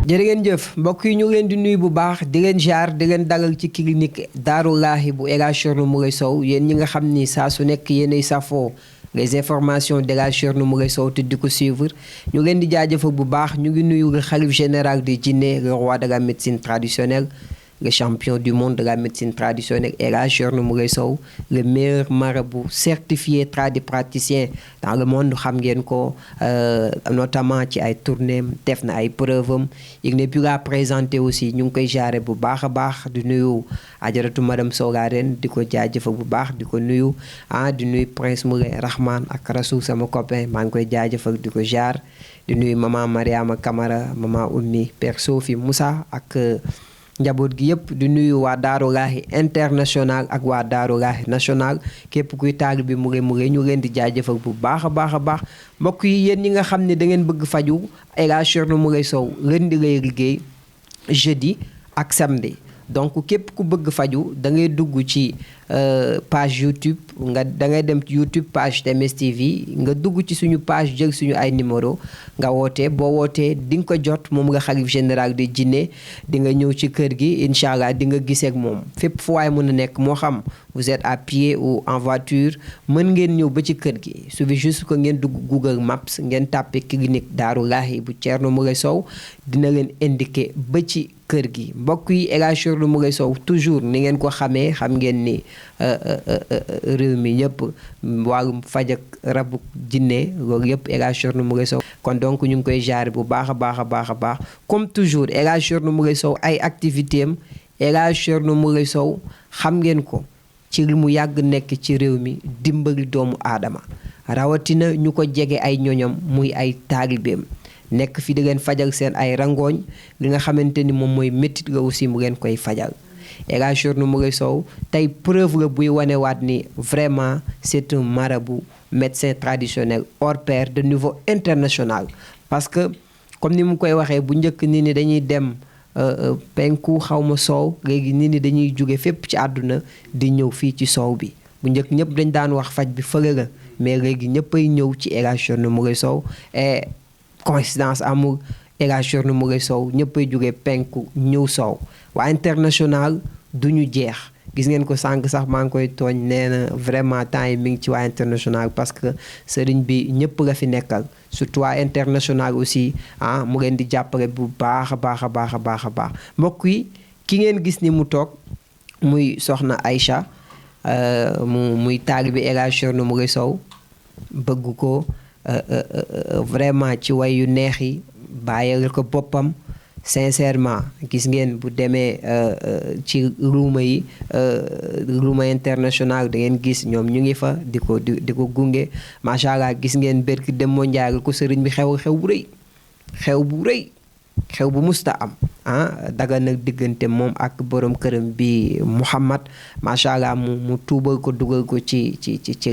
jërë ngeen jëf mbokk yi ñu leen di nuyu bu baax di leen jaar di leen dalal ci clinique Darou Lahi bu El Hadj Thierno Moule Sow yéen ñi nga xam ni saa su nekk yéenay safoo les informations de El Hadj Thierno Moule Sow te di ko suivre ñu leen di jaajëfal bu baax ñu ngi nuyu le khalife général de Djinné le roi de la médecine traditionnelle le champion du monde de la médecine traditionnelle El Hadj Thierno Moule Sow le meilleur marabout certifié tradipraticien dans le monde xam ngeen ko notamment ci ay tournées def na ay preuves am il n'est plus là présenté aussi ñu ngi koy jaare bu baax a baax di nuyu ajaratu madame Sow Garène di ko jaajëfal bu baax di ko nuyu di nuyu Prince Moulay Rahman ak Rasoul sama copain maa ngi koy jaajëfal di ko jaar di nuyu maman Mariama Camara maman Oumi Père Sophie Moussa ak njaboot gi yëpp di nuyu waa Darou Lahi international ak waa Darou Lahi national képp kuy taalibe bi Moulay ñu leen di jaajëfal bu baax a baax a baax mbokk yi yéen ñi nga xam ne da ngeen bëgg faju El Hadj Thierno Moule Sow leen di lay liggéey jeudi ak samedi donc képp ku bëgg faju da ngay dugg ci page YouTube da ngay dem YouTube page TMS TV nga dugg ci suñu page jël suñu ay numéro nga woote boo wootee di nga ko jot moom nga xalif général de Djinné di nga ñëw ci kër gi incha allah di nga gisee ak moom fépp fu waay mën a nekk moo xam vous êtes à pied ou en voiture mën ngeen ñëw ba ci kër gi suffit juste que ngeen dugg Google Maps ngeen tàppe clinique Darou Lahi bu Thierno Moule Sow dina leen indiqué ba ci kër gi mbokk yi El Hadj Thierno Moule Sow toujours ni ngeen ko xamee xam ngeen ni réew mi ñëpp wàllum faj ak rabu jinne loolu yëpp El Hadj Thierno Moule Sow kon donc ñu ngi koy jaare bu baax a baax a baax a baax comme toujours El Hadj Thierno Moule Sow ay activité am El Hadj Thierno Moule Sow xam ngeen ko ci li mu yàgg nekk ci réew mi dimbali doomu aadama rawatina ñu ko jege ay ñoñam muy ay taalibeem nekk fi di leen fajal seen ay rangooñ li nga xamante ni moom mooy méttit la aussi mu leen koy fajal El Hadj Thierno Moule Sow tey preuve la buy wanewaat ni vraiment c'est un marabout médecin traditionnel hors pair de niveau international parce que comme ni mu koy waxee bu njëkk nit ñi dañuy dem penku xawma soow léegi nit ñi dañuy jóge fépp ci àdduna di ñëw fii ci soow bi bu njëkk ñëpp dañ daan wax faj bi fële la mais léegi ñëppay ñëw ci El Hadj Thierno Moule Sow et coïncidence amul El Hadj Thierno Moule Sow ñëppay jóge penku ñëw soow waa international duñu jeex gis ngeen ko sànq sax maa ngi koy tooñ nee na vraiment temps yi mi ngi ci waa international parce que sëriñ bi ñëpp la fi nekkal surtout waa international aussi mu leen di jàppale bu baax a baax a baax a baax a baax mbokk yi ki ngeen gis ni mu toog muy soxna Aïcha muy taalibe El Hadj Thierno Moule Sow bëgg ko vraiment ci way yu neex yi bàyyil ko boppam sincèrement gis ngeen bu demee ci ruuma yi ruuma international da ngeen gis ñoom ñu ngi fa di ko gunge macha allah gis ngeen berki dem moo njaagal ko sëriñ bi xew bu rëy xew bu musta am daga nag diggante moom ak borom këram bi Muhammad macha allah mu tuubal ko dugal ko ci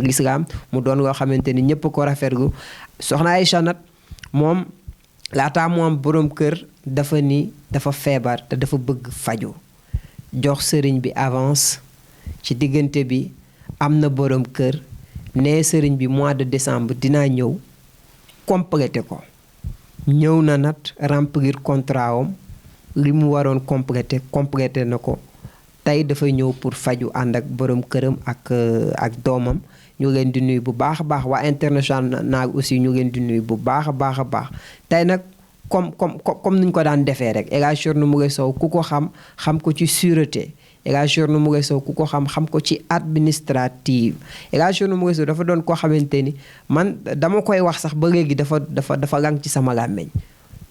lislaam mu doon loo xamante ni ñëpp ko rafetlu soxna Aïcha nag moom laataa mu am borom kër dafa feebar te dafa bëgg faju jox sëriñ bi avance ci diggante bi am na borom kër ne sëriñ bi mois de décembre dinaa ñëw complété ko ñëw na nat remplir contrat am li mu waroon complété na ko tey dafay ñëw pour faju ànd ak borom këram ak doomam ñu leen di nuyu bu baax a baax waa international aussi ñu leen di nuyu bu baax a baax a baax tey nag comme nuñ ko daan defee rek El Hadj Thierno Moule Sow ku ko xam ko ci sûreté El Hadj Thierno Moule Sow ku ko xam ko ci administrative El Hadj Thierno Moule Sow dafa doon koo xamante ni man dama koy wax sax ba léegi dafa lang ci sama làmmeñ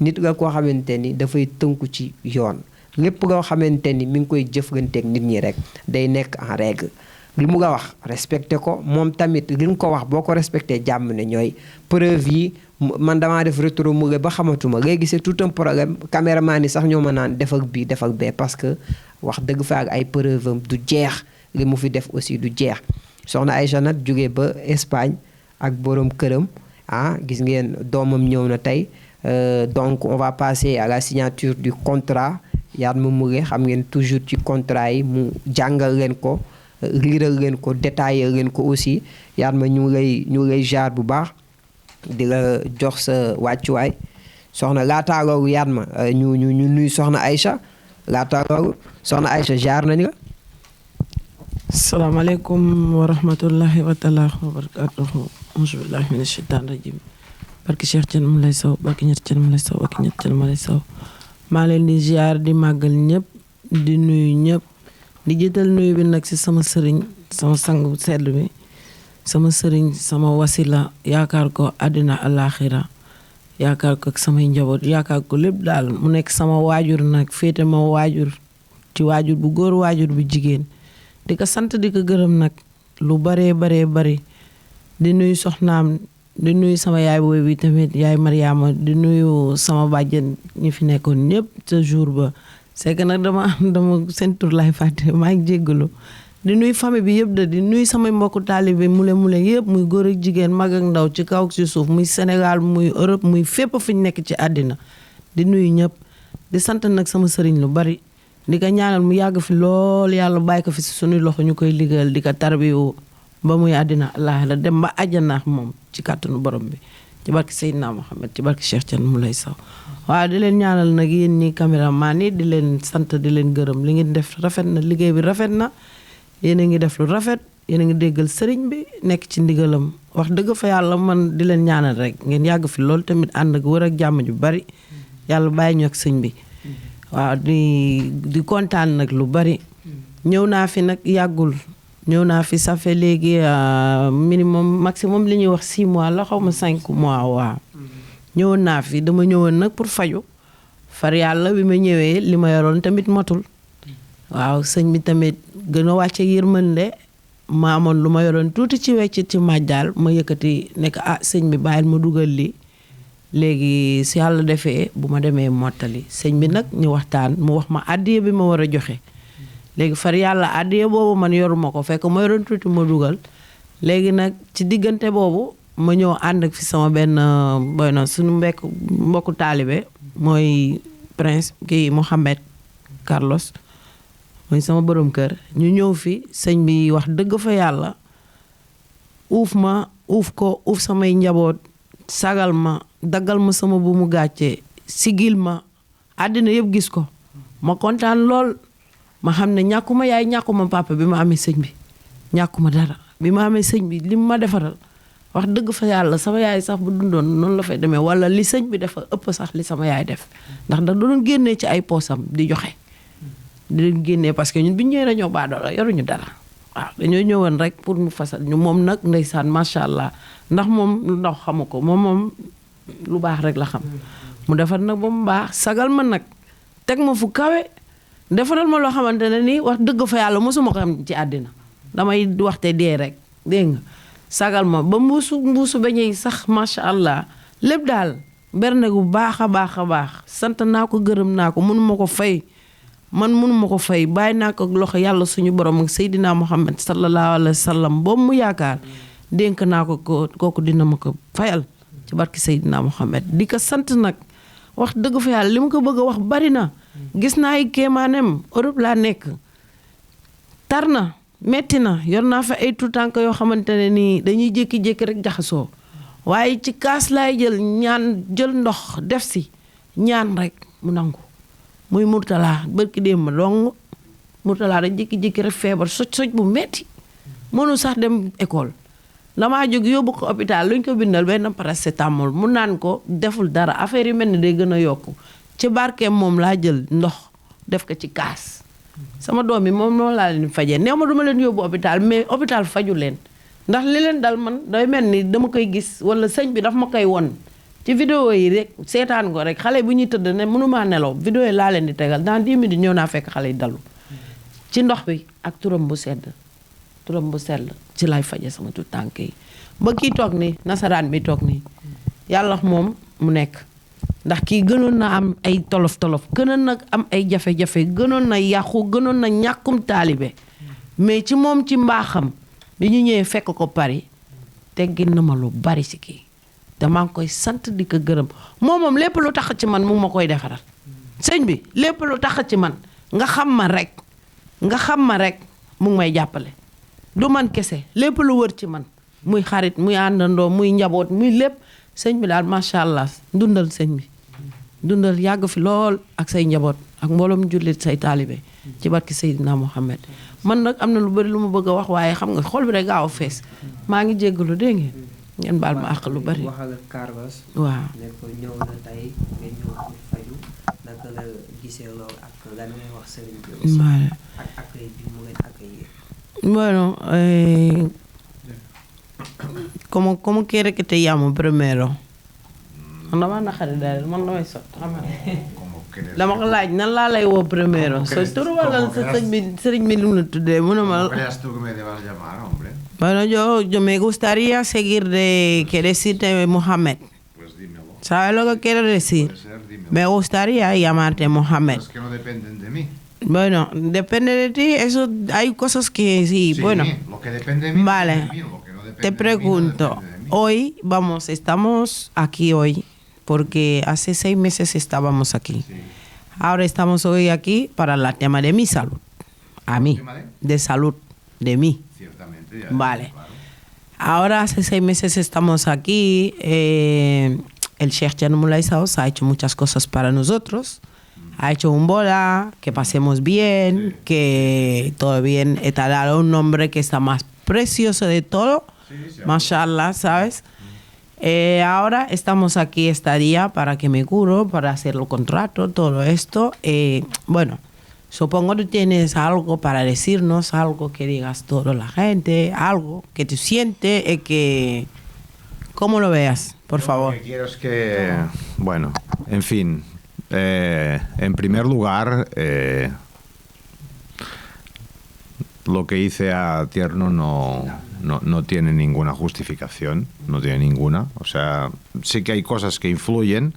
nit nga koo xamante ni dafay tënku ci yoon lépp loo xamante ni mi ngi koy jëflanteeg nit ñi rek day nekk en règle li mu nga wax respecté ko moom tamit li nga ko wax boo ko respecté jàmm ne ñooy preuve yi man damaa def retour Moule ba xamatuma léegi c'est tout un problème caméraman yi sax ñoo ma naan def ak bii def ak bee parce que wax dëgg fa ak ay preuve am du jeex li mu fi def aussi du jeex soxna Aïcha nag jógee ba Espagne ak borom këram gis ngeen doomam ñëw na tey donc on va passer à la signature du contrat Yatma Moule xam ngeen toujours ci contrat yi mu jàngal leen ko liiral leen ko détaillé leen ko aussi Yatma ñu lay jaar bu baax di la jox sa wàccuwaay soxna laataa loolu yaat ma ñu nuyu soxna Aïcha laataa loolu soxna Aïcha jaar nañ la. salaamaaleykum wa rahmatullahi wa taala wa barakatuhu auzu billahi mina shaytaan rajim barki Cheikh Thiel mu lay saw barki ñett Thiel mu lay saw barki ñett Thiel mu lay saw maa leen di ziar di màggal ñëpp di nuyu ñëpp di jiital nuyu bi nag si sama sëriñ sama sang sedd bi sama sëriñ sama wasila yaakaar ko àddina alaaxira yaakaar ko ak samay njaboot yaakaar ko lépp daal mu nekk sama waajur nag féete ma waajur ci waajur bu góor waajur bu jigéen di ko sant di ko gërëm nag lu baree bari di nuyu soxnaam di nuyu sama yaay booy bi tamit yaay Mariama di nuyu sama bàjjen ñi fi nekkoon ñëpp ca jour ba c'est que nag dama seen tur lay fàtte maa ngi jéggalu di nuyu famille bi yëpp di nuyu samay mbokku taalibe mule yëpp muy góor ak jigéen mag ak ndaw ci kaw ci suuf muy Sénégal muy Europe muy fépp fu ñu nekk ci àddina di nuyu ñëpp di sant nag sama sëriñ lu bari di ko ñaanal mu yàgg fi lool yàlla bàyyi ko fi si suñuy loxo ñu koy liggéeyal di ko tarbiyu ba muy àddina allah la dem ba àjjana moom ci kàttanu borom bi ci barki Seydina Mohamed ci barki Cheikh Thiel mu lay saw waaw di leen ñaanal nag yéen ñi caméraman yi di leen sant di leen gërëm li ngeen def rafet na liggéey bi rafet na yéen a ngi def lu rafet yéen a ngi déggal sëriñ bi nekk ci ndigalam wax dëgg fa yàlla man di leen ñaanal rek ngeen yàgg fi lool tamit ànd ak wër ak jàmm ju bari yàlla bàyyi ñu ak sëñ bi waaw di kontaan nag lu bari ñëw naa fi nag yàggul ñëw naa fi ça fait léegi minimum maximum li ñuy wax 6 mois la xaw ma 5 mois waaw ñëwoon naa fi dama ñëwoon nag pour faju far yàlla bi ma ñëwee li ma yoroon tamit matul waaw sëñ bi tamit gën a wàcce yërmande ma amoon lu ma yoroon tuuti ci weccit ci màjjaal ma yëkkati nekk sëñ bi bàyyil ma dugal li léegi si yàlla defee bu ma demee mottali sëñ bi nag ñu waxtaan mu wax ma àddiya bi ma war a joxe léegi far yàlla àddiya boobu man yoruma ko fekk ma yoroon tuuti ma dugal léegi nag ci diggante boobu ma ñëw ànd ak fi sama benn boy na suñu mbokku taalibe mooy prince kii Mohamed Carlos mooy sama borom kër ñu ñëw fi sëñ bi wax dëgg fa yàlla uuf ma uuf ko uuf samay njaboot sagal ma daggal ma sama bu mu gàccee sigil ma àddina yëpp gis ko ma kontaan lool ma xam ne ñàkkuma yaay ñàkkuma papa bi ma amee sëñ bi ñàkkuma dara bi ma amee sëñ bi li ma defaral wax dëgg fa yàlla sama yaay sax bu dundoon noonu la fay demee wala li sëñ bi dafa ëpp sax li sama yaay def ndax da doon génnee ci ay poosam di joxe di leen génnee parce que ñun bi ñu ñëwee dañoo baadoola yoruñu dara waaw dañoo ñëwoon rek pour mu fasal ñu moom nag ndeysaan macha allah ndax moom lu ndaw xamu ko moom lu baax rek la xam mu defar nag ba mu baax sagal ma nag teg ma fu kawe defaral ma loo xamante ne nii wax dëgg fa yàlla mosuma ko am ci àddina damay waxte dee rek dégg nga sagal ma ba mbuusu beñey sax macha allah lépp daal berne gu baax a baax sant naa ko gërëm naa ko mënuma ko fay mënuma ko fay bàyyi naa ko loxo yàlla suñu borom ak Seydina Muhammad sallallahu alayhi wa sallam boobu mu yaakaar dénk naa ko kooku dina ma ko fayal ci barki Seydina Muhammad di ko sant nag wax dëgg fa yàlla li ma ko bëgg a wax bari na gis naa ay kéemaanem Europe laa nekk tar na metti na yor naa fa ay tuutànk yoo xamante ne nii dañuy jékki-jékki rek jaxasoo waaye ci kaas laay jël ndox def si ñaan rek mu nangu muy Murtala barki démb dong Murtala da jékki-jékki rek feebar soj bu metti mënu sax dem école damaa jóg yóbbu ko hôpital luñ ko bindal benn paracétamol mu naan ko deful dara affaire yi mel ni day gën a yokku ci barkeem moom laa jël ndox def ko ci kaas sama doom yi moom noonu laa leen fajee néew ma duma leen yóbbu hôpital mais hôpital faju leen ndax li leen dal man day mel ni dama koy gis wala sëñ bi daf ma koy won ci vidéo yi rek seetaan ko rek xale bu ñuy tëdd ne mënumaa nelaw vidéo yi laa leen di tegal dans 10 minutes ñëw naa fekk xale yi dalu ci ndox bi ak turam bu sell ci lay faje sama tu tànk yi ba kii toog ni nasaraan bi toog nii yàlla moom mu nekk ndax kii gënoon na am ay tolof-tolof gënoon na am ay jafe-jafe gënoon na yàqu gënoon na ñàkkum taalibe mais ci moom ci mbaaxam bi ñu ñëwee fekk ko Paris teggin na ma lu bari si kii te maa ngi koy sant di ko gërëm moom lépp lu tax ci man mu ma koy defaral sëñ bi lépp lu tax ci man nga xam ma rek mu ngi may jàppale du man kese lépp lu wër ci man muy xarit muy àndandoo muy njaboot muy lépp sëñ bi daal macha allah ndundal sëñ bi dundal yàgg fi lool ak say njaboot ak mbooloom jullit say taalibe ci barki Seydina Mohamed man nag am na lu bari lu ma bëgg a wax waaye xam nga xol bi rek gaaw a fees maa ngi jéggalu dégg ngeen baal ma àq lu bari. waxal ak Carlos. waaw ne ko ñëw na tey nga ñëw pour faju naka la gisee loolu ak lan ngay wax sëriñ bi aussi. vale. ak accueil bi mu leen accueillir. Bueno, ¿cómo quiere que te llamo primero? Man dama naqari daal man damay sot xam nga dama ko laaj nan laa lay woo primero sa tur wala sa sëriñ bi lu mu la tuddee mu ne ma. ¿Creas tú que me debas llamar, hombre? Bueno, yo me gustaría seguir de que decirte Mohamed. Pues dímelo. ¿Sabes lo que quiero decir? Puede ser, dímelo. Me gustaría llamarte Mohamed. Es que no dependen de mí. Bueno, depende de ti, eso hay cosas que sí, bueno. Lo que depende de mí, Vale. depende de mí, lo que no depende Te de mí, no pregunto, depende de mí. hoy estamos aquí hoy, porque hace 6 meses estábamos aquí. Sí. Ahora estamos hoy aquí para el tema de mi salud. A mí, ¿Tema de? de salud, de mí. Ciertamente, ya. Vale. Claro. Ahora hace 6 meses estamos aquí. El Sheikh Thierno Moulay Sow ha hecho muchas cosas para nosotros. Ha hecho un boda, que pasemos bien, que todo bien. Te ha dado un nombre que está más precioso de todo. Sí, Mashallah, ¿sabes? Ahora estamos aquí este día para que me curo, para hacer el contrato, todo esto. Bueno, supongo que tienes algo para decirnos, algo que digas toda la gente, algo que te siente, que... ¿Cómo lo veas, por favor? Lo que quiero es que, bueno, en fin, en primer lugar, lo que hice a Tierno no tiene ninguna justificación, no tiene ninguna. O sea, sí que hay cosas que influyen,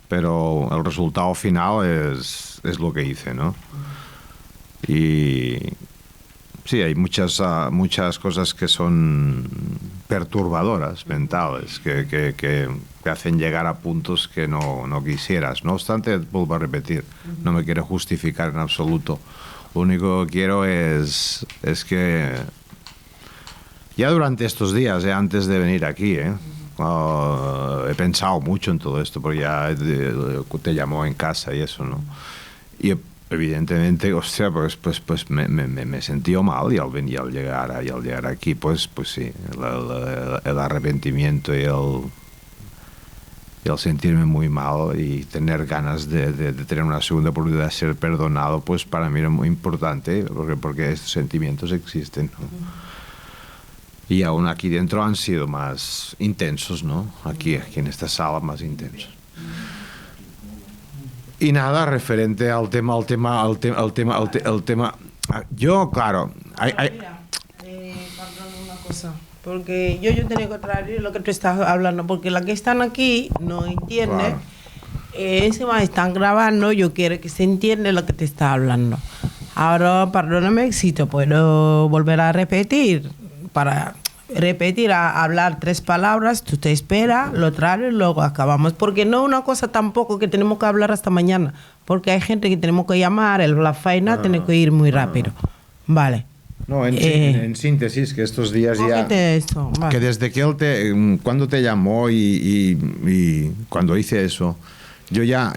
pero el resultado final es lo que hice, ¿no? Y sí, hay muchas cosas que son perturbadoras mentales, que hacen llegar a puntos que no quisieras. No obstante, vuelvo a repetir, no me quiero justificar en absoluto. Lo único que quiero es que ya durante estos días, antes de venir aquí, he pensado mucho en todo esto, porque ya te llamó en casa y eso, ¿no? Y evidentemente, hostia, pues me sentí mal y al llegar aquí, pues sí, el arrepentimiento y el sentirme muy mal y tener ganas de tener una segunda oportunidad de ser perdonado, pues para mí era muy importante, porque estos sentimientos existen, ¿no? Y aún aquí dentro han sido más intensos, ¿no? Aquí en esta sala más intensos. Y nada, referente al tema. Yo, claro, Perdón, una cosa. Porque yo tenía que traer lo que tú estás hablando, porque las que están aquí no entienden. Claro. Encima están grabando, yo quiero que se entienda lo que te está hablando. Ahora, perdóname si te puedo volver a repetir. Para repetir, a hablar 3 palabras, tú te esperas, lo traes y luego acabamos. Porque no es una cosa tampoco que tenemos que hablar hasta mañana, porque hay gente que tenemos que llamar, la faena tiene que ir muy rápido. Vale. No, en síntesis, que estos días ya... Cógete esto, vale. Que desde que él cuando te llamó y cuando hice eso, yo ya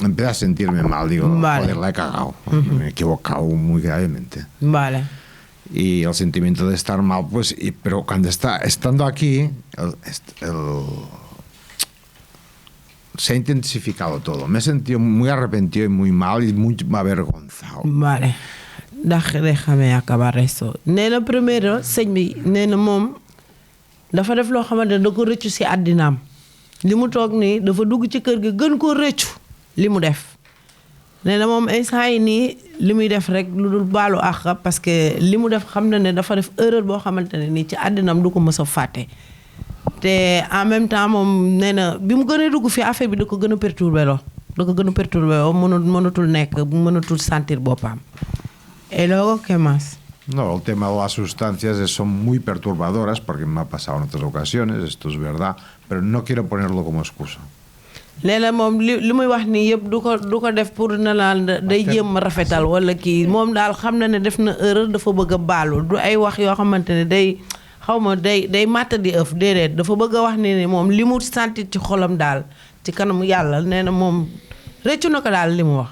empecé a sentirme mal. Digo, Vale. joder, la he cagado. Me he equivocado muy gravemente. Vale. Y el sentimiento de estar mal, pues... pero cuando estando aquí, se ha intensificado todo. Me he sentido muy arrepentido y muy mal y muy avergonzado. Vale. Déjame acabar eso. Nee na primero sëñ bi nee na moom dafa def loo xamante ne da ko rëccu si àddinaam li mu toog nii dafa dugg ci kër gi gën koo rëccu li mu def nee na moom instant yi nii li muy def rek lu dul baalu àq parce que li mu def xam na ne dafa def erreur boo xamante ne nii ci àddinaam du ko mës a fàtte te en même temps moom nee na bi mu gën a dugg fi affaire bi da ko gën a perturbé loo mënatul nekk mënatul sentir boppam. ¿Y luego qué más? No, el tema de las sustancias son muy perturbadoras porque me ha pasado en otras ocasiones, esto es verdad, pero no quiero ponerlo como excusa. nee na moom li muy wax nii yëpp du ko def pour na laan day jéem a rafetal wala kii moom daal xam na ne def na erreur dafa bëgg a baalu du ay wax yoo xamante ne day xaw ma day màtt di ëf déedéet dafa bëgg a wax ne moom li mu sentir ci xolam daal ci kanamu yàlla nee na moom rëccu na ko daal li mu wax.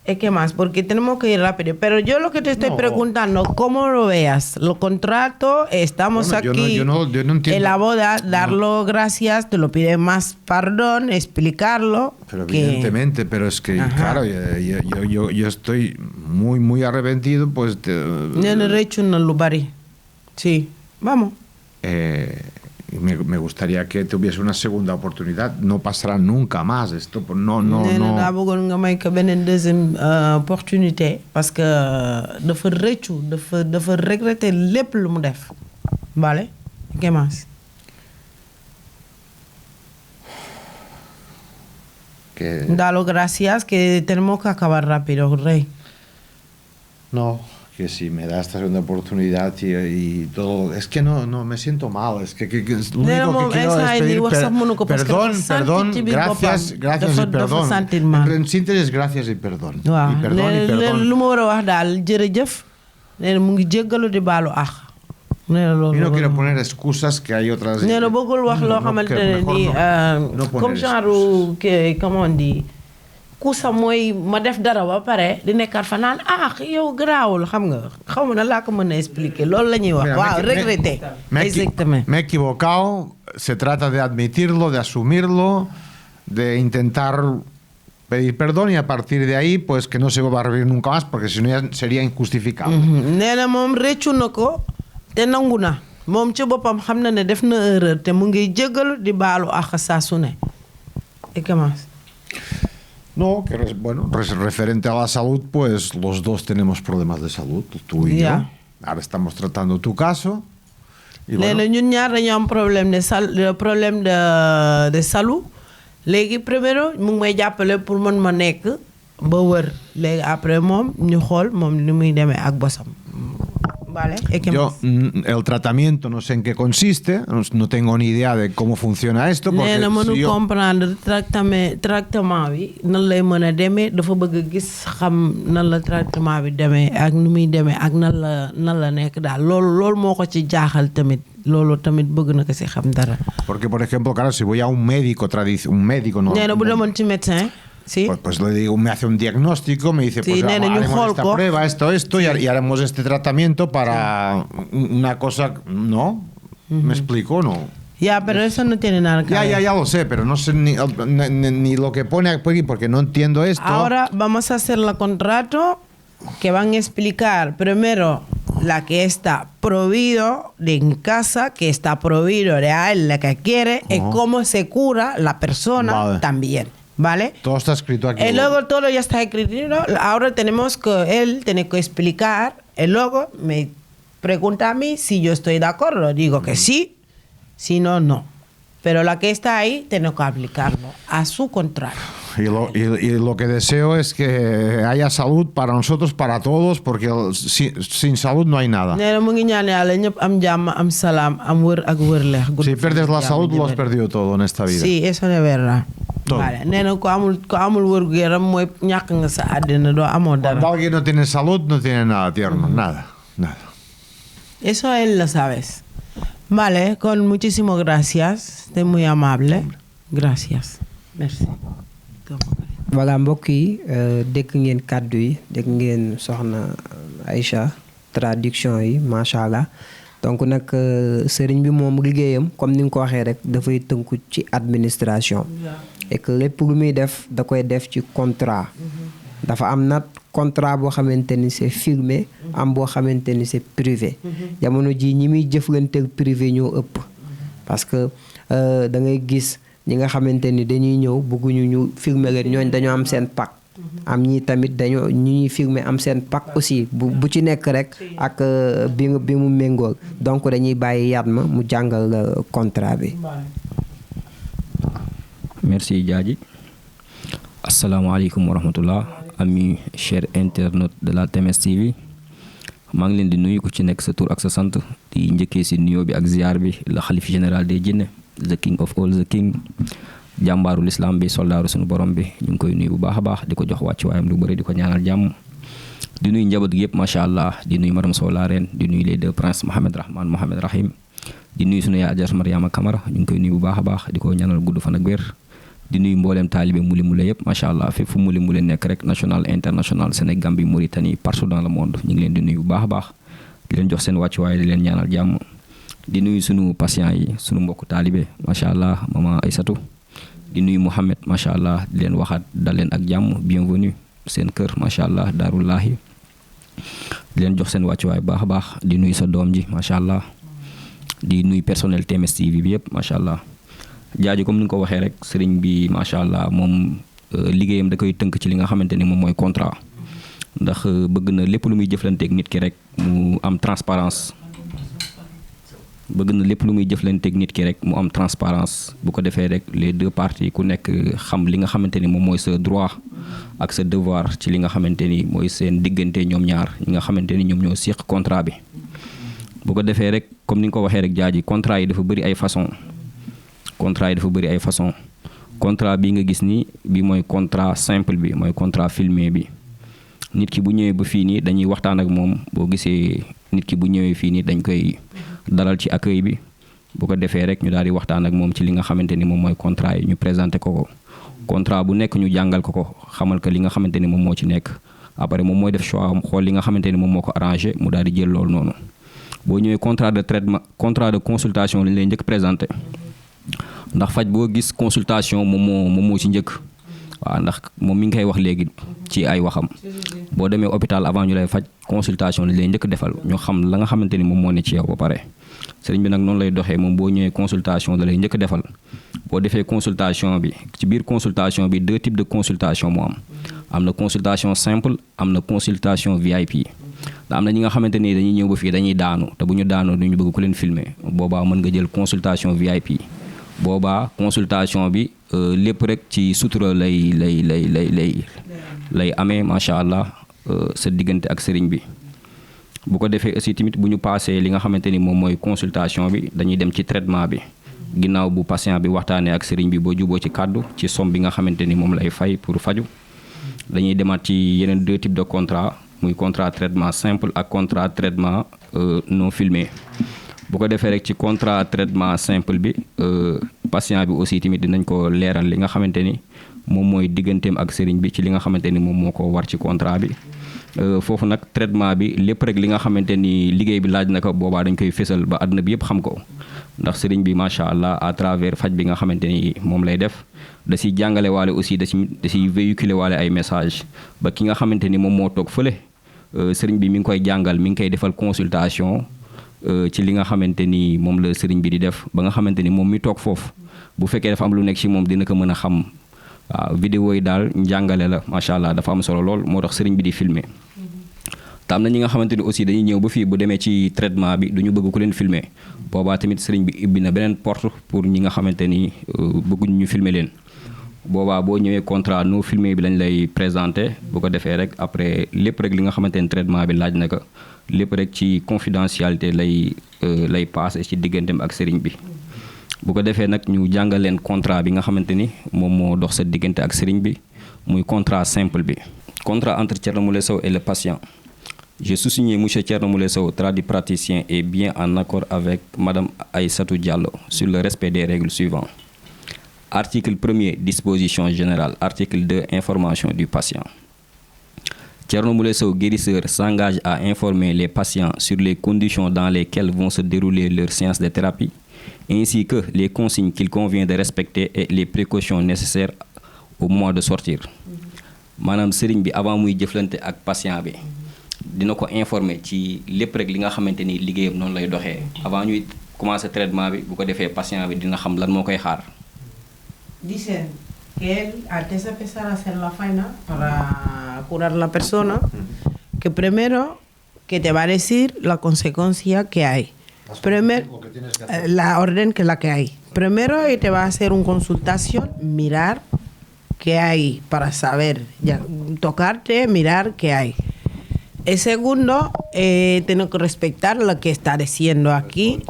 ¿Y qué más? Porque tenemos que ir rápido. Pero yo lo que te estoy preguntando, ¿cómo lo veas? Lo contrato, estamos aquí yo no entiendo. en la boda, darlo gracias, te lo pide más perdón, explicarlo. Pero evidentemente, pero es que, claro, yo estoy muy, muy arrepentido, pues... Sí, vamos. Me gustaría que tuviese una segunda oportunidad. No pasará nunca más esto. No. daa bëggoon nga may ko beneen deuxième opportunité parce que dafa rëccu dafa regretter lépp lu mu def. Vale? ¿Qué más? Dalo gracias que tenemos que acabar rápido, Rey. No. Que si me da esta segunda oportunidad y todo, es que no me siento mal, es que lo único que quiero es pedir perdón, gracias y perdón. En síntesis, gracias y perdón. waaw y perdón. lu ma war a wax daal jërëjëf nee na mu ngi jéggalu di baalu àq. nee na loolu yo no quiero poner excusas que hay otras. nee na bëggul wax loo xamante ne nii comme genre que comment on dit. kuusa mooy ma def dara ba pare di nekkaat fa naan yow garaawul xam nga xaw ma na laa ko mën a expliquer loolu la ñuy wax. waaw regretter. Exactement. Me he equivocado, se trata de admitirlo, de asumirlo, de intentar pedir perdón y a partir de ahí pues que no se va a repetir nunca más porque si no ya sería injustificable. nee na moom rëccu na ko te nangu na moom ci boppam xam na ne def na erreur te mu ngi jégalu di baalu àq saa su ne. et qué más? No, que bueno, referente a la salud, pues los dos tenemos problemas de salud, tú y yo. Ahora estamos tratando tu caso. Y bueno. ñun ñaar dañu am problème de salud. Léegi primero mu ngi may jàppale pour mën ma nekk ba wër léegi après moom ñu xool moom ni muy demee ak bosam. Vale. Yo, el tratamiento no sé en qué consiste, no tengo ni idea de cómo funciona esto. Nee na mënu comprendre traitement bi nan lay mën a demee dafa bëgg a gis xam nan la traitement bi demee ak nu muy demee ak nan la nekk daal loolu moo ko ci jaaxal tamit loolu tamit bëgg na ko ci xam dara. Porque por ejemplo, claro, si voy a un médico no. Nee na bu demoon ci médecin. Sí. Pues le digo, me hace un diagnóstico, me dice, pues haremos esta prueba, esto, y haremos este tratamiento para una cosa, ¿no? ¿Me explico? No. Ya, pero eso no tiene nada que ver. Ya lo sé, pero no sé ni lo que pone aquí porque no entiendo esto. Ahora vamos a hacer el contrato que van a explicar primero la que está prohibido de en casa, que está prohibido de a él la que quiere, y cómo se cura la persona también. ¿Vale? Todo está escrito aquí. Y luego todo ya está escrito. Ahora tenemos que él tiene que explicar. Y luego me pregunta a mí si yo estoy de acuerdo. Digo que sí, si no, no. Pero la que está ahí, tengo que aplicarlo a su contrario. Y lo que deseo es que haya salud para nosotros, para todos, porque sin salud no hay nada. Si pierdes la salud, lo has perdido todo en esta vida. Sí, eso es verdad. Todo. Vale. Cuando alguien no tiene salud, no tiene nada, tierno. Nada. Eso él lo sabes. Vale, con muchísimas gracias. Estoy muy amable. Gracias. Merci. voilà mbokk yi dégg ngeen kàddu yi dégg ngeen soxna Aïcha traduction yi macha allah donc nag sëriñ bi moom liggéeyam comme ni nga ko waxee rek dafay tënku ci administration et que lépp lu muy def da koy def ci contrat dafa am nag contrat boo xamante ni c'est firmé am boo xamante ni c'est privé jamono ji ñi muy jëflanteel privé ñoo ëpp parce que da ngay gis ñi nga xamante ni dañuy ñëw bëgguñu ñu firmer leen ñooñ dañoo am seen pack am ñi tamit dañoo ñuy firmer am seen pack aussi bu ci nekk rek ak bi mu méngool donc dañuy bàyyi Yatma mu jàngal contrat bi. Merci Diadji. Asalaamaaleykum wa rahmatullah amis chers internautes de la TMS TV maa ngi leen di nuyu ku ci nekk sa tur ak sa sant di njëkkee si nuyoo bi ak ziar bi la xalif général des jinne the king of all the king jàmbaaru l'islam bi soldaaru suñu borom bi ñu ngi koy nuyu bu baax a baax di ko jox wàcc waayam lu bëri di ko ñaanal jàmm di nuyu njaboot gi yëpp macha allah di nuyu madame Sow la reine di nuyu les deux princes Mohamed Rahman Mohamed Rahim di nuyu suñu yaay Adja Mariama Camara ñu ngi koy nuyu bu baax a baax di ko ñaanal gudd fan ak wér di nuyu mboolem taalibe Mouli Moulé yëpp macha allah fépp fu Mouli Moulé nekk rek national international Sénégal Gambie Mauritanie partout dans le monde ñu ngi leen di nuyu bu baax a baax di leen jox seen wàccuwaay di leen ñaanal jàmm di nuyu sunu patients yi sunu mbokku taalibe macha allah maman Aïssatou di nuyu Mouhamed macha allah di leen waxaat dal leen ak jàmm bienvenue seen kër macha allah daarullahi di leen jox seen wàccuwaay bu baax a baax di nuyu sa doom ji macha allah di nuyu personnel TMS TV bi yëpp macha allah jaaji comme ni nga ko waxee rek sëriñ bi macha allah moom liggéeyam da koy tënk ci li nga xamante ni moom mooy contrat ndax bëgg na lépp lu muy jëflanteeg nit ki rek mu am transparence mu am transparence bu ko defee rek les deux parties ku nekk xam li nga xamante ni moom mooy sa droit ak sa devoir ci li nga xamante ni mooy seen diggante ñoom ñaar ñi nga xamante ni ñoom ñoo séq contrat bi bu ko defee rek comme ni nga ko waxee rek jaaji contrat yi dafa bëri ay façon contrat bi nga gis ni bi mooy contrat simple bi mooy contrat filmé bi nit ki bu ñëwee ba fii nii dañuy waxtaan ak moom boo gisee nit ki bu ñëwee fii nii dañ koy dalal ci accueil bi bu ko defee rek ñu daal di waxtaan ak moom ci li nga xamante ni moom mooy contrat yi ñu présenté ko contrat bu nekk ñu jàngal ko xamal ko li nga xamante ni moom moo ci nekk après moom mooy def choix am xool li nga xamante ni moom moo ko arrangé mu daal di jël loolu noonu boo ñëwee contrat de traitement contrat de consultation lañ lay njëkk présenté ndax faj boo gis consultation moom moo ci njëkk waaw ndax moom mi ngi koy wax léegi ci ay waxam boo demee hôpital avant ñu lay faj consultation lañ lay njëkk defal ñu xam la nga xamante ni moom moo ne ci yow ba pare sëriñ bi nag noonu lay doxee moom boo ñëwee consultation da lay njëkk defal boo defee consultation bi ci biir consultation bi 2 types de consultation moo am na consultation simple am na consultation VIP da am na ñi nga xamante ni dañuy ñëw ba fii dañuy daanu te bu ñu daanoo duñu bëgg ku leen filmer boobaa mën nga jël consultation VIP boobaa consultation bi lépp rek ci sutura lay amee macha allah sa diggante ak sëriñ bi bu ko defee aussi tamit bu ñu paasee li nga xamante ni moom mooy consultation bi dañuy dem ci traitement bi ginnaaw bu patient bi waxtaanee ak sëriñ bi boo juboo ci kàddu ci somme bi nga xamante ni moom lay fay pour faju dañuy demaat ci yeneen 2 types de contrat muy contrat traitement simple ak contrat traitement non filmé bu ko defee rek ci contrat traitement simple bi patient bi aussi tamit dinañ ko leeral li nga xamante ni moom mooy digganteem ak sëriñ bi ci li nga xamante ni moom moo ko war ci contrat bi foofu nag traitement bi lépp rek li nga xamante ni liggéey bi laaj na ko boobaa dañ koy fésal ba àdduna bi yëpp xam ko ndax sëriñ bi macha allah à travers faj bi nga xamante ni moom lay def da siy jàngale waale aussi da siy véhiculer waale ay message ba ki nga xamante ni moom moo toog fële sëriñ bi mi ngi koy jàngal mi ngi koy defal consultation ci li nga xamante ni moom la sëriñ bi di def ba nga xamante ni moom mi toog foofu bu fekkee dafa am lu nekk ci moom dina ko mën a xam waaw vidéo yi daal njàngale la macha allah dafa am solo lool moo tax sëriñ bi di filmer te am na ñi nga xamante ni aussi dañuy ñëw ba fii bu demee ci traitement bi du ñu bëgg ku leen filmer boobaa tamit sëriñ bi ibbi na beneen porte pour ñi nga xamante ni bëgguñ ñu filmer leen boobaa boo ñëwee contrat non filmé bi lañ lay présenté bu ko defee rek après lépp rek li nga xamante ni traitement bi laaj na ko lépp rek ci confidentialité lay passé ci digganteem ak sëriñ bi bu ko defee nag ñu jàngal leen contrat bi nga xamante ni moom moo dox sa diggante ak sëriñ bi muy contrat simple bi contrat entre Thierno Moule Sow et le patient. J'ai sous-signé M. Thierno Moule Sow, tradipraticien, est bien en accord avec Mme Aïssatou Diallo sur le respect des règles suivantes. Article 1er, disposition générale. Article 2, information du patient. Thierno Moule Sow, guérisseur, s'engage à informer les patients sur les conditions dans lesquelles vont se dérouler leurs séances de thérapie, ainsi que les consignes qu'il convient de respecter et les précautions nécessaires au moment de sortir. Maanaam sëriñ bi avant muy jëflante ak patient bi dina ko informer ci lépp rek li nga xamante ni liggéeyam noonu lay doxee avant ñuy commencer traitement bi bu ko defee patient bi dina xam lan moo koy xaar. Dicen que él, antes de empezar a hacer la faena para curar la persona, que primero que te va a decir la consecuencia que hay. Primero, la orden que la que hay. Primero te va a hacer una consultación, mirar qué hay para saber, ya, tocarte, mirar qué hay. El segundo, tengo que respetar lo que está diciendo aquí.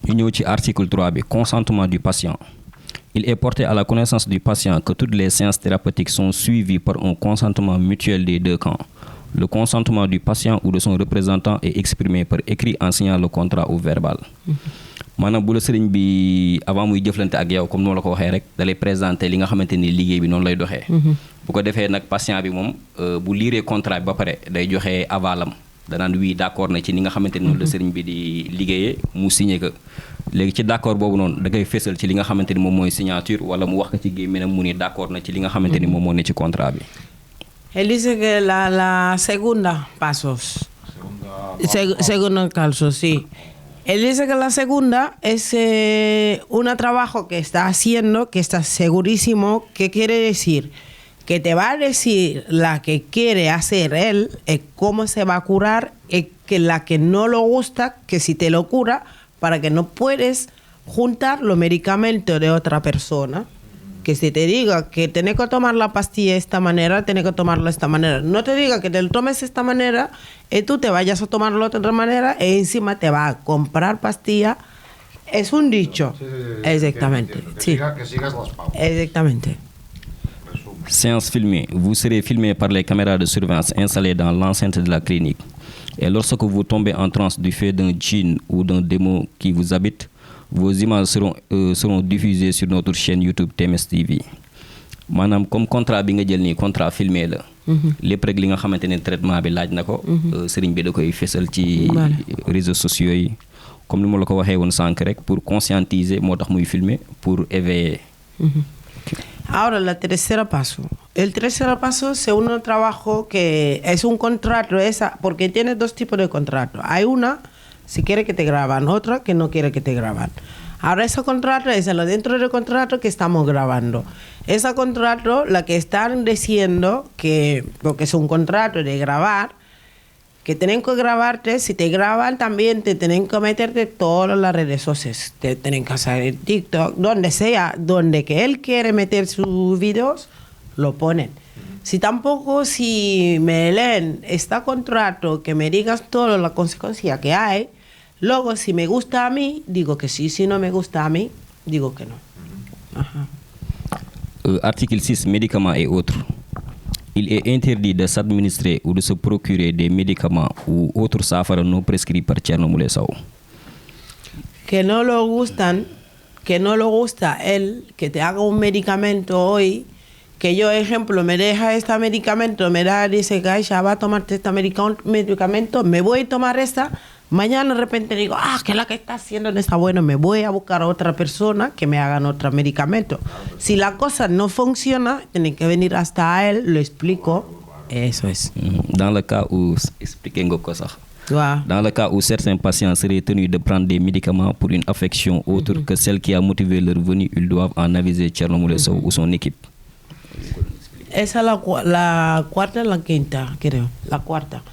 Ñu ñëw ci article 3 bi, consentement du patient. Il est porté à la connaissance du patient que toutes les séances thérapeutiques sont suivies par un consentement mutuel des deux camps. Le consentement du patient ou de son représentant est exprimé par écrit en signant le contrat ou verbal. maanaam bu la sëriñ bi avant muy jëflante ak yow comme noonu la ko waxee rek da lay présenter li nga xamante ni liggéey bi noonu lay doxee. bu ko defee nag patient bi moom bu liiree contrat bi ba pare day joxe avalam danaan oui d'accord na ci ni nga xamante ni noonu la sëriñ bi di liggéeyee mu signé ko léegi ci d'accord boobu noonu da ngay fésal ci li nga xamante ni moom mooy signature wala mu wax ko ci gémmiñam mu ni d'accord na ci li nga xamante ni moom moo ne ci contrat bi. Él dice que la segunda pasos. Segundo caso, sí. Él dice que la segunda es un trabajo que está haciendo, que está segurísimo. ¿Qué quiere decir? Que te va a decir la que quiere hacer él, cómo se va a curar, que la que no lo gusta, que si te lo cura, para que no puedes juntar los medicamentos de otra persona. Que si te diga que tienes que tomar la pastilla de esta manera, tienes que tomarla de esta manera. No te diga que te lo tomes de esta manera y tú te vayas a tomarlo de otra manera y encima te va a comprar pastilla. Es un dicho. Exactamente. Sí. Que sigas las pautas. Exactamente. Séance filmée. Vous serez filmé par les caméras de surveillance installées dans l'enceinte de la clinique. Et lorsque vous tombez en transe du fait d'un djinn ou d'un démon qui vous habite, vos images seront diffusées sur notre chaîne YouTube TMS TV. maanaam comme contrat bi nga jël nii contrat filmé la. lépp rek li nga xamante ne traitement bi laaj na ko. sëriñ bi da koy fésal ci réseaux sociaux yi. comme ni ma la ko waxee woon sànq rek pour conscientiser moo tax muy filmer pour éveiller. Ahora, la tercera paso. El tercer paso es un trabajo que es un contrato, porque tiene dos tipos de contrato. Hay una, si quiere que te graban, otra que no quiere que te graban. Ahora, ese contrato es dentro del contrato que estamos grabando. Ese contrato, la que están diciendo que, porque es un contrato de grabar, que tienen que grabarte, si te graban también te tienen que meterte todas las redes sociales, te tienen que hacer en TikTok, donde sea, donde que él quiere meter sus videos, lo ponen. Si tampoco, si me leen este contrato, que me digas todas las consecuencias que hay, luego si me gusta a mí, digo que sí, si no me gusta a mí, digo que no. Ajá. Article 6, médicaments et autres. Il est interdit de s'administrer ou de se procurer des médicaments ou autres safaras non prescrits par Thierno Moule Sow. Que no lo gustan, que no lo gusta él, que te haga un medicamento hoy, que yo, ejemplo, me deja este medicamento, me da, dice, Gaisha, va a tomarte este medicamento, me voy a tomar esta, mañana de repente digo, que la que está haciendo no está bueno, me voy a buscar a otra persona que me hagan otro medicamento. Si la cosa no funciona, tienen que venir hasta él, lo explico, eso es. Dans le cas où, expliquez cosa. Wow. Dans le cas où certains patients seraient tenus de prendre des médicaments pour une affection autre que celle qui a motivé leur venue, ils doivent en aviser Thierno Moule Sow ou son équipe. Esa es la cuarta y la quinta, creo, la cuarta.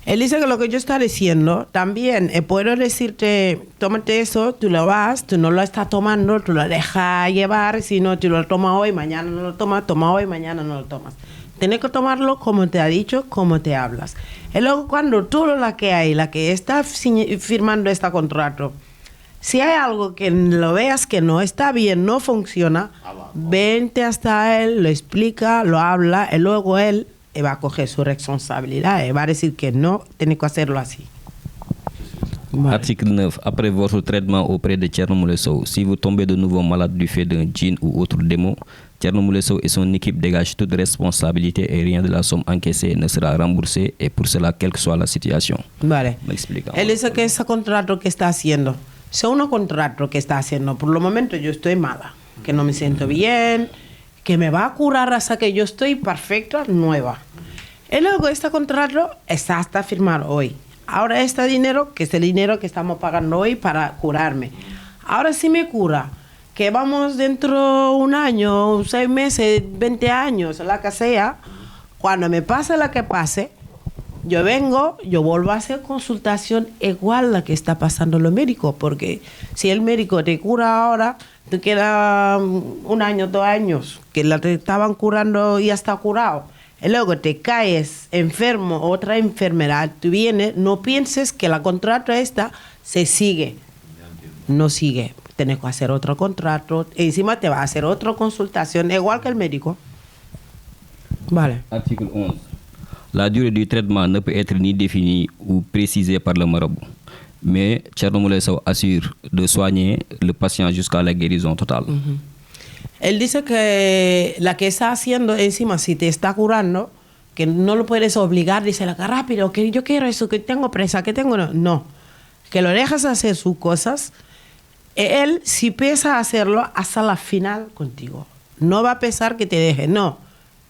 Él dice que lo que yo estoy diciendo, también puedo decirte, tómate eso, tú lo vas, tú no lo estás tomando, tú lo dejas llevar, si no, tú lo tomas hoy, mañana no lo tomas, toma hoy, mañana no lo tomas. Tienes que tomarlo como te ha dicho, como te hablas. Y luego cuando tú la que hay, la que está firmando este contrato, si hay algo que lo veas que no está bien, no funciona, vente hasta él, lo explica, lo habla, y luego él va a coger su responsabilidad y va a decir que no, tiene que hacerlo así. Vale. Article 9. Après votre traitement auprès de Thierno Moule Sow, si vous tombez de nouveau malade du fait d'un djinn ou autre démon, Thierno Moule Sow et son équipe dégagent toute responsabilité et rien de la somme encaissée ne sera remboursé, et pour cela, quelle que soit la situation. Vale. Me explica. Él dice que ese contrato que está haciendo, es un contrato que está haciendo, por lo momento yo estoy mala, que no me siento bien, que me va a curar hasta que yo estoy perfecta, nueva. Y luego este contrato está hasta firmar hoy. Ahora este dinero, que es el dinero que estamos pagando hoy para curarme. Ahora si me cura, que vamos dentro de un año, 6 meses, 20 años, la que sea, cuando me pase la que pase, yo vengo, yo vuelvo a hacer consultación igual a la que está pasando los médicos, porque si el médico te cura ahora, te queda 1 año, 2 años, que la te estaban curando y ya está curado. Y luego te caes enfermo, otra enfermedad, tú vienes, no pienses que la contrato esta se sigue. No sigue. Tienes que hacer otro contrato, encima te va a hacer otra consultación, igual que el médico. Vale. Article 11. La durée du traitement ne peut être ni définie ou précisée par le marabout. mais Thierno Moulay Sow assure de soigner le patient jusqu'à la guérison totale. Él dice que la que está haciendo encima, si te está curando, que no lo puedes obligar, dice la que rápido, que yo quiero eso, que tengo presa, que tengo... No, que lo dejas hacer sus cosas. Él, si pesa hacerlo, hasta la final contigo. No va a pesar que te deje, no.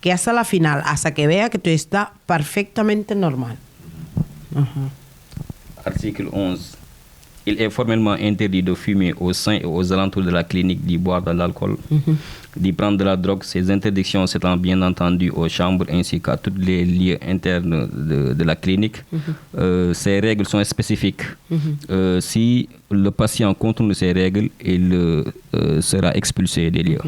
Que hasta la final, hasta que vea que tú estás perfectamente normal. Article 11. Il est formellement interdit de fumer au sein et aux alentours de la clinique, d'y boire de l'alcool, d'y prendre de la drogue. Ces interdictions s'étendent bien entendu aux chambres ainsi qu'à tous les lieux internes de la clinique. Ces règles sont spécifiques. Si le patient contourne ces règles, il sera expulsé des lieux.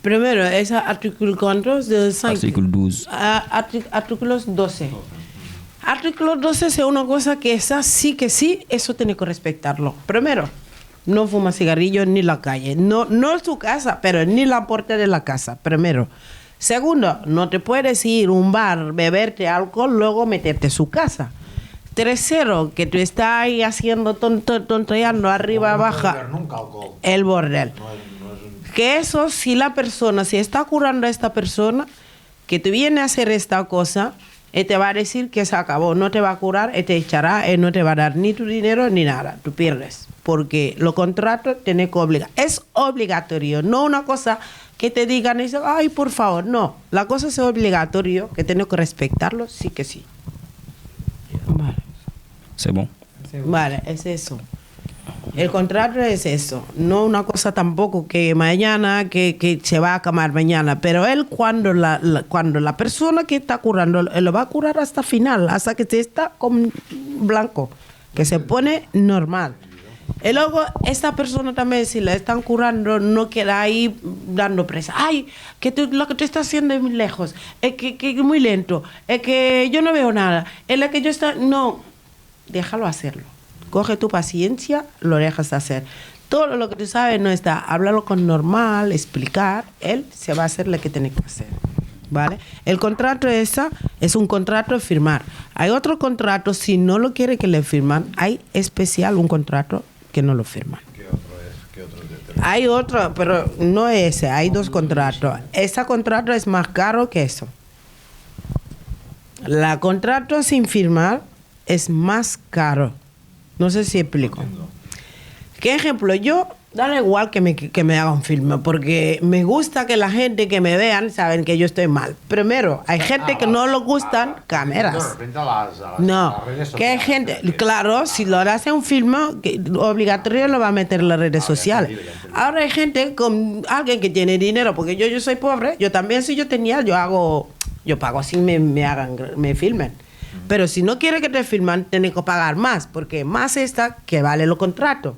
Primero, es artículo ¿cuántos? De 5. Artículo 12. Artículos 12. Artículo 12 es una cosa que esa sí que sí, eso tiene que respetarlo. Primero, no fuma cigarrillo ni en la calle. No en su casa, pero ni la puerta de la casa. Primero. Segundo, no te puedes ir a un bar, beberte alcohol, luego meterte a su casa. Tercero, que tú estás ahí haciendo tonteando arriba, abajo. El bordel. Que eso, si la persona, si está curando a esta persona, que te viene a hacer esta cosa, él te va a decir que se acabó, no te va a curar, él te echará, él no te va a dar ni tu dinero ni nada, tú pierdes. Porque los contratos tienes que obligar. Es obligatorio, no una cosa que te digan y dicen, ay, por favor, no. La cosa es obligatorio, que tienes que respetarlo, sí que sí. Vale. C'est bon? Vale, es eso. El contrato es eso, no una cosa tampoco que mañana, que se va a acabar mañana, pero él cuando la persona que está curando, él lo va a curar hasta final, hasta que se está con blanco, que se pone normal. Y luego esta persona también, si la están curando, no queda ahí dando presa. Ay, que lo que tú estás haciendo es muy lejos, es que es muy lento, es que yo no veo nada, es la que yo está... No, déjalo hacerlo. Coge tu paciencia, lo dejas hacer. Todo lo que tú sabes no está. Háblalo con normal, explicar. Él se va a hacer lo que tiene que hacer. ¿Vale? El contrato es un contrato de firmar. Hay otro contrato, si no lo quiere que le firman, hay especial un contrato que no lo firman. ¿Qué otro es? ¿Qué otro es de Hay otro, pero no ese. Hay dos contratos. Ese contrato es más caro que eso. La contrato sin firmar es más caro. No sé si explico. ¿Qué ejemplo? Yo, da igual que me haga un filme, porque me gusta que la gente que me vean saben que yo estoy mal. Primero, hay gente que no le gustan cámaras. No, que hay gente, claro, si lo hace un filme, obligatorio lo va a meter en las redes sociales. Ahora hay gente con alguien que tiene dinero, porque yo soy pobre, yo también si yo tenía, yo pago así me filmen. Pero si no quiere que te firman, tienes que pagar más, porque más está que vale el contrato.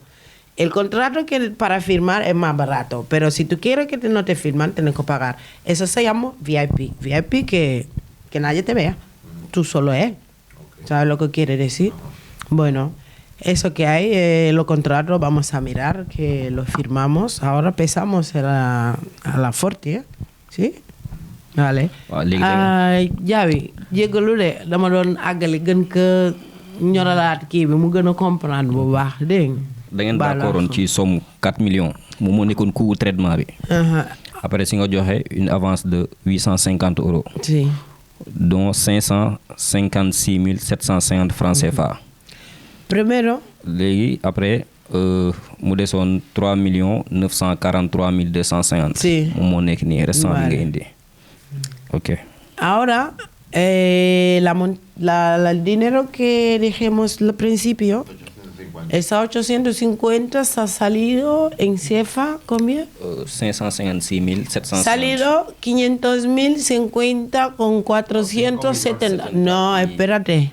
El contrato que para firmar es más barato, pero si tú quieres que no te firman, tienes que pagar. Eso se llama VIP. VIP que nadie te vea, tú solo él. ¿Sabes lo que quiere decir? Bueno, eso que hay, los contratos, vamos a mirar que los firmamos. Ahora empezamos a la Forti, ¿sí? Vale. Jaabi jégalu de dama doon àggali gën ko ñoralaat kii bi mu gën a comprendre bu baax dégg nga. Da ngeen d'accordoon ci somme 4 millions moom moo nekkoon coût traitement bi. Après si nga joxe une avance de 850 €. Si. Dont 556 750 francs CFA. Primero. Léegi après mu desoon 3 943 250. Si. moom moo nekk nii restant bi nga indi. Ok. Ahora, el dinero que dijimos al principio, esa 850 ha salido en CFA, ¿cómo? 556 750. Salido 500.050 con 470. No, espérate.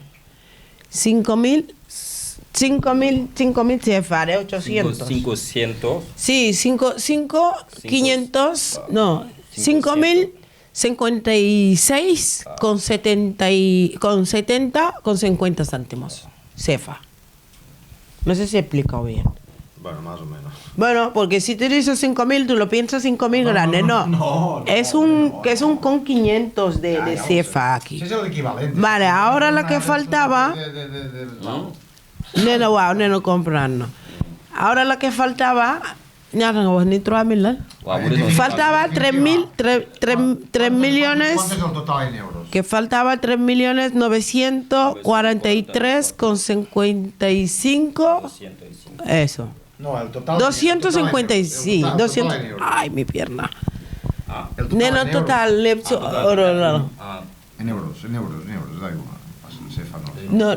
5.000 CFA de 800. 500. Sí, 500, no, 5.056 con 50 céntimos CFA. No sé si he explicado bien. Bueno, más o menos. Bueno, porque si te dices 5.000, tú lo piensas 5.000 grande, no. Es un con 500 de CFA aquí. Es el equivalente. Vale, ahora la que faltaba... nee na waaw nee na comprendre na. Ahora lo que faltaba, ñaata nga wax ni 3.000 la. Faltaba 3 millones. ¿Cuánto es el total en euros? Que faltaba 3.943,55. Eso. No, el total. 255. 200. Ay, mi pierna. Nena total lepso oro la. En euros, da igual. No.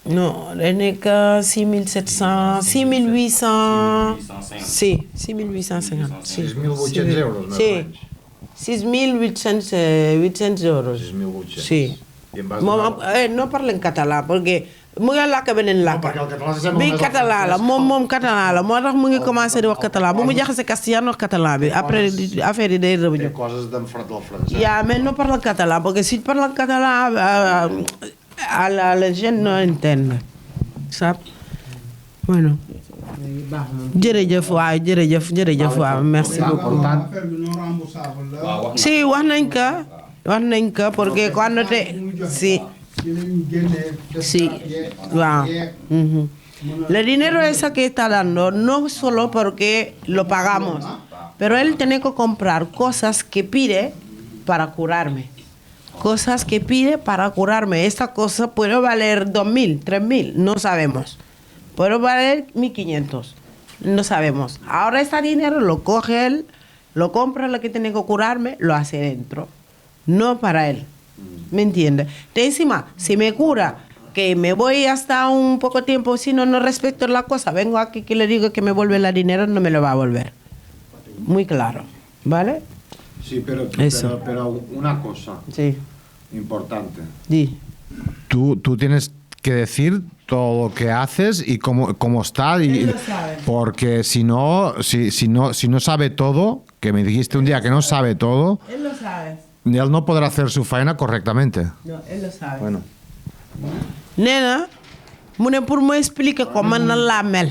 No, NK 6.700, 6.800. Sí, 6.850. Sí. 6.800 euros, ¿no? Sí. 6.800 euros. 6.800. Sí. I en base Moom no parle en català perquè mu ngi làkk beneen làkk. perquè el català se sembla bi més català la moom català la moo tax mu ngi commencé di wax català bu mu jaxase castellano wax català bi après affaire yi day rëbëju. coses del francès. Ja, mais no parle català perquè si parle català la gent no entén. Sap? Bueno. jërëjëf waaw jërëjëf waaw merci beaucoup. Si wax nañ ko porque cuando te sí wow. El dinero ese que está dando no solo porque lo pagamos, pero él tiene que comprar cosas que pide para curarme. Cosas que pide para curarme. Esta cosa puede valer 2.000, 3.000, no sabemos. Puede valer 1.500, no sabemos. Ahora este dinero lo coge él, lo compra lo que tiene que curarme, lo hace dentro. No para él. ¿Me entiende? De encima, si me cura, que me voy hasta un poco tiempo, si no respeto la cosa, vengo aquí que le digo que me vuelve el dinero, no me lo va a volver. Muy claro. ¿Vale? Sí, pero una cosa sí. Importante. Sí. Tú tienes que decir todo lo que haces y cómo está. Él lo sabe. Porque si no sabe todo, que me dijiste un día que no sabe todo, Él lo sabe. él no podrá hacer su faena correctamente. No, él lo sabe. Bueno. Nena, mu ne pour ma expliquer ko man nan laa mel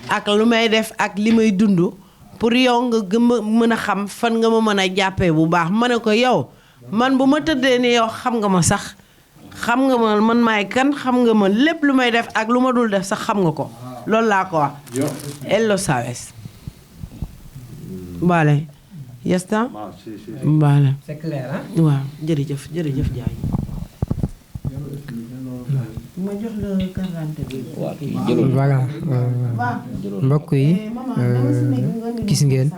ak lu may def ak li may dund pour yow nga mën a xam fan nga ma mën a jàppee bu baax ma ne ko yow man bu ma tëddee ni yow xam nga ma sax xam nga ma man maay kan xam nga ma lépp lu may def ak lu ma dul def sax xam nga ko loolu laa ko wax. Él lo sabes. Vale. Ya está? Sí. Vale. C'est clair, hein? waaw jërëjëf Jaay. ma jox la carte bi. Voilà. mbokk yi gis ngeen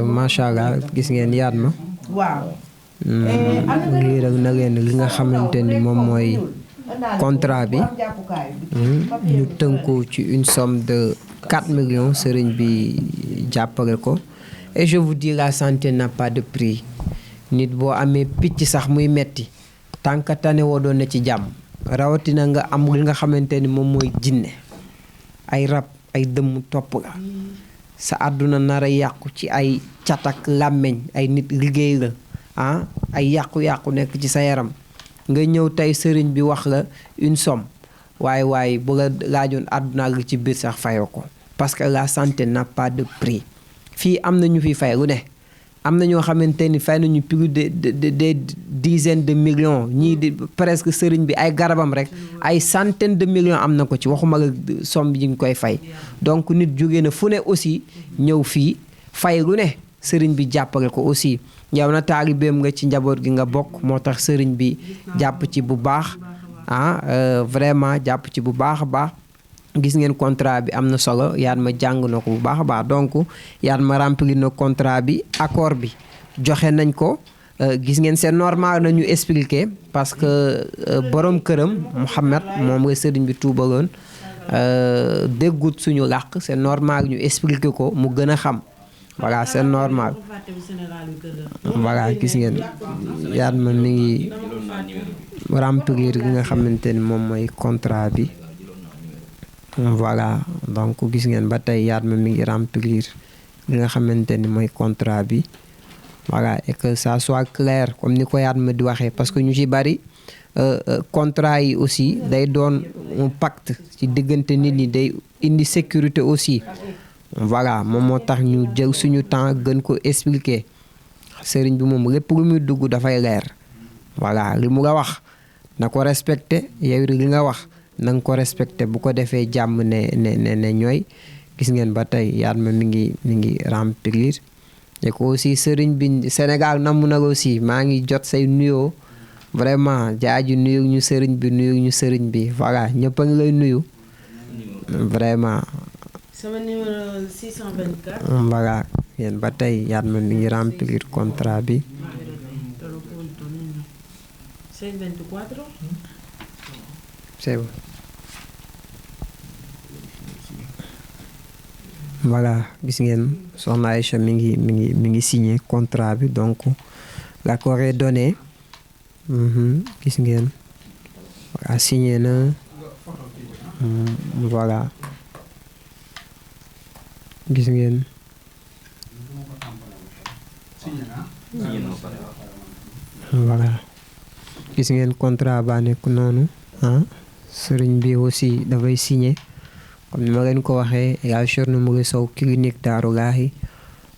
macha allah gis ngeen yaat ma. waaw. liiral na leen li nga xamante ni moom mooy contrat bi ñu tënku ci une somme de 4 millions sëriñ bi jàppale ko et je vous dis la santé n'a pas de prix nit boo amee picc sax muy metti tànka tane woo doon na ci jàmm rawatina nga am li nga xamante ni moom mooy jinne ay rab ay dëmm topp la sa àdduna nar a yàqu ci ay catak làmmeñ ay nit liggéey la ay yàqu-yàqu nekk ci sa yaram nga ñëw tey sëriñ bi wax la une somme waaye bu la laajoon àdduna li ci biir sax fayoo ko parce que la santé n'a pas de prix fii am na ñu fi fay lu ne am na ñoo xamante ni fay nañu plus de dizaines de millions ñii di presque sëriñ bi ay garabam rek ay centaines de millions am na ko ci waxuma la somme bi ñu koy fay donc nit jóge na fu ne aussi ñëw fii fay lu ne sëriñ bi jàppale ko aussi yow na taalibeem nga ci njaboot gi nga bokk moo tax sëriñ bi jàpp ci bu baax vraiment jàpp ci bu baax a baax gis ngeen contrat bi am na solo yaat ma jàng na ko bu baax a baax donc yaat ma remplir na contrat bi accord bi joxe nañ ko gis ngeen c'est normal nañu expliquer parce que borom këram Mouhamed moom la sëriñ bi tuubaloon déggut suñu làkk c'est normal ñu expliquer ko mu gën a xam voilà c'est normal voilà gis ngeen yaat ma mi ngi remplir li nga xamante ni moom mooy contrat bi voilà donc gis ngeen ba tey yaat ma mi ngi remplir li nga xamante ni mooy contrat bi voilà et que ça soit clair comme ni ko yaat ma di waxee parce que ñu ci bari contrat yi aussi day doon un pacte ci diggante nit ñi day indi sécurité aussi voilà moom moo tax ñu jël suñu temps gën ko expliquer sëriñ bi moom lépp lu muy dugg dafay leer voilà li mu la wax na ko respecté yow li nga wax na nga ko respecté bu ko defee jàmm ne ñooy gis ngeen ba tey Yatma mi ngi remplir te ko aussi sëriñ bi Sénégal namm na aussi maa ngi jot say nuyoo vraiment Jaaji nuyu ñu sëriñ bi voilà ñëpp a ngi lay nuyu vraiment. sama numéro 624. voilà yéen ba tey Yatma mi ngi remplir contrat bi. 624. c'est bon. voilà gis ngeen soxna Aïcha mi ngi signé contrat bi donc l'accord est donné gis ngeen voilà signé na voilà gis ngeen voilà gis ngeen contrat ba nekk noonu sëriñ bi aussi dafay signé comme ni ma leen ko waxee El Hadj Thierno Moule Sow clinique Darou Lahi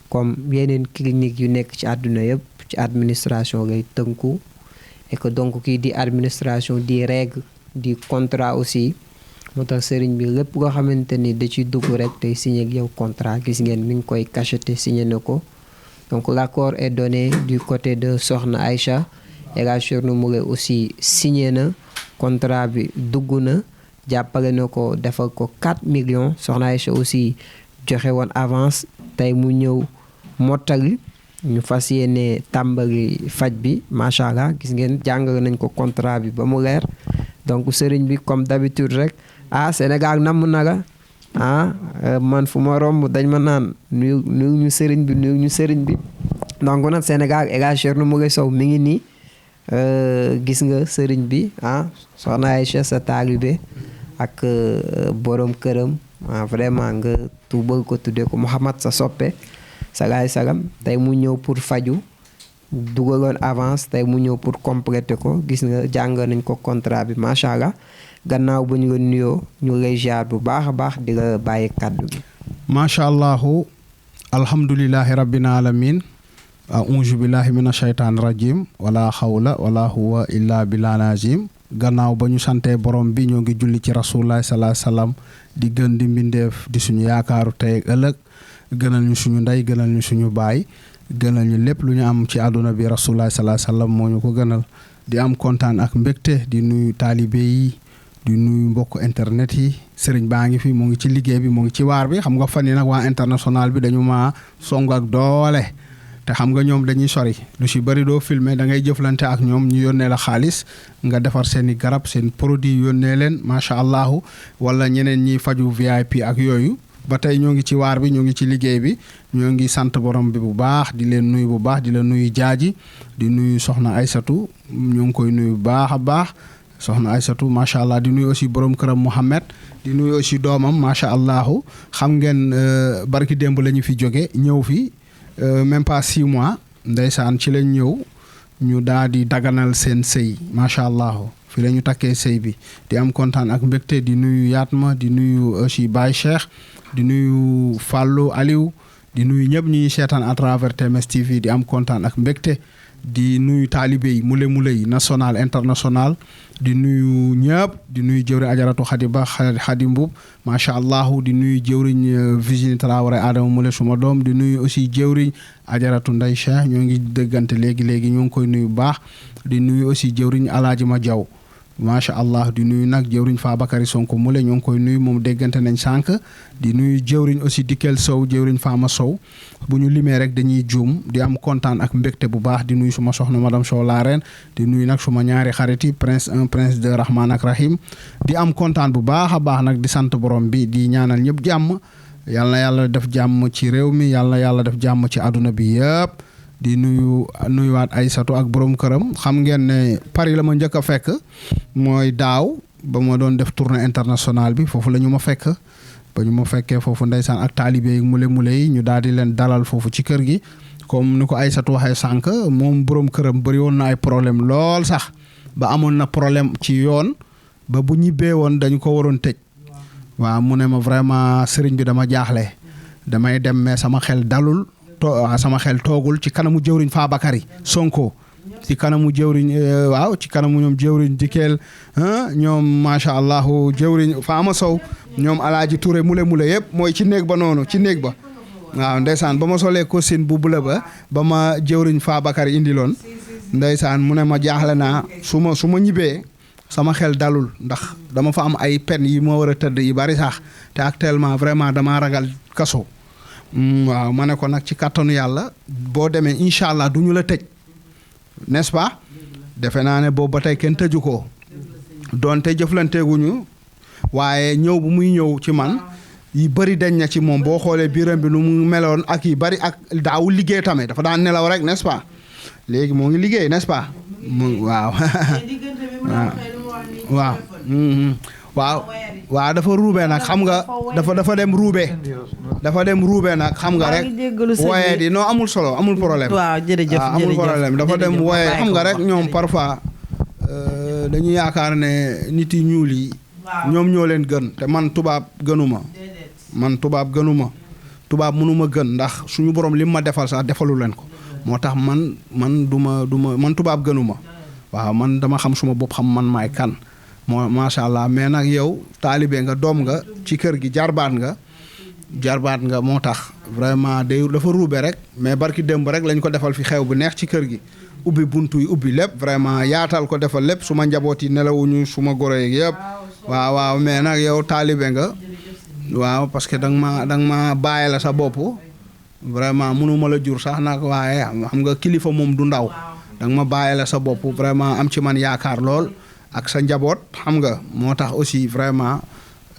comme yeneen clinique yu nekk ci àdduna yëpp ci administration lay tënku et que donc kii di administration di règle di contrat aussi moo tax sëriñ bi lépp loo xamante ni da ciy dugg rek tey signé ak yow contrat gis ngeen mi ngi koy cacheté signé na ko donc l'accord est donné du côté de Soxna Aïcha El Hadj Thierno Moule aussi signé na contrat bi dugg na jàppale na ko defal ko 4 millions Soxna Aïcha aussi joxe woon avance tey mu ñëw mottali ñu fas yéene tàmbali faj bi macha allah gis ngeen jàngale nañ ko contrat bi ba mu leer donc sëriñ bi comme d'habitude rek Sénégal namm na la man fu ma romb dañ ma naan nuyu ñu sëriñ bi donc nag Sénégal El Hadj Thierno Moule Sow mi ngi nii gis nga sëriñ bi Soxna Aïcha sa taalibe ak borom këram vraiment nga tuubal ko tuddee ko Mouhamad sa soppe salaay salam tey mu ñëw pour faju dugaloon avance tey mu ñëw pour compléter ko gis nga jàng nañ ko contrat bi macha allah gannaaw bu ñu la nuyoo ñu lay jaar bu baax a baax di la bàyyi kàddu bi. macha allahu alhamdulillahi rabbil alamin a'uuzu billahi mina shaytaani rajim wala xawla wala huwa illa billahi azim gannaaw ba ñu santee borom bi ñoo ngi julli ci rasulullah sallallahu alayhi wasallam di gën di mbindeef di suñu yaakaaru tey ëllëg gënal ñu suñu ndey gënal ñu suñu baay gënal ñu lépp lu ñu am ci àdduna bi rasulullah sallallahu alayhi wasallam moo ñu ko gënal di am kontaan ak mbégte di nuyu taalibe yi di nuyu mbokk internet yi sëriñ baa ngi fi mu ngi ci liggéey bi mu ngi ci waar bi xam nga fan yi nag waa international bi dañu ma song ak doole te xam nga ñoom dañuy sori lu si bëri doo filmer da ngay jëflante ak ñoom ñu yónnee la xaalis nga defar seen i garab seen produit yónnee leen macha allahu wala ñeneen ñi faju VIP ak yooyu ba tey ñoo ngi ci waar bi ñoo ngi ci liggéey bi ñoo ngi sant borom bi bu baax di leen nuyu bu baax di la nuyu jaaji di nuyu soxna Aysatu ñoo ngi koy nuyu bu baax a baax soxna Aysatu macha allah di nuyu aussi borom këram Mouhamed di nuyu aussi doomam macha allahu xam ngeen barki démb la ñu fi jóge ñëw fi même pas 6 mois ndeysaan ci lañ ñëw ñu daal di daganal seen sëy macha allah fi la ñu takkee sëy bi di am kontaan ak mbégte di nuyu Yatma di nuyu aussi Baye Cheikh di nuyu Fallou Aliou di nuyu ñëpp ñuy seetaan à travers TMS TV di am kontaan ak mbégte di nuyu taalibe yi mule yi national international di nuyu ñëpp di nuyu jëwriñ ajaratu Xadiba Xadi Mbub macha allah di nuyu jëwriñ Virginie Traoré Adama Mule suma doom di nuyu aussi jëwriñ ajaratu Ndey Cheikh ñoo ngi dëggante léegi ñoo ngi koy nuyu baax di nuyu aussi jëwriñ Alaaji Ma Jaw macha allah di nuyu nag jëwriñ Fabakary Sonko Mule ñoo ngi koy nuyu moom déggante nañ sànq di nuyu jëwriñ aussi Dikel Sow jëwriñ Fama Sow bu ñu limee rek dañuy juum di am kontaan ak mbégte bu baax di nuyu suma soxna madame Sow la reine di nuyu nag suma ñaari xarit yi prince 1 prince 2 Rahman ak Rahim di am kontaan bu baax a baax nag di sant borom bi di ñaanal ñëpp jàmm yàlla na yàlla def jàmm ci réew mi yàlla na yàlla def jàmm ci àdduna bi yëpp di nuyuwaat Aysatu ak borom këram xam ngeen ne Paris la ma njëkk a fekk mooy daaw ba ma doon def tournée internationale bi foofu la ñu ma fekk ba ñu ma fekkee foofu ndeysaan ak taalibe yi mule yi ñu daal di leen dalal foofu ci kër gi comme ni ko Aysatu waxee sànq moom borom këram bëri woon na ay problème lool sax ba amoon na problème ci yoon ba bu ñibbee woon dañu ko waroon tëj waaw mu ne ma vraiment sëriñ bi dama jaaxle damay dem mais sama xel dalul sama xel toogul ci kanamu jëwriñ Fabakary Sonko ci kanamu jëwriñ waaw ci kanamu ñoom jëwriñ Dikel ñoom macha allah jëwriñ Fama Sow ñoom Alaaji Touré mule yëpp mooy ci néeg ba noonu ci néeg ba waaw ndeysaan ba ma solee costume bu bula ba ma jëwriñ Fabakar indiloon ndeysaan mu ne ma jaaxle naa su ma ñibbee sama xel dalul ndax dama fa am ay pen yi moo war a tëdd yi bari sax te actuellement vraiment dama ragal kaso waaw ma ne ko nag ci kàttanu yàlla boo demee incha allah du ñu la tëj n'est-ce pas defe naa ne boobu ba tey kenn tëju ko doonte jëflanteeguñu waaye ñëw bu muy ñëw ci man yi bëri dañ na ci moom boo xoolee biiram bi nu mu meloon ak yi bëri ak daawul liggéey tamit dafa daan nelaw rek n'est-ce pas léegi moo ngi liggéey n'est-ce pas waaw waaw waaw dafa ruube nag xam nga dafa dem ruube nag xam nga rek woye di non amul solo amul problème waaw jërëjëf amul problème dafa dem woye xam nga rek ñoom parfois dañu yaakaar ne nit yi ñuul yi ñoom ñoo leen gën te man tubaab gënuma tubaab mënuma gën ndax suñu borom li ma defal sax defalu leen ko moo tax man duma man tubaab gënuma waaw man dama xam suma bopp xam man maay kan moo macha allah mais nag yow taalibe nga doom nga ci kër gi jarbaat nga moo tax vraiment dafa ruube rek mais barki démb rek lañ ko defal fi xew bu neex ci kër gi ubbi buntu yi ubbi lépp vraiment yaatal ko defal lépp suma njaboot yi nelawuñu suma goro yi yëpp waaw mais nag yow taalibe nga waaw parce que danga ma bàyyi la sa bopp vraiment mënuma la jur sax nag waaye xam nga kilifa moom du ndaw danga ma bàyyi la sa bopp vraiment am ci man yaakaar lool ak sa njaboot xam nga moo tax aussi vraiment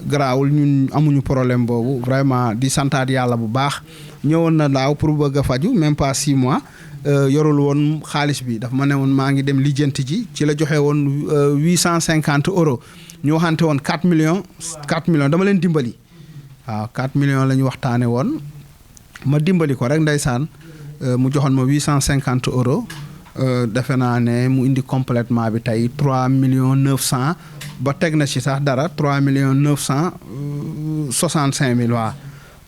garaawul ñun amuñu problème boobu vraiment di santaat yàlla bu baax ñëwoon na daaw pour bëgg a faju même pas 6 mois yorul woon xaalis bi dafa ma ne woon maa ngi dem lijjanti ji ci la joxe woon 850 euros ñu waxante woon 4 millions dama leen dimbali waaw 4 millions la ñu waxtaane woon ma dimbali ko rek ndeysaan mu joxoon ma 850 euros defe naa ne mu indi complètement bi tey 3 millions 900 ba teg na ci sax dara 3 millions 965 mille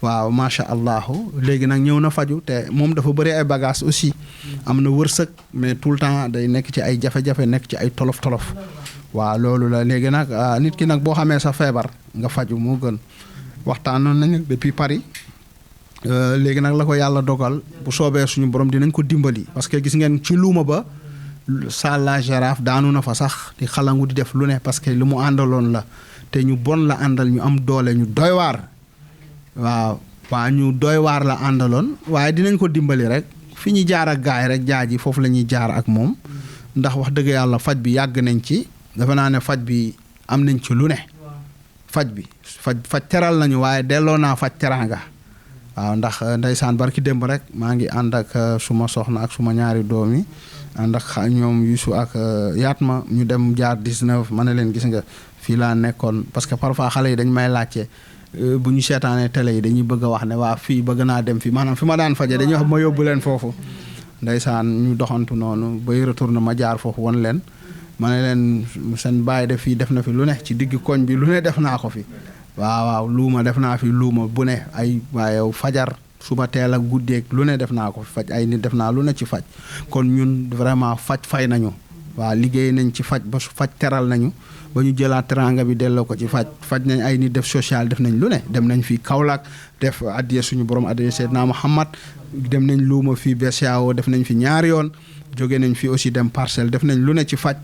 waaw macha allah léegi nag ñëw na faju te moom dafa bëri ay bagages aussi am na wërsëg mais tout le temps day nekk ci ay jafe-jafe nekk ci ay tolof-tolof waaw loolu la léegi nag nit ki nag boo xamee sa feebar nga faju moo gën waxtaanoon nañu depuis Paris léegi nag la ko yàlla dogal bu soobee suñu borom dinañ ko dimbali parce que gis ngeen ci luuma ba salle la Jaraaf daanu na fa sax di xalangu di def lu ne parce que lu mu àndaloon la te ñu bon la àndal ñu am doole ñu doy waar waaw ñu doy waar la àndaloon waaye dinañ ko dimbali rek fi ñu jaar ak gaay rek jaaji foofu la ñuy jaar ak moom ndax wax dëgg yàlla faj bi yàgg nañ ci dafa naa ne faj bi am nañ ci lu ne faj teral nañu waaye delloo naa faj teraanga waaw ndax ndeysaan barki démb rek maa ngi ànd ak suma soxna ak suma ñaari doom yi ànd ak ñoom Youssou ak Yatma ñu dem jaar 19 ma ne leen gis nga fii laa nekkoon parce que parfois xale yi dañ may laajte bu ñu seetaanee télé yi dañuy bëgg a wax ne waa fii bëgg naa dem fii maanaam fi ma daan faje dañuy wax ma yóbbu leen foofu ndeysaan ñu doxantu noonu bay retourné ma jaar foofu won leen ma ne leen seen bàyyi def fii def na fi lu ne ci digg koñ bi lu ne def naa ko fi waaw luuma def naa fi luuma bu ne ay waaye fajar suba teel ak guddeeg lu ne def naa ko fi faj ay nit def naa lu ne ci faj kon ñun vraiment fay nañu waaw liggéey nañ ci faj ba faj teral nañu ba ñu jëlaat teranga bi delloo ko ci faj nañ ay nit def social def nañ lu ne dem nañ fii Kaolack def addiya suñu borom addiya Seydina Muhammad dem nañ luuma fii BCEAO def nañ fi ñaari yoon jóge nañ fi aussi dem Parcelles def nañ lu ne ci faj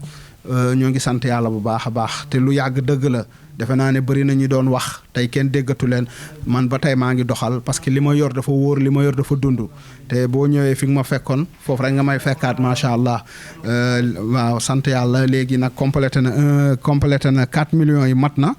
ñoo ngi sant yàlla bu baax a baax te lu yàgg dëgg la defe naa ne bëri na ñu doon wax tey kenn déggatu leen man ba tey maa ngi doxal parce que li ma yor dafa wóor li ma yor dafa dund te boo ñëwee fi nga ma fekkoon foofu rek nga may fekkaat macha allah waaw sant yàlla léegi nag complété na 4 millions yi mat na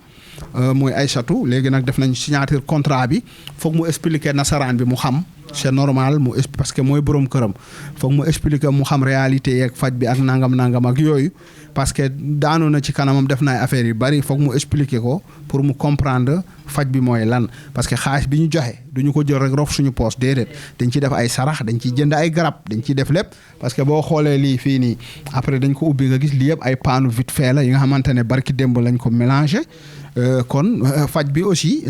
mooy Aïssatou léegi nag def nañ signature contrat bi foog mu expliquer nasaraan bi mu xam c'est normal parce que mooy borom këram foog mu expliquer mu xam réalité yeeg faj bi ak nangam ak yooyu parce que daanu na ci kanamam def na ay affaires yu bari foog mu expliquer ko pour mu comprendre faj bi mooy lan parce que xaalis bi ñu joxe du ñu ko jël rek rof suñu poos déedéet dañ ciy def ay sarax dañ ciy jënd ay garab dañ ciy def lépp parce que boo xoolee lii fii nii après dañ ko ubbi nga gis lii yëpp ay paanu vite fait la yi nga xamante ne barki démb lañ ko mélangé kon faj bi aussi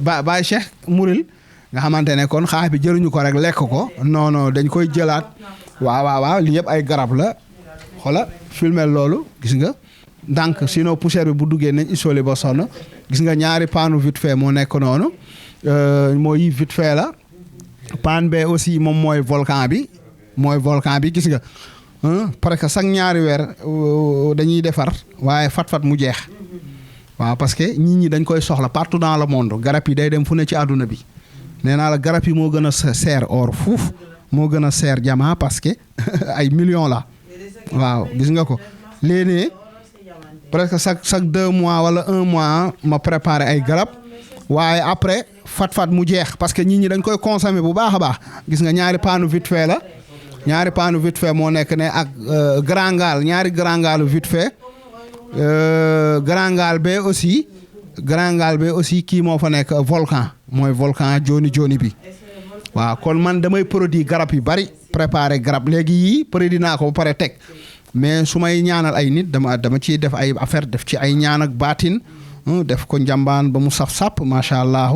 Baye Cheikh Mouril nga xamante ne kon xaalis bi jëruñu ko rek lekk ko non dañ koy jëlaat waaw lii yëpp ay garab la xoola filmer loolu gis nga ndànk sinon poussière bi bu duggee nañ isolé ba sonn gis nga ñaari paanu vite fait moo nekk noonu mooy vite fait la paan bee aussi moom mooy volcan bi gis nga parce que chaque ñaari weer dañuy defar waaye fat mu jeex waaw parce que nit ñi dañ koy soxla partout dans le monde garab yi day dem fu ne ci àdduna bi nee naa la garab yi moo gën a seer or fuuf moo gën a seer jamaa parce que ay millions la waaw gis nga ko léegi presque chaque 2 mois wala 1 mois ma préparé ay garab waaye après fat mu jeex parce que nit ñi dañ koy consommer bu baax a baax gis nga ñaari paanu vite fait la ñaari paanu vite fait moo nekk ne ak grand gaal ñaari grand gaalu vite fait grand gaal bee aussi kii moo fa nekk volcan mooy volcan joni bi waaw kon man damay produit garab yu bari préparer garab léegi yii produit naa ko ba pare teg mais su may ñaanal ay nit dama ciy def ay affaire def ci ay ñaan ak baatin def ko njambaan ba mu saf-sàpp macha allah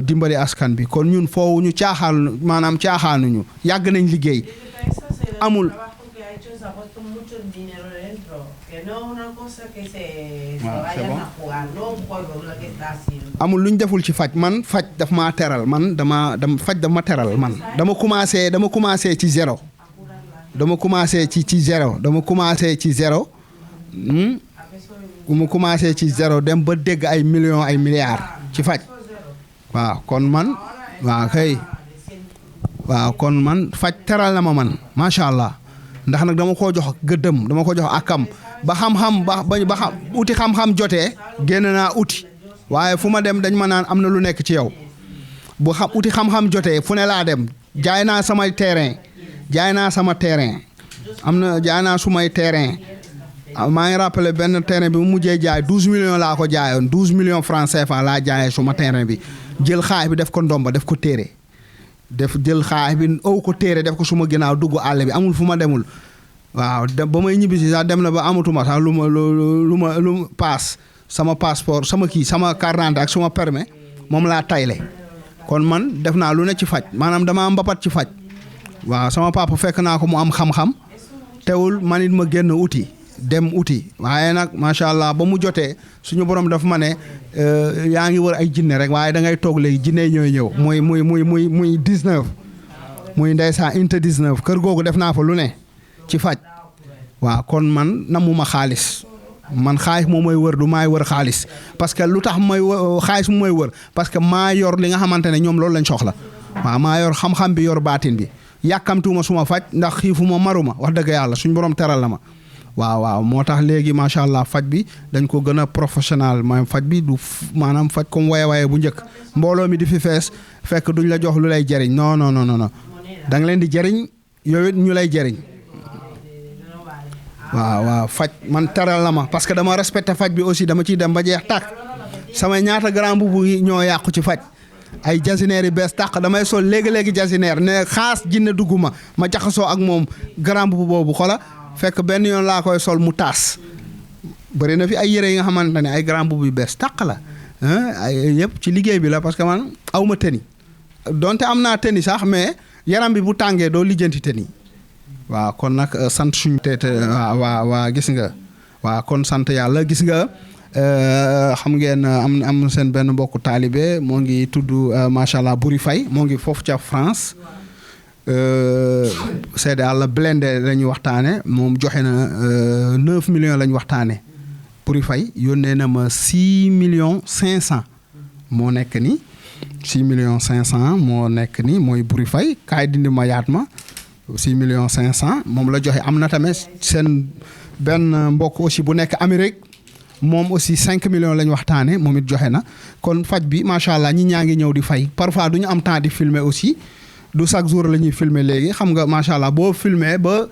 dimbali askan bi kon ñun foofu ñu caaxaanuñu yàgg nañ liggéey amul amul lu ñu deful ci faj man faj daf maa teral man faj daf ma teral man dama commencé ci zéro dama commencé ci zéro mu commencé ci zéro dem ba dégg ay millions ay milliards ci faj waaw kon man faj teral na ma man macha allah ndax nag dama koo jox gëddëm dama ko jox akam ba xam-xam ba xam uti xam-xam jotee génn naa uti waaye fu ma dem dañ ma naan am na lu nekk ci yow bu uti xam-xam jotee fu ne laa dem jaay naa sama terrain jaay naa sumay terrain maa ngi rappelé benn terrain bi mu mujjee jaay 12 millions laa ko jaayoon 12 millions francs CFA laa jaayee suma terrain bi jël xaalis bi def ko ndomba def ko téere jël xaalis bi ow ko téere def ko suma ginnaaw dugg àll bi amul fu ma demul waaw ba may ñibbisi sax dem na ba amatuma sax lu ma paas sama passeport sama carte d'identité ak suma permis moom laa tayle kon man def naa lu ne ci faj maanaam dama mbapat ci faj waaw sama papa fekk naa ko mu am xam-xam teewul man it ma génn uti waaye nag macha allah ba mu jotee suñu borom daf ma ne yaa ngi wër ay jinne rek waaye da ngay toog léegi jinne ñooy ñëw muy 19 muy ndeysaan inte 19 kër googu def naa fa lu ne ci faj waaw kon man namuma xaalis man xaalis moom mooy wër du maay wër xaalis parce que lu tax may xaalis mu mooy wër parce que maa yor li nga xamante ne ñoom loolu lañ soxla waaw maa yor xam-xam bi yor baatin bi yàkkamtuwuma suma faj ndax xiifuma maruma wax dëgg yàlla suñu borom teral la ma waaw moo tax léegi macha allah faj bi dañ ko gën a professionnel maanaam faj bi du maanaam faj comme waye bu njëkk mbooloo mi di fi fees fekk duñ la jox lu lay jëriñ non da nga leen di jëriñ yow it ñu lay jëriñ waaw faj man teral la ma parce que dama respecté faj bi aussi dama ciy dem ba jeex tàkk sama ñaata grand boubou yi ñoo yàqu ci faj ay jasineer yi bees tàq damay sol léegi jasineer ne xaas jinne dugg ma jaxasoo ak moom grand boubou boobu xola fekk benn yoon laa koy sol mu taas bëri na fi ay yére yi nga xamante ne ay grand boubou yu bees tàq la ay yëpp ci liggéey bi la parce que man aw ma tëni donte am naa tëni sax mais yaram bi bu tàngee doo lijjanti tëni waaw kon nag sant suñu te waa gis nga waaw kon sant yàlla gis nga xam ngeen am seen benn mbokku taalibe moo ngi tudd macha allah Buri Faye moo ngi foofu ca France seede àlla blindé lañuy waxtaane moom joxe na 9 millions lañ waxtaane Buri Faye yónnee na ma 6 millions 500 moo nekk ni 6 millions 500 moo nekk ni mooy Buri Faye kaay dindi ma yaat ma 6 millions 500 moom la joxe am na tamit seen benn mbokk aussi bu nekk Amérique moom aussi 5 millions lañ waxtaane moom it joxe na kon faj bi macha allah ñi ñaa ngi ñëw di fay parfois du ñu am temps di filmer aussi du chaque jour la ñuy filmer léegi xam nga macha allah boo filmer ba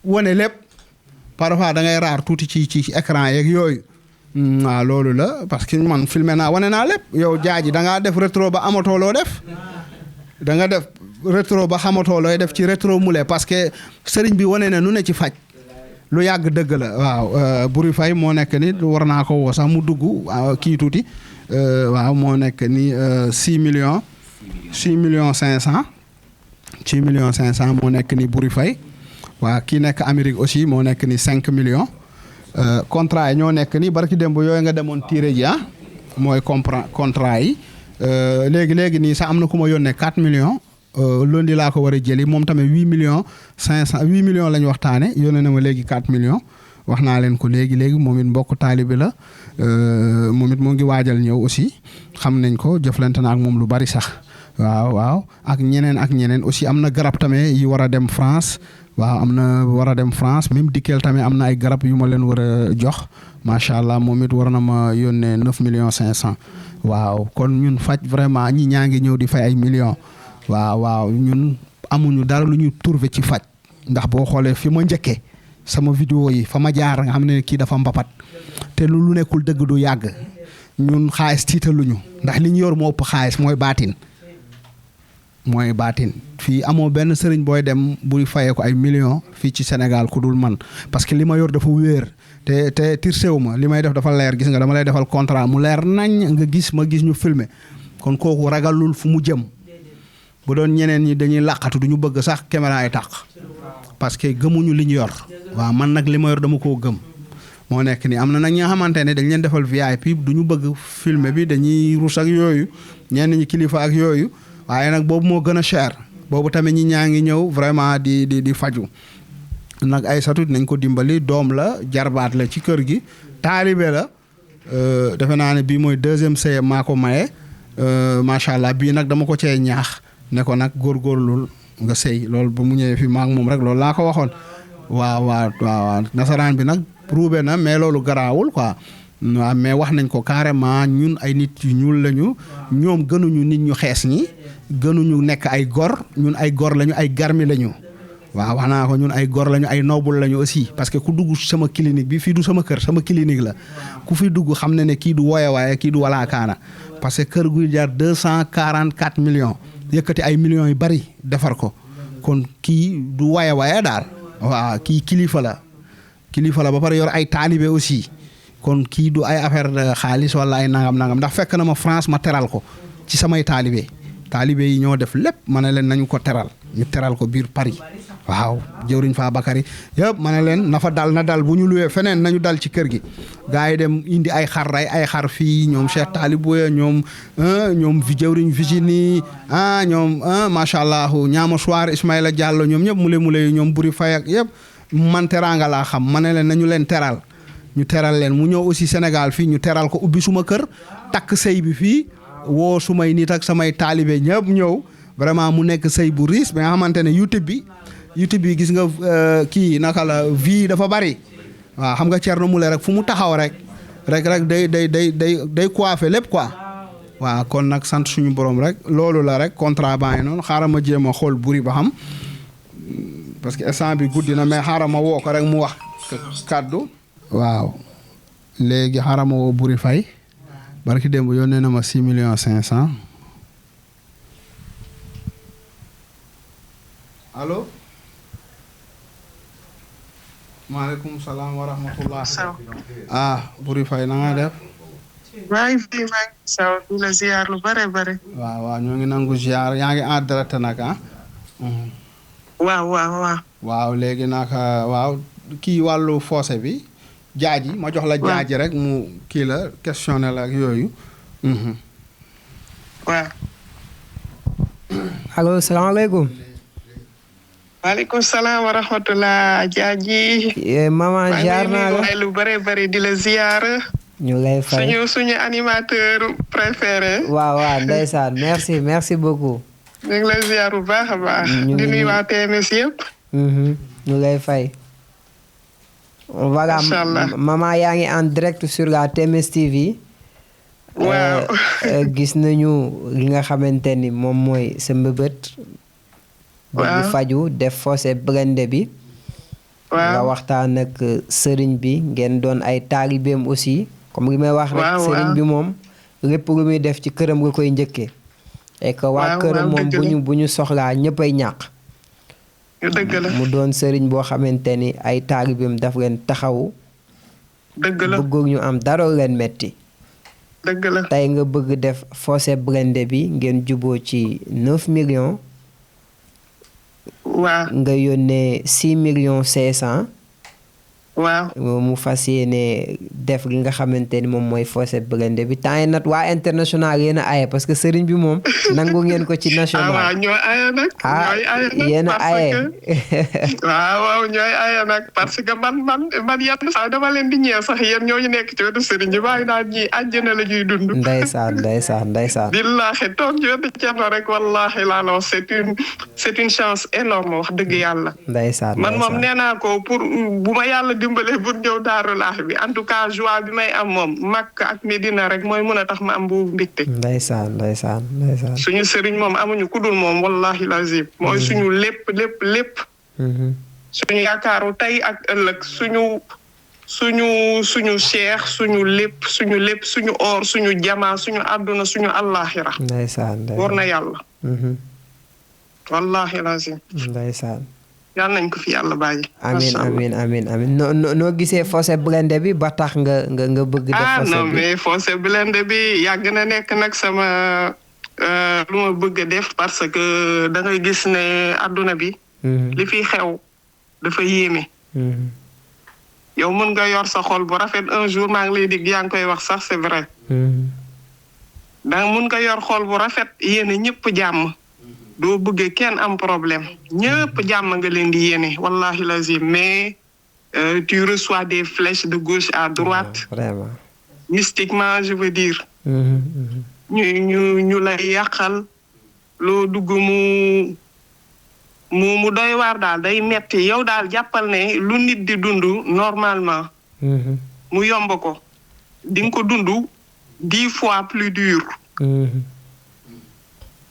wane lépp parfois da ngay raar tuuti ci écran yeeg yooyu waaw loolu la parce que man filmer naa wane naa lépp yow jaaji da ngaa def rétro ba amatoo loo def da nga def rétro ba xamatoo looy def ci rétro mule parce que sëriñ bi wane na nu ne ci faj lu yàgg dëgg la waaw Buri Faye moo nekk ni war naa ko woo sax mu dugg kii tuuti waaw moo nekk ni 6 millions 500 moo nekk ni Buri Faye waa kii nekk Amérique aussi moo nekk ni 5 millions contrat yi ñoo nekk ni barki démb yooyu nga demoon tiré ji mooy contrat yi léegi nii sax am na ku ma yónnee 4 millions lundi laa ko war a jëli moom tamit 8 millions 500 la ñu waxtaane yónnee na ma léegi 4 millions wax naa leen ko léegi moom it mbokk taalibe la moom it moo ngi waajal ñëw aussi xam nañ ko jëflante na ak moom lu bari sax waaw ak ñeneen aussi am na garab tamit yi war a dem France waaw am na war a dem France même dikkeel tamit am na ay garab yu ma leen war a jox macha allah moom it war na ma yónnee 9 millions 500 waaw kon ñun faj vraiment ñi ñaa ngi ñëw di fay ay millions waaw ñun amuñu dara lu ñu trouvé ci faj ndax boo xoolee fi ma njëkkee sama vidéo yi fa ma jaar nga xam ne kii dafa mbapat te lu nekkul dëgg du yàgg ñun xaalis tiitaluñu ndax li ñu yor moo ëpp xaalis mooy baatin fii amoo benn sëriñ booy dem buy fayee ko ay millions fii ci Sénégal ku dul man parce que li ma yor dafa wéer te tirsewu ma li may def dafa leer gis nga dama lay defal contrat mu leer nañ nga gis ma gis ñu filmer kon kooku ragalul fu mu jëm bu doon ñeneen ñi dañuy làqatu du ñu bëgg sax caméra yi tàq parce que gëmuñu li ñu yor waaw man nag li ma yor dama koo gëm moo nekk ni am na nag ñi nga xamante ne dañ leen defal VIP du ñu bëgg filmer bi dañuy rus ak yooyu ñenn ñi kilifa ak yooyu waaye nag boobu moo gën a cher boobu tamit ñi ñaa ngi ñëw vraiment di faju nag ay satu nañ ko dimbali doom la jarbaat la ci kër gi taalibe la defe naa ne bii mooy 2e sëy maa ko maye macha allah bii nag dama ko cee ñaax ne ko nag góorgóorlul nga sëy loolu ba mu ñëwee fi maak moom rek loolu laa ko waxoon waaw nasaraan bi nag ruube na mais loolu garaawul quoi waaw mais wax nañ ko carrément ñun ay nit yu ñuul lañu ñoom gënuñu nit ñu xees ñi gënuñu nekk ay gor ñun ay gor lañu ay garmi lañu waaw wax naa ko ñun ay gor lañu ay noble lañu aussi parce que ku dugg sama clinique bi fii du sama kër sama clinique la ku fi dugg xam ne kii du wooye waaye kii du walaakaana parce que kër guy jar 244 millions yëkkati ay millions yu bari defar ko kon kii du waaye daal waaw kii kilifa la ba pare yor ay taalibe aussi kon kii du ay affaire de xaalis wala ay nangam ndax fekk na ma France ma teral ko ci samay taalibe yi ñoo def lépp ma ne leen nañu ko teral ñu teral ko biir Paris waaw jëwriñ fa Bakary yëpp ma ne leen na fa na dal bu ñu luwee feneen nañu dal ci kër gi gars yi dem indi ay xar fii ñoom Cheikh Talibou ñoom jëwriñ Virginie ñoom macha allah ñaama soir Ismaïla Diallo ñoom ñëpp mule ñoom buri fay ak yëpp man teraanga laa xam ma ne leen nañu leen teral ñu teral leen mu ñëw aussi Sénégal fii ñu teral ko ubbi suma kër takk sëy bi fii woo sumay nit ak samay taalibe ñëpp ñëw vraiment mu nekk sëy bu riis ba nga xamante ne YouTube bi gis nga kii naka la vie dafa bari waaw xam nga Thierno Moule rek fu mu taxaw rek day coiffé lépp quoi waaw kon nag sant suñu borom rek loolu la rek contrat baa ngi noonu xaaral ma jéem a xool buri ba xam parce que instant bi guddi na mais xaaral ma woo ko rek mu wax kàddu waaw léegi xaaral ma woo buri fay barki démb yónnee na ma 6 millions 500 allo maaleykum salaam wa rahmatullah buri fay na nga def maa ngi fi saw di la ziar lu bare waaw ñoo ngi nangu ziar yaa ngi en direct nag waaw léegi nag waaw kii wàllu fossé bi jaaji ma jox la jaaji rek mu kii la questionné la ak yooyu waaw allo salaamaaleykum waaleykum salaam wa rahmatullah jaaji maman jaar naa la lu bare di la ziar ñu lay fay suñu animateur préféré waaw ndeysaan merci beaucoup ñu ngi lay ziar bu baax a baax di nuyu waa TMS yëpp ñu lay fay voilà maman yaa ngi en direct sur la TMS TV waaw gis nañu li nga xamante ni moom mooy sa mbëbët bëgg faju def fossé blindé bi nga waxtaan ak sëriñ bi ngeen doon ay taalibeem aussi comme li may wax rek sëriñ bi moom lépp lu muy def ci këram nga koy njëkkee et que waa këram moom bu ñu soxlaa ñëppay ñàq dëgg la mu doon sëriñ boo xamante ni ay taalibeem daf leen taxawu dëgg la bëggoog ñu am dara leen metti dëgg la tey nga bëgg def fossé blindé bi ngeen juboo ci 9 millions waaw nga yónnee 6 500 000. waaw mu fas yéene def li nga xamante ni moom mooy Fawcett Blindé bi temps yi nag waa international yéen a aye parce que sëriñ bi moom nangu ngeen ko ci national. waaw ñooy aye nag. ñooy aye nag yéen a aye. waaw ñooy aye nag parce que man yenn saa dama leen di ñëw sax yéen ñooñu nekk ci wetu sëriñ bi waaye naan ñii àjjana la ñuy dund. ndeysaan. billahi toog ci wetu Thierno rek wallahi laa la wax c'est une chance énorme wax dëgg yàlla. ndeysaan man moom nee naa ko pour bu ma yàlla dimbale pour ñëw Daaru Laahi bi en tout cas joie bi may am moom Makka ak Medina rek mooy mën a tax ma am bu mbégte. ndeysaan. suñu sëriñ moom amuñu ku dul moom wallahi lazim mooy suñu lépp. suñu yaakaaru tey ak ëllëg suñu cheikh suñu lépp suñu or suñu jamaa suñu àdduna suñu allahira. ndeysaan. war na yàlla. wallahi lazim. ndeysaan. yàlla nañ ko fi yàlla bàyyi. amiin. noo gisee Fawcett Blindé bi ba tax nga bëgg def Fawcett bi. non mais Fawcett Blindé bi yàgg na nekk nag sama lu ma bëgg a def parce que da ngay gis ne adduna bi. li fi xew dafa yéeme. yow mën nga yor sa xol bu rafet un jour maa ngi lay dig yaa ngi koy wax sax c'est vrai. mën nga yor xol bu rafet yéene ñëpp jàmm. doo bëggee kenn am problème ñëpp jàmm nga leen di yéene wallahi lazim mais tu reçois des flèches de gauche à droite. vraiment. mystiquement je veux dire. ñu lay yàqal loo dugg mu doy waar daal day metti yow daal jàppal ne lu nit di dund normalement. mu yomb ko di nga ko dund 10 fois plus dur.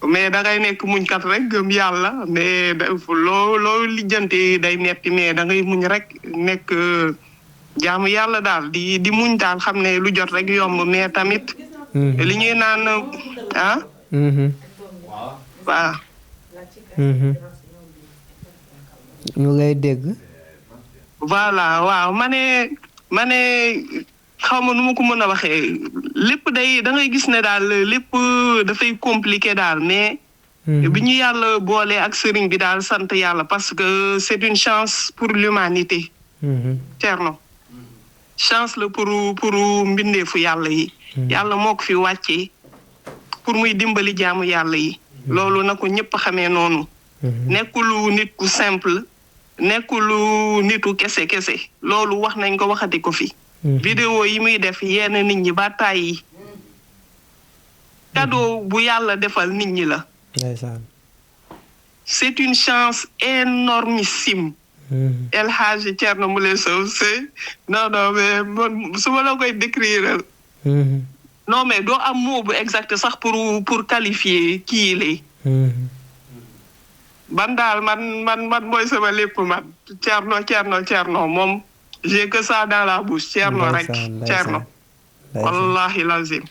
mais da ngay nekk muñkat rek gëm yàlla mais loo lijjanti day metti mais da ngay muñ rek nekk jaamu yàlla daal di muñ daal xam ne lu jot rek yomb mais tamit. li ñuy naan waaw. ñu lay dégg. voilà waaw ma ne xaw ma nu ma ko mën a waxee lépp da ngay gis ne daal lépp dafay compliqué daal mais. bi ñu yàlla boole ak sëriñ bi daal sant yàlla parce que c'est une chance pour l'humanité. Thierno chance la pour mbindeefu yàlla yi. yàlla moo ko fi wàccee pour muy dimbali jaamu yàlla yi. loolu na ko ñëpp xamee noonu. nekkulu nit ku simple. nekkulu nitu kese loolu wax nañ ko waxati ko fi. vidéo yi muy def yenn nit ñi ba tàyyi cadeau bu yàlla defal nit ñi la. c'est une chance énormissime. El Hadji Thierno Moule Sow c'est non mais man su ma la koy décrire. non mais doo am mot bu exact sax pour qualifier kii lay. ban daal man mooy sama lépp man Thierno moom. j'ai que ça dans la bouche Thierno rek Thierno wallahi lazim.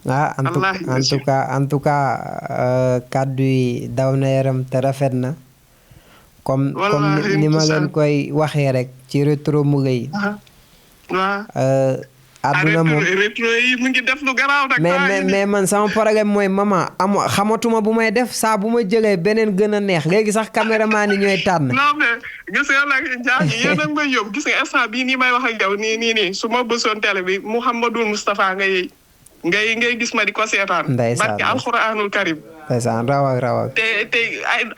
en tout cas kàddu yi daw na yaram te rafet na. comme ni ma leen koy waxee rek ci Rétro Moulé yi. waaw. àdduna moom rétro yi mu ngi def lu garaaw nag. mais man sama problème mooy maman xamatuma bu may def saa bu ma jëlee beneen gën a neex léegi sax caméraman yi ñooy tànn. non mais gis nga nag Ndiaye yéen a ngi may yóbbu gis nga instant bii nii may wax ak yow nii su ma bësoon télé bi Mouhamadou Moustapha ngay gis ma di ko seetaan. ndeysaan barke alxuraanul karim. ndeysaan raw ak. te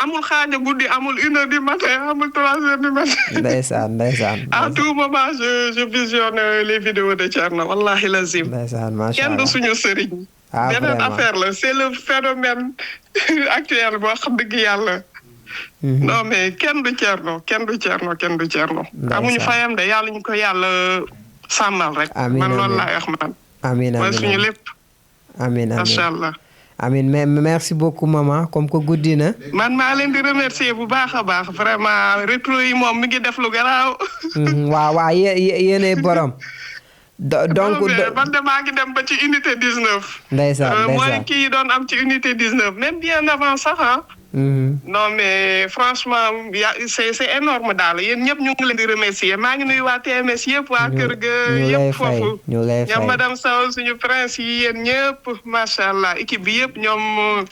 amul xaaja guddi amul 1h du matin amul 3h du matin. ndeysaan. à tout moment je visionne les vidéos de Thierno wallahi lazim. ndeysaan macha allah kenn du suñu sëriñ. beneen affaire la c'est le phénomène actuel boo xam dëgg yàlla. non mais kenn du Thierno. amuñu fayam de yàlla ñu ko yàlla sàmmal rek. man loolu laay wax man. amiin mooy suñu lépp. amiin macha allah. amiin mais merci beaucoup maman comme que guddi na. man maa leen di remercier bu baax a baax vraiment rétro yi moom mi ngi def lu garaaw. waaw yéenay borom. donc man de maa ngi dem ba ci unité 19. ndeysaan mooy kii doon am ci unité 19 même bien avant sax non mais franchement c'est énorme daal yéen ñëpp ñu ngi leen di remercier maa ngi nuyu waa TMS yëpp waa kër ga yëpp foofu ñoom madame Sow suñu prince yi yéen ñëpp macha allah équipe bi yëpp ñoom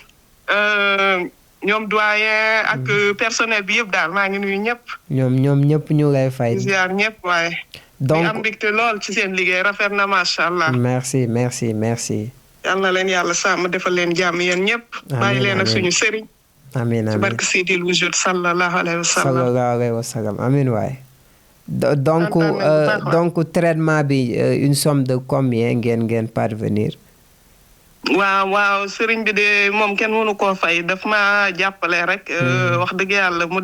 ñoom doyen ak personnel bi yëpp daal maa ngi nuyu ñëpp. ñoom ñëpp ñu lay fay. ziar ñëpp waaye. donc di am mbégte lool ci seen liggéey rafet na macha allah. merci. yal na leen yàlla sàmm defal leen jàmm yéen ñëpp. bàyyi leen ak suñu sëriñ. amiin ci barke Seydil Wujud sallallahu alayhi wa sallam. sallallahu alayhi wa sallam amiin waay. donc traitement bi une somme de combien ngeen parvenir. waaw sëriñ bi de moom kenn mënu koo fay daf ma jàppale rek. wax dëgg yàlla mu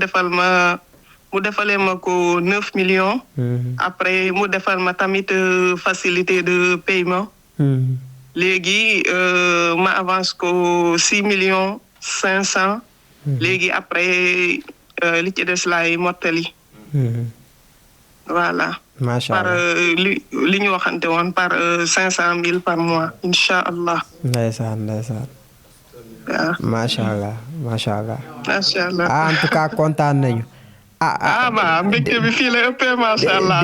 defalee ma ko 9 millions. après mu defal ma tamit facilité de paiement. léegi ma avance ko 6,5 millions. léegi après li ci des laay mottali. voilà. macha allah par li ñu waxante woon par 500,000 par mois incha allah. ndeysaan. waaw macha allah. macha allah. en tout cas kontaan nañu. ba mbégte bi fii la ëppee macha allah.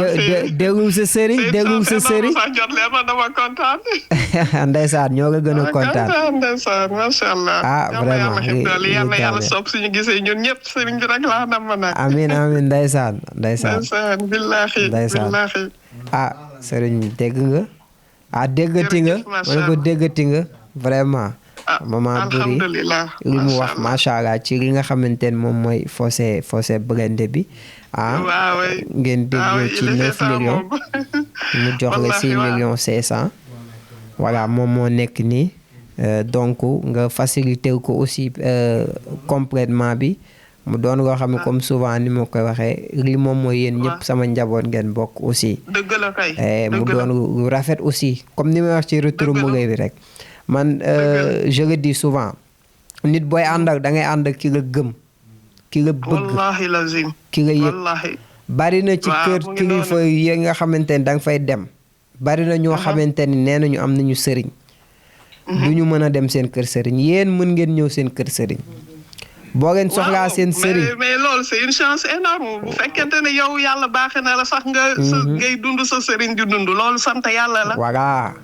déglu sa sëriñ jot leen ma dama kontaan. ndeysaan ñoo nga gën a kontaan. ndeysaan macha allah. vraiment yàlla yàlla sopp suñu gisee ñun ñëpp sëriñ bi rek laa nam ma nag. amiin ndeysaan. billaahi. sëriñ dégg nga. déggati nga. ma ne ko déggati nga vraiment. maman Boury li mu wax macha allah ci li nga xamante ne moom mooy fossé blindé bi. ngeen déggoo ci 9 millions. mu jox la 6,5 millions. voilà moom moo nekk nii. donc nga facilité ko aussi complètement bi. mu doon loo xam ne comme souvent ni ma koy waxee li moom mooy yéen ñëpp sama njaboot ngeen bokk aussi. dëgg la kay. mu doon lu rafet aussi comme ni ma wax ci retour mu bi rek. man je le dis souvent nit booy àndal da ngay ànd ak ki la gëm ki la bëgg wallaahi lazim ki la yëg bari na ci kër kilifa yi nga xamante ni da nga fay dem bari na ñoo xamante ni nee nañu am nañu sëriñ du ñu mën a dem seen kër sëriñ yéen mën ngeen ñëw seen kër sëriñ boo leen soxlaa seen sëriñ mais loolu c'est une chance énorme bu fekkente ne yow yàlla baaxee na la sax nga ngay dund sa sëriñ di dund loolu sant yàlla la voilà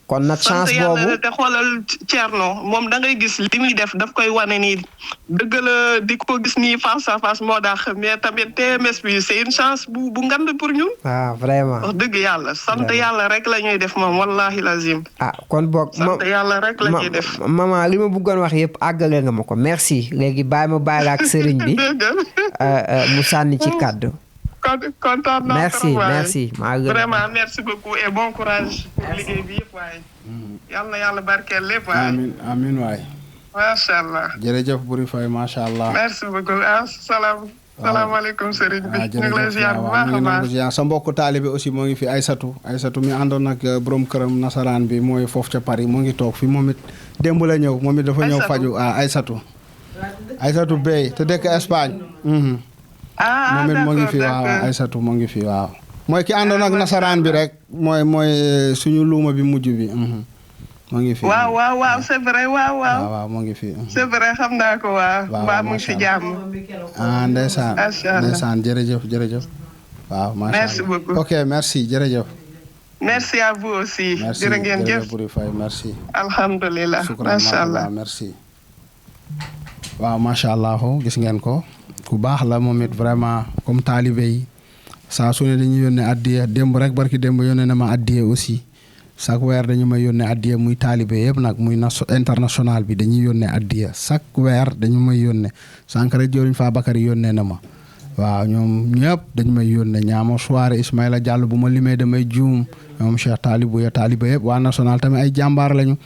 kon nag chance boobu te xoolal Thierno moom da ngay gis li muy def daf koy wane nii dëgg la di ko gis nii face à face moo daax mais tamit TMS bi c'est une chance bu ngand pour ñun. vraiment. wax dëgg yàlla sant yàlla rek la ñuy def moom wallahi lazim. kon boog sant yàlla rek la ñuy def. maman li ma bëggoon wax yëpp àggale nga ma ko merci léegi bàyyi ma bàyyi la ak sëriñ bi mu sànni ci kàddu. kontaan naa merci vraiment merci beaucoup et bon courage pour liggéey bi yëpp waaye yal na yàlla barkeel lépp waaye amiin waay macha allah jërëjëf Boury Faye macha allah merci beaucoup salaamaaleykum sëriñ bi ñu ngi lay ziar bu baax a baax sa mbokku taalibe aussi moo ngi fi Aysatu mi àndoon ak borom këram nasaraan bi mooy foofu ca Paris moo ngi toog fi moom it démb la ñëw moom it dafa ñëw faju Aysatu Bey te dëkk Espagne moom it moo ngi fi waaw Aysatu moo ngi fi waaw mooy ki àndoon ak nasaraan bi rek mooy suñu luuma bi mujj bi moo ngi fi waaw c'est vrai waaw moo ngi fi c'est vrai xam naa ko waaw mu ngi fi jàmm ndeysaan jërëjëf waaw merci beaucoup ok merci jërëjëf merci à vous aussi jërë ngeen jëf Boury Faye merci alhamdulilah macha allah merci waaw macha allah gis ngeen ko ku baax la moom it vraiment comme taalibe yi saa su ne dañuy yónnee addiya démb rek barki démb yónnee na ma addiya aussi chaque weer dañu may yónnee addiya muy taalibe yëpp nag muy international bi dañuy yónnee addiya chaque weer dañu may yónnee sànq rek jëriñ Fa Bakary yónnee na ma waaw ñoom ñëpp dañu may yónnee ñaama soirée Ismaïla Diallo bu ma limee damay juum ñoom Cheikh Talibou ya taalibe yëpp waa national tamit ay jàmbaar lañu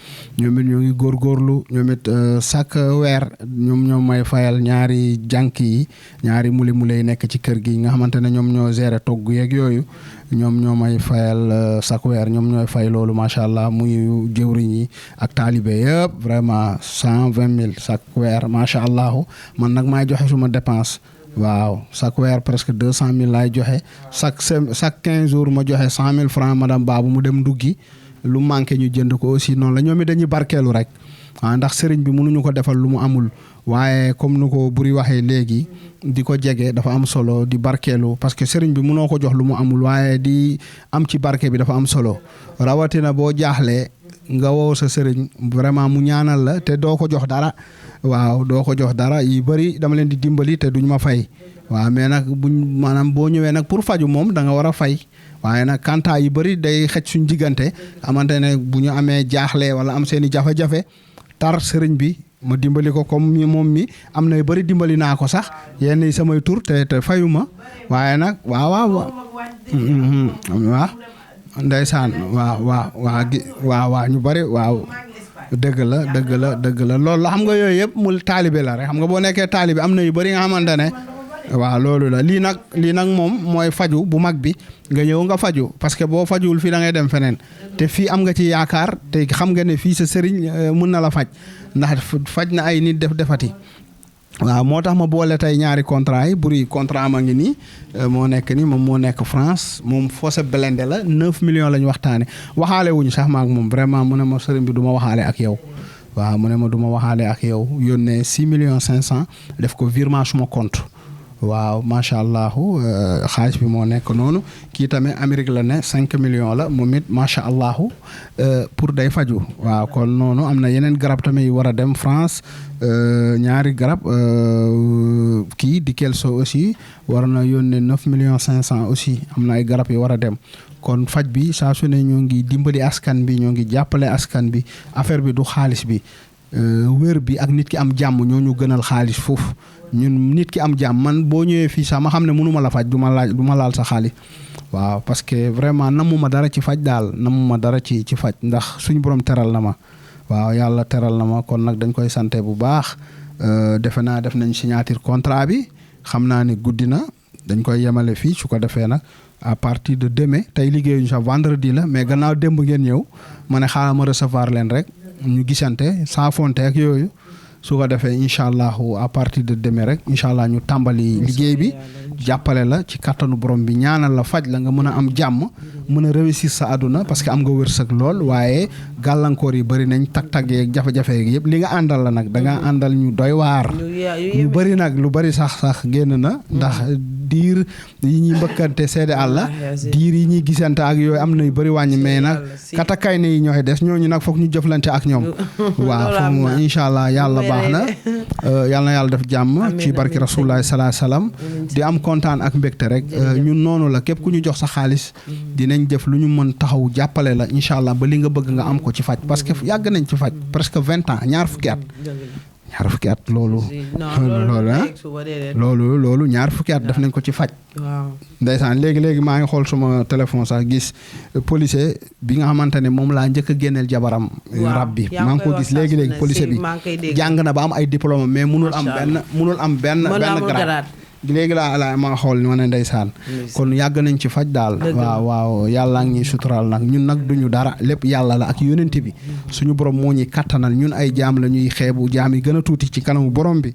ñoom it ñoo ngi góorgóorlu ñoom it chaque weer ñoom may fayal ñaari jànk yi ñaari mule yi nekk ci kër gi nga xamante ne ñoom ñoo gérer togg yeeg yooyu ñoom ñoo may fayal chaque weer ñoom ñooy fay loolu macha allah muy jëwriñ yi ak taalibe yëpp vraiment 120,000 chaque weer macha allah man nag maay joxe suma dépense. waaw chaque weer presque 200,000 laay joxe chaque 15 jours ma joxe 100,000 francs madame Babou mu dem nduggi lu manqué ñu jënd ko aussi noonu la ñoom it dañuy barkeelu rek ndax sëriñ bi mënuñu ko defal lu mu amul waaye comme nu ko Boury waxee léegi di ko jege dafa am solo di barkeelu parce que sëriñ bi mënoo ko jox lu mu amul waaye di am ci barke bi dafa am solo rawatina boo jaaxlee nga woo sa sëriñ vraiment mu ñaanal la te doo ko jox dara waaw doo ko jox dara yu bëri dama leen di dimbali te duñ ma fay waaw mais nag maanaam boo ñëwee nag pour faju moom da nga war a fay waaye nag kanta yu bëri day xëj suñ diggante xamante ne bu ñu amee jaaxle wala am seen i jafe-jafe tar sëriñ bi ma dimbali ko comme moom mi am na yu bëri dimbali naa ko sax yenn yi samay tur te fayu ma waaye nag waaw ndeysaan waaw ñu bëri waaw dëgg la loolu la xam nga yooyu yëpp mu taalibe la rek xam nga boo nekkee taalibe am na yu bëri nga xamante ne waaw loolu la lii nag moom mooy faju bu mag bi nga ñëw nga faju parce que boo fajuwul fii da ngay dem feneen te fii am nga ci yaakaar te xam nga ne fii sa sëriñ mën na la faj ndax faj na ay nit defati waaw moo tax ma boole tey ñaari contrat yi buri contrat ma ngi nii moo nekk ni moom moo nekk France moom Fossé Blindé la 9 millions la ñu waxtaane waxaale wuñu sax maak moom vraiment mu ne ma sëriñ bi du ma waxaale ak yow waaw mu ne ma du ma waxaale ak yow yónnee 6 millions 500 def ko virement suma compte waaw macha allah xaalis bi moo nekk noonu kii tamit Amérique la ne 5 millions la moom it macha allah pour day faju waaw kon noonu am na yeneen garab tamit yu war a dem France ñaari garab kii di Kelso aussi war na yónnee 9 millions 500 aussi am na ay garab yu war a dem kon faj bi saa su ne ñoo ngi dimbali askan bi ñoo ngi jàppale askan bi affaire bi du xaalis bi wér bi ak nit ki am jàmm ñoo ñu gënal xaalis foofu ñun nit ki am jàmm man boo ñëwee fii sax ma xam ne mënuma la faj du ma laal sa xaalis waaw parce que vraiment namuma dara ci faj daal namuma dara ci faj ndax suñu borom teral na ma waaw yàlla teral na ma kon nag dañ koy sante bu baax defe naa def nañ signature contrat bi xam naa ne guddi na dañ koy yemale fii su ko defee nag à partir de demain tey liggéeyuñu sax vendredi la mais gannaaw démb ngeen ñëw ma ne xaaral ma recevoir leen rek ñu gisante saafonte ak yooyu su ko defee incha allah à partir de demain rek incha allah ñu tàmbali liggéey bi jàppale la ci kattanu borom bi ñaanal la faj la nga mën a am jàmm mën a réussir sa àdduna parce que am nga wërsëg lool waaye gàllankoor yi bëri nañ tag-tag yeeg jafe-jafe yeeg yëpp li nga àndal la nag da nga àndal ñu doy waar ñu bëri nag lu bëri sax génn na ndax diir yi ñuy mbëkkante seede àlla diir yi ñuy gisante ak yooyu am na yu bëri wàññi mais nag katakay ne yi ñooy des ñooñu nag foog ñu jëflante ak ñoom waaw foog moom incha allah yàlla baax na yàlla na yàlla def jàmm ci barki rasulullah salaa salaam di am kontaan ak mbégte rek ñun noonu la képp ku ñu jox sa xaalis dinañ def lu ñu mën taxaw jàppale la incha allah ba li nga bëgg nga am ko ci faj parce que yàgg nañ ci faj presque 20 ans ñaar fukki at loolu loolu ñaar fukki at def nañ ko ci faj ndeysaan léegi maa ngi xool suma téléphone sax gis policier bi nga xamante ne moom laa njëkk a génneel jabaram rab bi maa ngi ko gis léegi policier bi jàng na ba am ay diplôme mais munul am benn grade léegi laa ma xool ma ne ndeysaan kon yàgg nañ ci faj daal waaw yàlla ngi ñuy suturaal nag ñun nag duñu dara lépp yàlla la ak yonent bi suñu borom moo ñuy kattanal ñun ay jaam la ñuy xeebu jaam yi gën a tuuti ci kanamu borom bi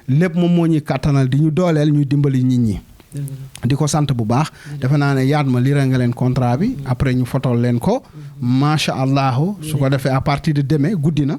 lépp moom moo ñuy kattanal di ñu dooleel ñuy dimbali nit ñi di ko sant bu baax defe naa ne yaat ma lira nga leen contrat bi après ñu fotol leen ko macha allah su ko defee à partir de demain guddi na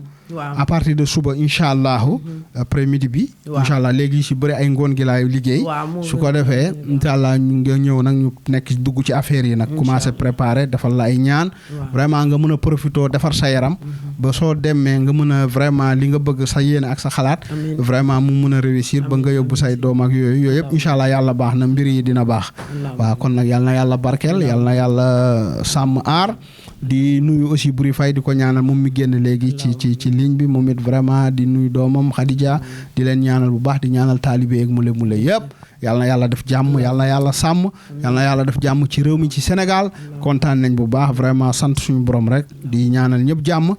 à partir de suba incha allahu après midi bi incha allah léegi si bëri ay ngoon gi laay liggéey su ko defee incha allah ñu nga ñëw nag ñu nekk dugg ci affaire yi nag commencé préparer defal la ay ñaan vraiment nga mën a profiter defar sa yaram ba soo demee nga mën a vraiment li nga bëgg sa yéene ak sa xalaat vraiment mu mën a réussir ba nga yóbbu say doom ak yooyu yëpp incha allah yàlla baax na mbir yi dina baax waaw kon nag yàlla na yàlla barkeel yàlla na yàlla sàmm aar di nuyu aussi Buri Faye di ko ñaanal moom mi génn léegi ci ligne bi moom it vraiment di nuyu doomam Khadija di leen ñaanal bu baax di ñaanal taalibe ak mule yëpp yàlla na yàlla def jàmm yàlla na yàlla sàmm yàlla na yàlla def jàmm ci réew mi ci Sénégal kontaan nañ bu baax vraiment sant suñu borom rek di ñaanal ñëpp jàmm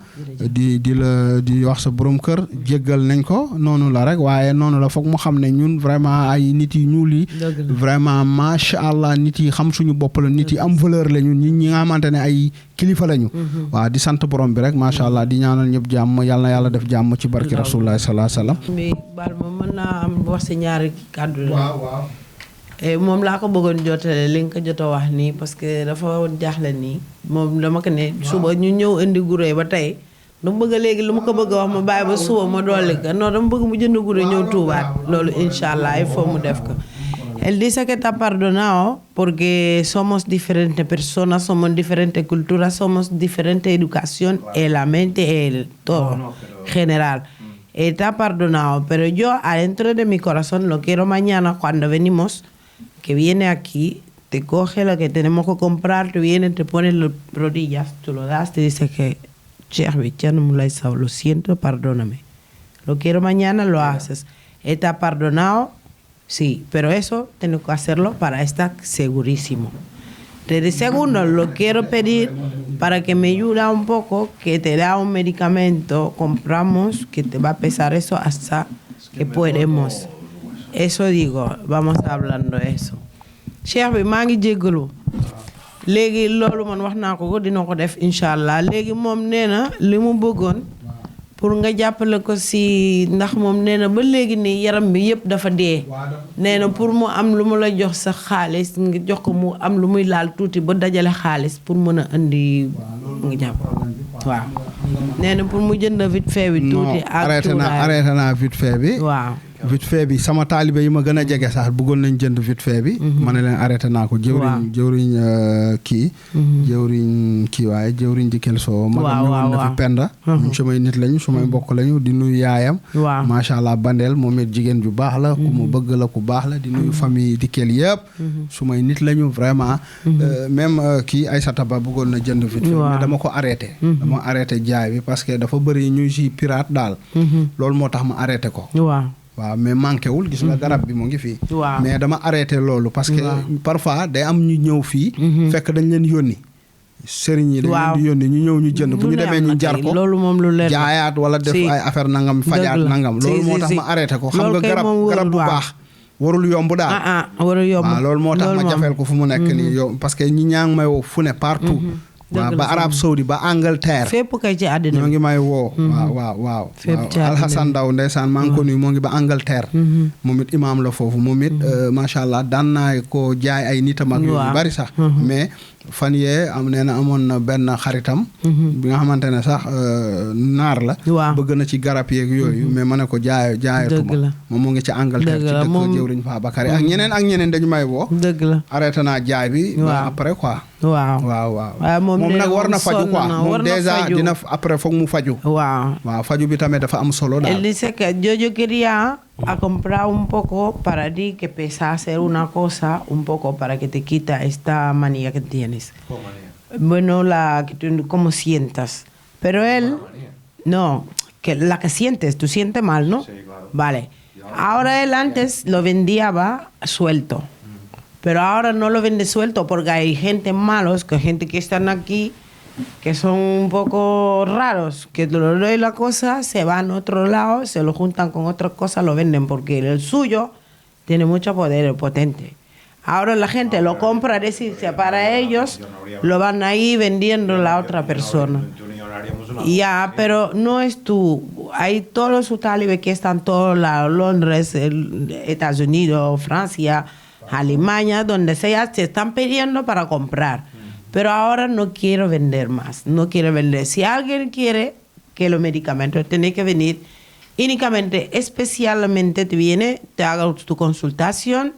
di wax sa borom kër jéggal nañ ko noonu la rek waaye noonu la foog mu xam ne ñun vraiment ay nit yi ñuul yi vraiment macha allah nit yi xam suñu bopp la nit yi am valeur la ñun ñi nga xamante ne ay kilifa lañu waaw di sant borom bi rek macha allah di ñaanal ñëpp jàmm yàlla na yàlla def jàmm ci barki rasulullah sallallahu alayhi wasallam mais bal ma mën naa am wax si ñaari kàddu la moom laa ko bëggoon jotale li nga ko jot a wax nii parce que dafa jaaxle nii moom dama ko ne suba ñu ñëw indi guré ba tey dama bëgg léegi lu ma ko bëgg a wax ma bàyyi ba suba ma dolli ko non dama bëgg mu jënd guré ñëw tuubaat loolu incha allah il faut mu def ko Él dice que está perdonado porque somos diferentes personas, somos diferentes culturas, somos diferente educación, en la mente, el todo, general. Está perdonado, pero yo adentro de mi corazón lo quiero mañana cuando venimos, que viene aquí, te coge lo que tenemos que comprar, te viene, te pone las rodillas, tú lo das, te dice que, lo siento, perdóname. Lo quiero mañana, lo haces. Está perdonado, sí, pero eso tengo que hacerlo para estar segurísimo. Desde segundo, lo quiero pedir para que me ayude un poco, que te da un medicamento, compramos, que te va a pesar eso hasta que podemos. Eso digo, vamos hablando de eso. Cheikh bi maa ngi jéggalu léegi loolu man wax naa ko dina ko def incha allah léegi moom nee na li mu bëggoon pour nga jàppale ko si ndax moom nee na ba léegi nii yaram bi yëpp dafa dee nee na pour mu am lu mu la jox sa xaalis nga jox ko mu am lu muy laal tuuti ba dajale xaalis pour mën a indi nga jàpp waaw nee na pour mu jënd vite fait bi tuuti ak arrêté naa vite fait bi waaw vite fait bi sama taalibe yi ma gën a jege sax bëggoon nañ jënd vite fait bi ma ne leen arrêté naa ko jëwriñ kii waaye jëwriñ di kel soo magam ñëwoon na fi penda ñu sumay nit lañu sumay mbokk lañu di nuyu yaayam macha allah bandeel moom it jigéen ju baax la ku mu bëgg la ku baax la di nuyu famille di kel yëpp sumay nit lañu vraiment même kii Aïssata Ba bëggoon na jënd vite fait mais dama ko arrêté dama arrêté jaay bi parce que dafa bëri ñu ci pirate daal loolu moo tax ma arrêté ko waaw mais manqué wul gis nga garab bi mu ngi fii mais dama arrêté loolu parce que parfois day am ñu ñëw fii fekk dañ leen yónni sëriñ yi dañ leen di yónni ñu ñëw ñu jënd bu ñu demee ñu jar ko loolu moom lu leer jaayaat wala def ay affaire nangam fajaat nangam loolu moo tax ma arrêté ko xam nga garab bu baax warul yomb daal warul yomb waaw loolu moo tax ma jafeel ko fu mu nekk nii yow parce que ñi ñaa ngi may woo fu ne partout waaw ba Arab Saoudi ba Angleterre fépp kay ci àddina ñoo ngi may woo waaw Alhassane Ndaw ndeysaan maa ngi ko nuyu moo ngi ba Angleterre moom it imaam la foofu moom it macha allah daan naa ko jaay ay nitam ak yu bari sax mais fan yee am nee na amoon na benn xaritam bi nga xamante ne sax naar la bëgg na ci garab yeeg yooyu mais ma ne ko jaayatuma moom mu ngi ci Angleterre ci dëkk jëwriñ Fa Bakary ak ñeneen dañu may woo dëgg la arrêté naa jaay bi après quoi waaw moom nag war na faju quoi moom déjà dina après foog mu faju waaw faju bi tamit dafa am solo daal. Él dice que yo quería a comprar un poco para ti que pesa hacer una cosa un poco para que te quita esta manía que tienes. Bueno, la que tú como sientas. Pero él no, que la que sientes, tú sientes mal, ¿no? Sí, claro. Vale. Ahora él antes lo vendía suelto. Pero ahora no lo vende suelto porque hay gente malos, que gente que están aquí, que son un poco raros, que te lo doy la cosa, se van a otro lado, se lo juntan con otras cosas, lo venden porque el suyo tiene mucho poder, potente. Ahora la gente lo compra, decirse para ellos, lo van ahí vendiendo a la otra persona. Ya, pero no es tú. Hay todos los talibes que están todos Londres, Estados Unidos, Francia, Alemania, donde sea, se están pidiendo para comprar. Pero ahora no quiero vender más, no quiero vender. Si alguien quiere que los medicamentos tiene que venir únicamente, especialmente te viene, te haga tu consultación,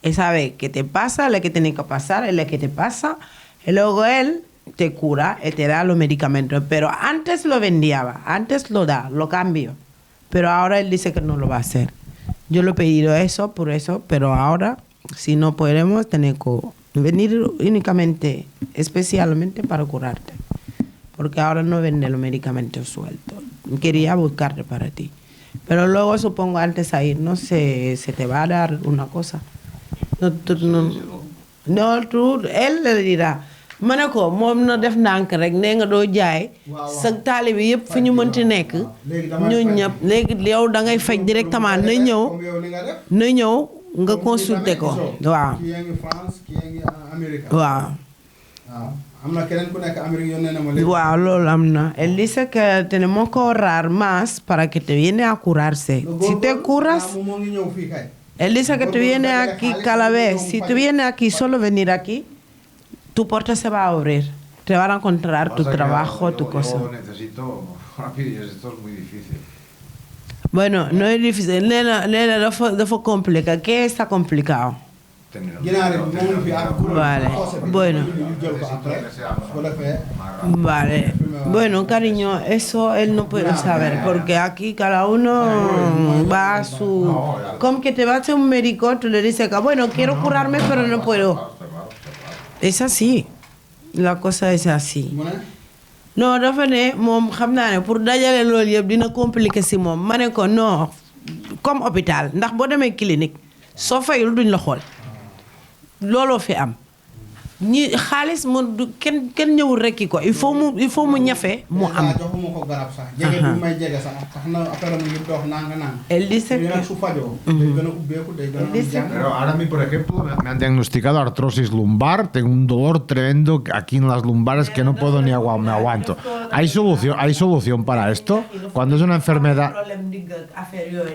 él sabe qué te pasa, lo que tiene que pasar, lo que te pasa, y luego él te cura y te da los medicamentos. Pero antes lo vendía, antes lo da, lo cambio. Pero ahora él dice que no lo va a hacer. Yo le he pedido eso, por eso, pero ahora, si no podemos, tener que venir únicamente, especialmente para curarte. Porque ahora no vende los medicamentos sueltos. Quería buscarte para ti. Pero luego, supongo, antes de ir, no sé, se te va a dar una cosa. Él le dirá, ma ne ko moom na def ndànk rek nee nga doo jaay sa taalibe bi yëpp fu ñu mënti nekk ñun ñëpp léegi yow da ngay faj directement na ñëw nga consulter ko waaw waaw am na keneen ku nekk Amérique yónnee na ma léegi. Wow, loolu am na. Él dice que tenemos que ahorrar más para que te viene a curarse. Si te curas, él dice que te viene aquí cada vez. Si te viene aquí, solo venir aquí, tu puerta se va a abrir. Te van a encontrar tu trabajo, tu cosa. Yo necesito rapidez, esto es muy difícil. Bueno, no es difícil. Nena, dafa complicado. ¿Qué está complicado? Vale, bueno. Vale, bueno, cariño, eso él no puede saber, porque aquí cada uno va a su... Como que te vas a un médico, tú le dices que, bueno, quiero curarme, pero no puedo. Es así, la cosa es así. Non dafa ne moom xam naa ne pour dajale loolu yëpp dina compliqué si moom ma ne ko non comme hôpital ndax boo demee clinique soo fayul duñ la xool looloo fi am ñi xaalis mu du kenn ñëwul rekki ko il faut mu ñafe mu am. joxuma ko garab sax jege bi may jege sax tax na affaire mu ngi dox nanga nang Elle dice que su fajoo day gën a ubbeeku day gën a Pero ahora a mí, por ejemplo, me han diagnosticado artrosis lumbar, tengo un dolor tremendo aquí en las lumbares que no puedo ni me aguanto. ¿Hay solución para esto? Cuando es una enfermedad...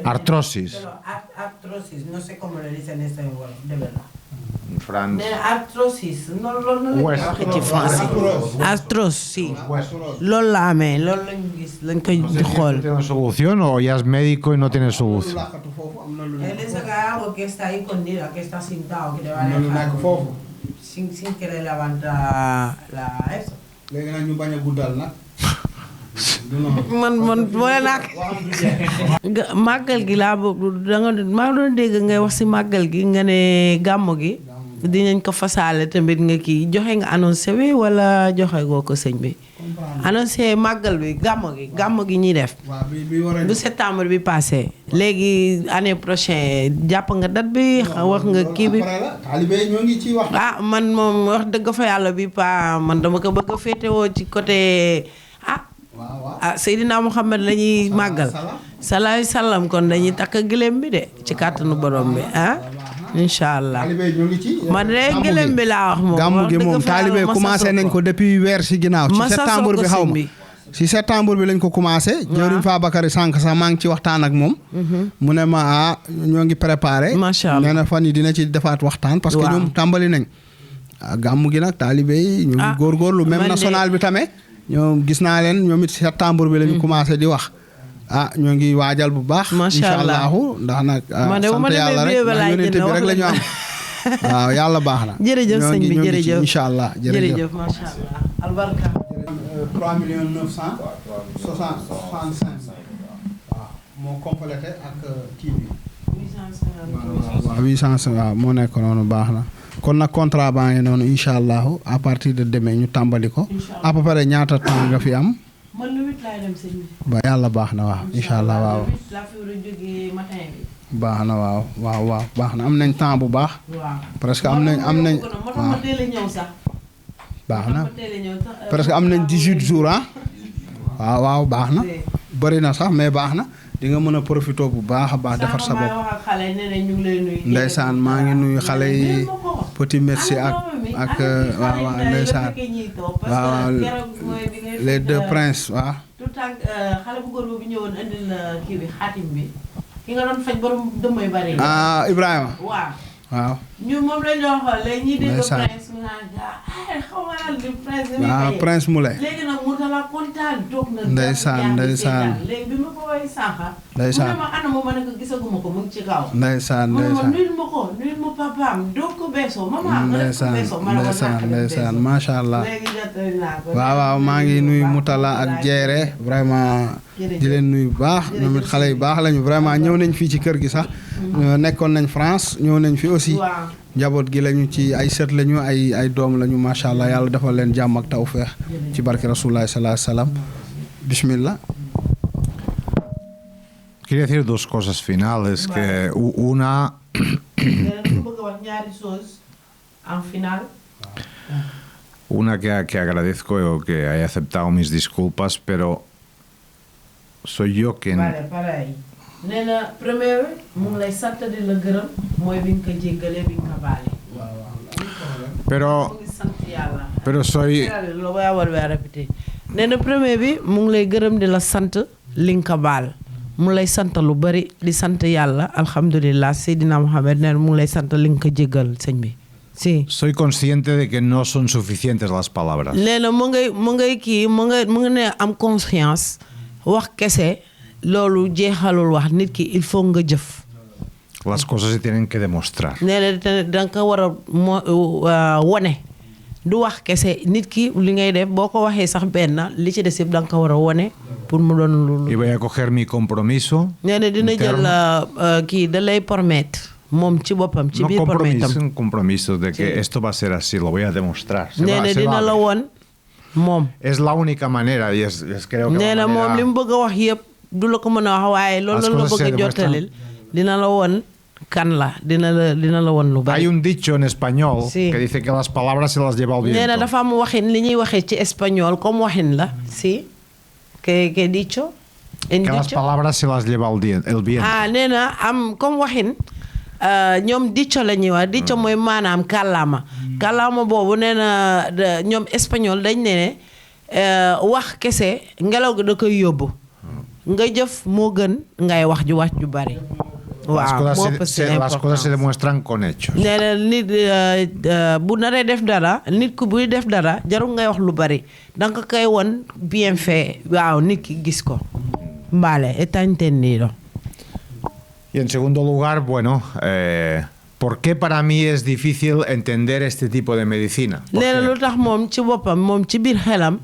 Artrosis. Artrosis, no sé cómo le dicen eso de verdad. Franz. Artrosis, no waxee ci français. Artrosis, sí. Loolu la amee, loolu lañ koy xool. ¿Tiene solución o ya es médico y no tiene solución? Él dice que algo que está ahí escondido, que está sentado, que te va a dejar sin querer levantar eso. léegi nag ñu bañ a guddal nag man boole naa màggal gi laa maa doon dégg ngay wax si màggal gi nga ne gàmmu gi dinañ ko fasaale tamit nga kii joxe nga annoncé bi wala joxe goo ko sëñ bi annoncé màggal bi gàmmu gi ñuy def bu septembre bi passé léegi année prochaine jàpp nga date bi wax nga kii bi ñoo ngi ci wax man moom wax dëgg fa yàlla bi pa man dama ko bëgg a féetewoo ci côté Seydina Muhammad la ñuy màggal salaay salaam kon dañuy takk gëlëm bi de ci kàttanu borom bi incha allah man de gëlëm bi laa wax moom gàmmu gi moom taalibe commencé nañ ko depuis weer si ginnaaw ci septembre bi xaw ma si septembre bi lañ ko commencé jëriñ fa Bakary sànq sax maa ngi ci waxtaan ak moom mu ne ma ñoo ngi préparé macha allah nee na fan yi dina ci defaat waxtaan parce que ñoom tàmbali nañ gàmmu gi nag taalibe yi ñu ngi góorgóorlu même national bi tamit ñoom gis naa leen ñoom it septembre bi la ñu commencé di wax ñoo ngi waajal bu baax incha allahu ndax nag sant yàlla rek yonent bi rek la ñu am waaw yàlla baax na jërëjëf sëñ bi jërëjëf incha allah jërëjëf macha allah albarka 3 millions 965 waaw moo complété ak kii bi 800 waaw moo nekk noonu baax na kon nag contrat baa ngi noonu incha allahu à partir de demain ñu tàmbali ko à peu près ñaata temps nga fi am man lu wit laay dem sëñ bi ba yàlla baax na waaw incha allah waaw baax na waaw baax na am nañ temps bu baax presque am nañ waaw baax na presque am nañ 18 jours waaw baax na bëri na sax mais baax na di nga mën a profité bu baax a baax defar sa bopp ndeysaan maa ngi nuyu xale yi petit merci ak waaw ndeysaan waaw les deux princes waaw tout temps xale bu góor boobu ñëwoon andil kii bi xaatim bi ki nga doon faj borom dëmm yu bari Ibrahima waaw ñu moom lañ doon xool léegi ñi dégg prince mu naan xaw ma naan di prince prince mu lay léegi nag mu dala kontaan toog na ndeysaan léegi bi ma ko woy sànqa mu ne ma ana ma ne ko gisaguma ko mu ngi ci kaw ndeysaan mu ne ma nuyul ma papaam doo ko beesoo mama ndeysaan macha allah waaw maa ngi nuyu Moutala ak Jeere vraiment di leen nuyu bu baax ñoom it xale yu baax lañu vraiment ñëw nañ fii ci kër gi sax nekkoon nañ France ñëw nañ fi aussi njaboot gi lañu ci ay sët lañu ay doom lañu macha allah yàlla defal leen jàmm ak tawfeex ci barke rasulullah sallallahu alayhi wasallam bismillah. Quería decir dos cosas finales, que una... Una que agradezco que haya aceptado mis disculpas, pero soy yo quien... Para ahí. Nena, primero, mu ngi lay sant di la gërëm mooy bi nga ko jéggalee bi nga ko baale. Pero soy... Lo voy a volver a repetir. Nena, premier bi mu ngi lay gërëm di la sant li nga ko baal. mu lay sant lu bari di sant yàlla alhamdulilah Seydina Mohamed ne mu lay sant li nga ko jéggal sëñ bi. Sí. Soy consciente de que no son suficientes las palabras. nee na mu ngi ne am conscience wax kese loolu jeexalul wax nit ki il faut nga jëf. Las cosas se tienen que demostrar. nee na danga ko war a wone du wax kese nit ki li ngay def boo ko waxee sax benn li ci des yëpp danga ko war a wone pour mu doon Y lu voy a coger mi compromiso. nee na dina jël kii da lay promettre moom ci boppam ci No biir compromiso, promettam un compromiso de que esto va a ser así, lo voy a demostrar. Se nee va- na se va dina a la ver. won moom Es la única manera y es creo que nee la na moom li manera... mu bëgg a wax yëpp du la ko mën a wax waaye loolu Las la cosas se bëgg a demuestran. jottalil dina la won kan la dina la won lu bari Hay un dicho en español Sí. que dice que las palabras se las lleva el nee na viento. dafa am waxin li ñuy waxee ci espagnol comme waxin la si que dicho en Que las dicho palabras se las lleva el viento. ah nee na am comme waxin ñoom dicho la ñuy wax dicho mooy maanaam kàllaama kàllaama boobu nee na ñoom espagnol dañ ne wax kese ngelaw gi da koy yóbbu nga jëf moo gën ngay wax ju bari Las waaw cosas moo se- ëpp se- seen las cosas se importance. demuestran con hechos. nee na nit bu naree def dara nit ku buy def dara jarul ngay wax lu bari danga koy won bien fait waaw nit ki gis ko vale está entendido. Y en segundo lugar, bueno, ¿por qué para mí es difícil entender este tipo de medicina? ¿Por nee na qué? lu tax moom ci boppam moom ci biir xelam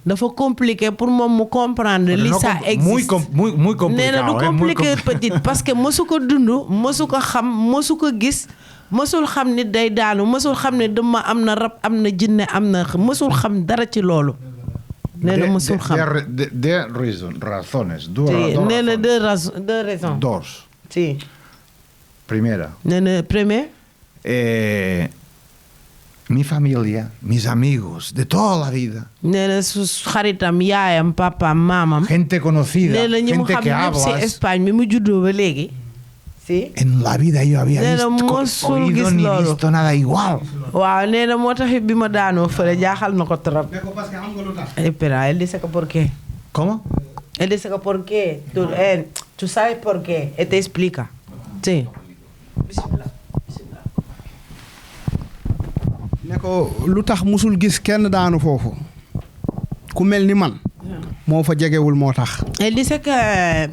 dafa compliqué pour moom mu comprendre Pero li no ça muy, existe muy nee na complicado. du muy compliqué petite parce que mosu ko dund mosu ko xam mosu ko gis mosul xam ni day daanu mosul xam ne dama am na rab am na jinne am na mosul xam dara ci loolu nee na mosul xam razones. sí nee na deux raisons Dos. sí Primera, nee na premier mi familia, mis amigos de toda la vida, nee na su xaritam yaayam papaam maamam gente conocida, nee na ñi mu gente xam que ñëpp si hablas. Espagne mi mu juddoo ba léegi si En la vida yo había Nee na visto, mosul oído gis ni loolu. visto nada igual. waaw nee na moo tax bi ma daanoo fële jaaxal na ko trop. ne ko parce que xam nga lu tax. Espera, él dice que por qué. ¿Cómo? Él dice que por qué. Tú sabes por qué. Él te explica. Sí. ne ko lu tax musul gis kenn daanu foofu ku mel ni man moo fa jegewul moo tax. Él dice que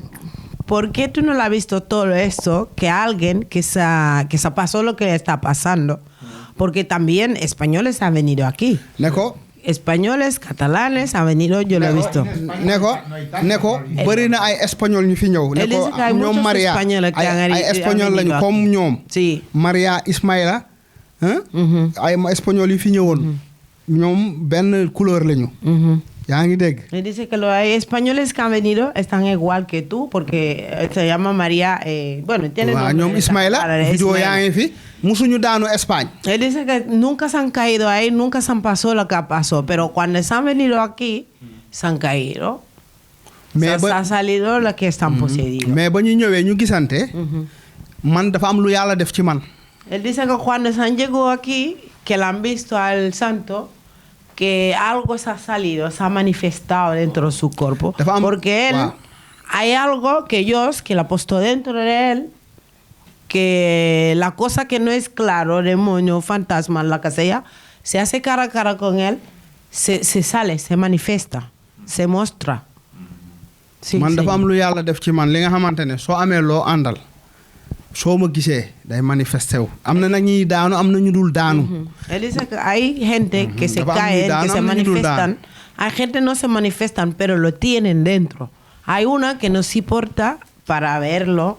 ¿por qué tú no lo has visto todo esto? Que alguien que se pasó lo que está pasando. Porque también españoles han venido aquí. ne ko Españoles, catalanes han venido, yo lo he visto. ne ko bëri na ay espagnol ñu fi ñëw. ne Él ko dice que hay ñoom muchos Maria españoles que han ay espagnol venido lañu aquí. comme ñoom. Sí. Maria Ismaïla Ujú, ay espagnol yu fi ñëwoon. ñoom benn couleur lañu. ujú. yaa ngi dégg. Él dice que los españoles que han venido están igual que tú, porque se llama María. Bueno, tiene waaw nombre ñoom de Ismaïla Ismaïla. vidéo yaa ngi fi musuñu daanu Espagne. Él dice que nunca se han caído ahí, nunca se han pasado lo que pasó, pero cuando se han venido aquí, se han caído. mais Se ha salido lo que están poseídos. mais ba ñu ñëwee ñu gisante. man dafa am lu yàlla def ci man. Él dice que cuando se han llegado aquí, que le han visto al santo, que algo se ha salido, se ha manifestado dentro de su cuerpo. Porque él, wow. hay algo que Dios, que lo ha puesto dentro de él, que la cosa que no es claro, demonio, fantasma, la que sea, se hace cara a cara con él, se sale, se manifiesta, se muestra. Sí, man sí. dafa am lu yàlla def ci man li nga xamante ne soo amee loo àndal soo ma gisee day manifesté wu am na nag ñuy daanu am na ñu dul daanu. Él dice que hay gente que se Dafa am caen, ñuy daanu, que se am na ñu dul manifestan. Hay gente no se manifiestan, pero lo tienen dentro. Hay una que no se importa para verlo.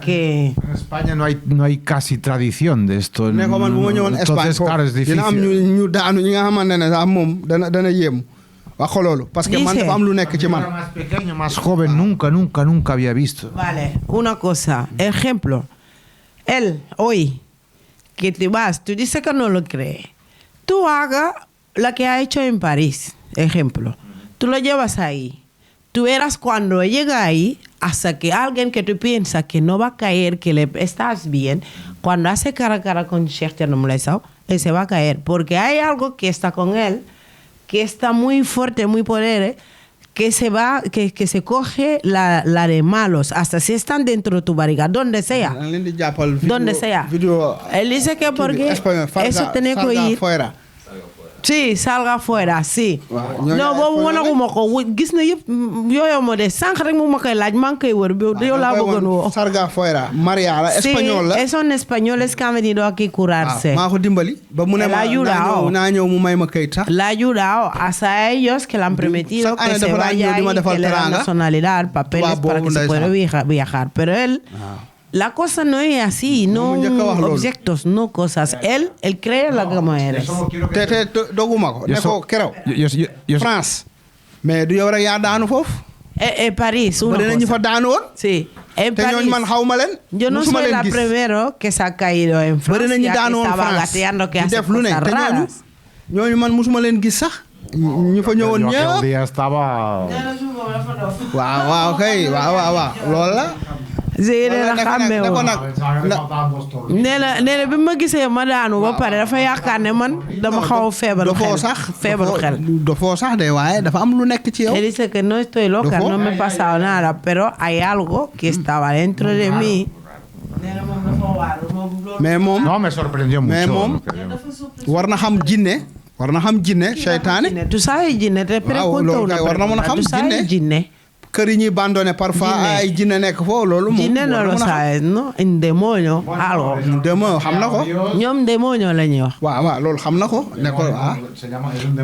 Que En España no hay casi tradición de esto. ne ko man bu ma ñëwoon Espagne Entonces, claro, es foofu dina am difícil. ñu daanu ñi nga xamante ne sax moom dana yéemu wax ko loolu. parce que man Dice- dafa am lu nekk ci Era man. más pequeño, más joven, nunca había visto. Vale, una cosa. Ejemplo. Él, hoy, que te vas, tú dices que no lo crees. Tú hagas lo que ha hecho en París. Ejemplo. Tú lo llevas ahí. Tú verás cuando llega ahí, hasta que alguien que tú piensas que no va a caer, que le estás bien, cuando hace cara a cara con Sheikh Moulay Sow, él se va a caer. Porque hay algo que está con él, que está muy fuerte, muy poder, que se va, que se coge la de malos, hasta si están dentro de tu barriga, donde sea. dañ leen di jàppal. Donde sea. vidéo Él dice que porque espagnol, eso tiene que ir. fuera. si salga fuera si non boobu wanaguma ko gis na yëpp yooyu moo de sànq rek mu ma koy laaj maa ngi koy wër bi yow laa bëggoon woo salga fuera Maria la espagnol la es un españoles que han venido aquí curarse maa ko dimbali ba mu ne ma naa ñëw mu may ma kayit sax la ha ayudado hasta ellos que le han prometido que se vaya y que le dan nacionalidad papeles para que se pueda viajar pero él la cosa no es así, no objetos, no cosas. Él cree la como eres. te doguma ko ne ko kerew France mais du yow rek yaa daanu foofu París una cosa ñu fa daanu woon sí en te París ñooñu man xawma leen yo no soy la primero que se ha caído en Francia que estaba gateando que hace cosas raras ñooñu man musuma leen gis sax ñu fa ñëwoon ñëpp día estaba waaw kay waaw loolu la sí nee na xàmme woo nee na bi ma gisee ma daanu ba pare dafa yaakaar ne man dama xaw a feebaru xel dafoo sax de waaye dafa am lu nekk ci yow. Él dice que no estoy loca, no me ha pasado nada, pero hay algo que estaba dentro de mí. mais moom no me sorprendió mucho mais moom war na xam jinne seytaane. Tu sabes jinne te pregunto una war na mën a xam ¿tú sabes jinne? kër yi ñuy bandone parfois ay jinne nekk foofu loolu moom jinne no lo sabes no un demonio algo demonio xam na ko ñoom demonio la ñuy wax waaw loolu xam na ko ne ko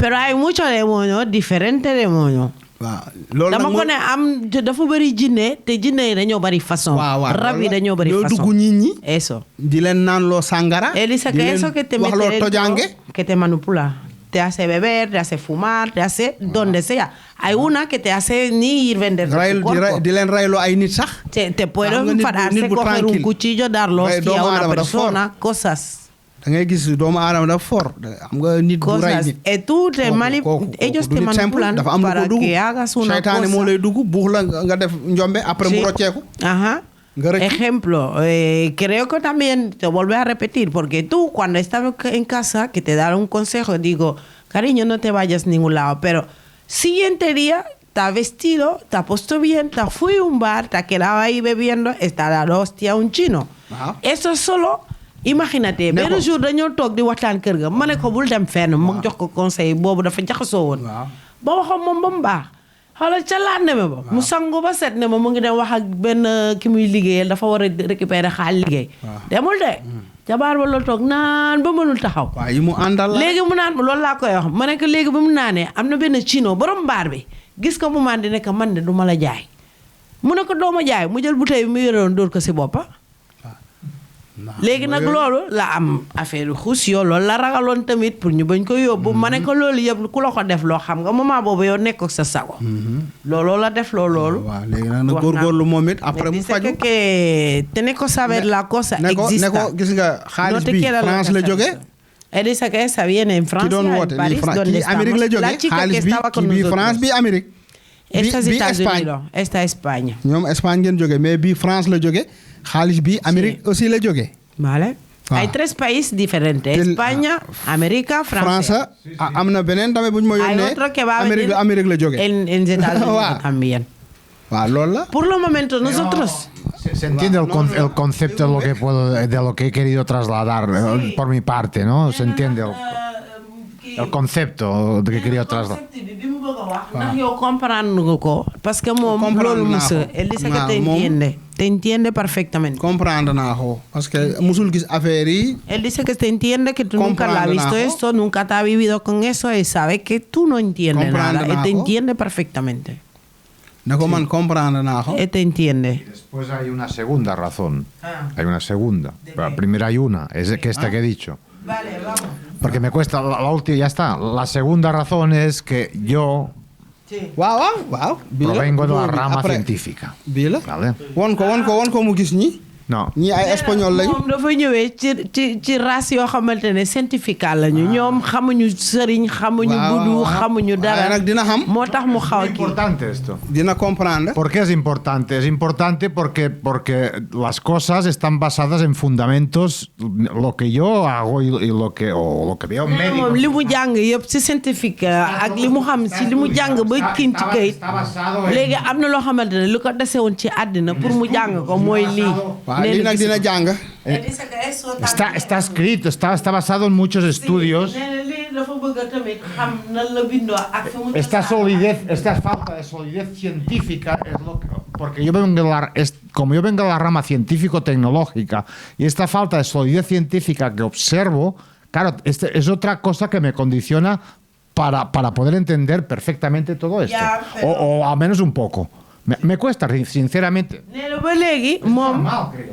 pero hay muchos demonios diferentes demonios waaw loolu dama ko ne am dafa bëri jinne te jinne yi dañoo bëri façon rab yi dañoo bëri façon dugg nit ñi eso di leen naan loo sàngara él dice que eso que te mete dentro que te manipula te hace beber, te hace fumar, te hace donde sea. Hay una que te hace ni ir vender tu cuerpo. Di leen rayloo ay nit sax. Te pueden enfadarse, coger un cuchillo, darlo a una persona, cosas. Da ngay gis doomu aadama dafa fort xam nga nit bu ray nit. Et tú te ellos te manipulan para que hagas una cosa. Seytaane moo lay dugg buux la nga def njombe après mu rocceeku. Ajá. Ejemplo, creo que también te vuelvo a repetir, porque tú cuando estás en casa, que te dan un consejo, digo, cariño, no te vayas a ningún lado, pero siguiente día, te has vestido, te has puesto bien, te fui a un bar, te has quedado ahí bebiendo, está la hostia un chino. Ajá. Eso solo, imagínate, benn jour dañoo toog di waxtaan kër ga, ma ne ko bul dem fenn, mu jox ko conseil boobu dafa jaxasoo woon. Ba waxoon moom ba mu baax. xoolal ca laat ne ma ba mu sangu ba set ne ma mu ngi dem wax ak benn ki muy liggéeyal dafa war a récupérer xaalis liggéey demul de jabaar ba la toog naan ba mënul taxaw waaw yi mu àndal léegi mu naan loolu laa koy wax ma ne ko léegi ba mu naanee am na benn chino borom baar bi gis ko mu man di ne ko man de du ma la jaay mu ne ko doo ma jaay mu jël bouteille bi mu yoroon dóor ko si boppa léegi nag loolu la am affaire xuus yoo loolu la ragaloon tamit pour ñu bañ ko yóbbu ma ne ko loolu yëpp ku la ko def loo xam nga moment boobu yow nekk sa sago looloo la def loolu waaw léegi nag na góorgóorlu moom it après mu faju que tiene que saber la cosa existe ne ko gis nga xaalis bi France la jóge él dice que esa viene en Francia en París donde estamos Amérique la jóge la chica que estaba con nosotros France bi Amérique esta es Estados Unidos esta es España ñoom Espagne ngeen jóge mais bi France la jóge xaalis bi Amérique aussi la jóge vale hay tres países diferentes España América Francia am na beneen tamit bu ñu ma yónnee hay otro que va a venir Amérique la jóge en Estados Unidos también waaw loolu la por lo momento nosotros se entiende el concepto de lo que he querido trasladar por mi parte, ¿no? Se entiende el concepto que he querido trasladar. ndax yow comprendre nga ko parce que moom loolu musa él dice que te entiende perfectamente comprendre naa ko parce que musul gis affaire yi él dice que te entiende que tú nunca la has visto esto nunca te has vivido con eso y sabe que tú no entiendes nada él te entiende perfectamente ne ko man comprendre naa ko él te entiende después hay una segunda razón hay una segunda pero primero hay una es que esta que he dicho vale vamos porque me cuesta la última ya está la segunda razón es que yo waaw provengo de la rama científica vale won ko mu gis ñi non ñi ay espagnol lañu moom dafa ñëwee ci race yoo xamante ne scientifique lañu ñoom xamuñu sëriñ xamuñu budu xamuñu dara nag dina xam moo tax mu xaw es importante esto dina comprendre ¿por qué es importante porque las cosas están basadas en fundamentos lo que yo hago y lo que veo médico moom li mu jàng yëpp ci scientifique ak li mu xam ci li mu jàng ba kiin ci kayit léegi am na loo xamante ne lu ko dese woon ci àddina pour mu jàng ko mooy lii lii nag dina jàng está escrito está basado en muchos estudios dafa bëgg tamit xam nan la bindoo ak fi mu Esta solidez, esta falta de solidez científica es lo que, porque como yo vengo de la rama científico-tecnológica y esta falta de solidez científica que observo, claro, es otra cosa que me condiciona para poder entender perfectamente todo esto, Ya, pero- o al menos un poco. Me cuesta, sinceramente. nee na ba léegi moom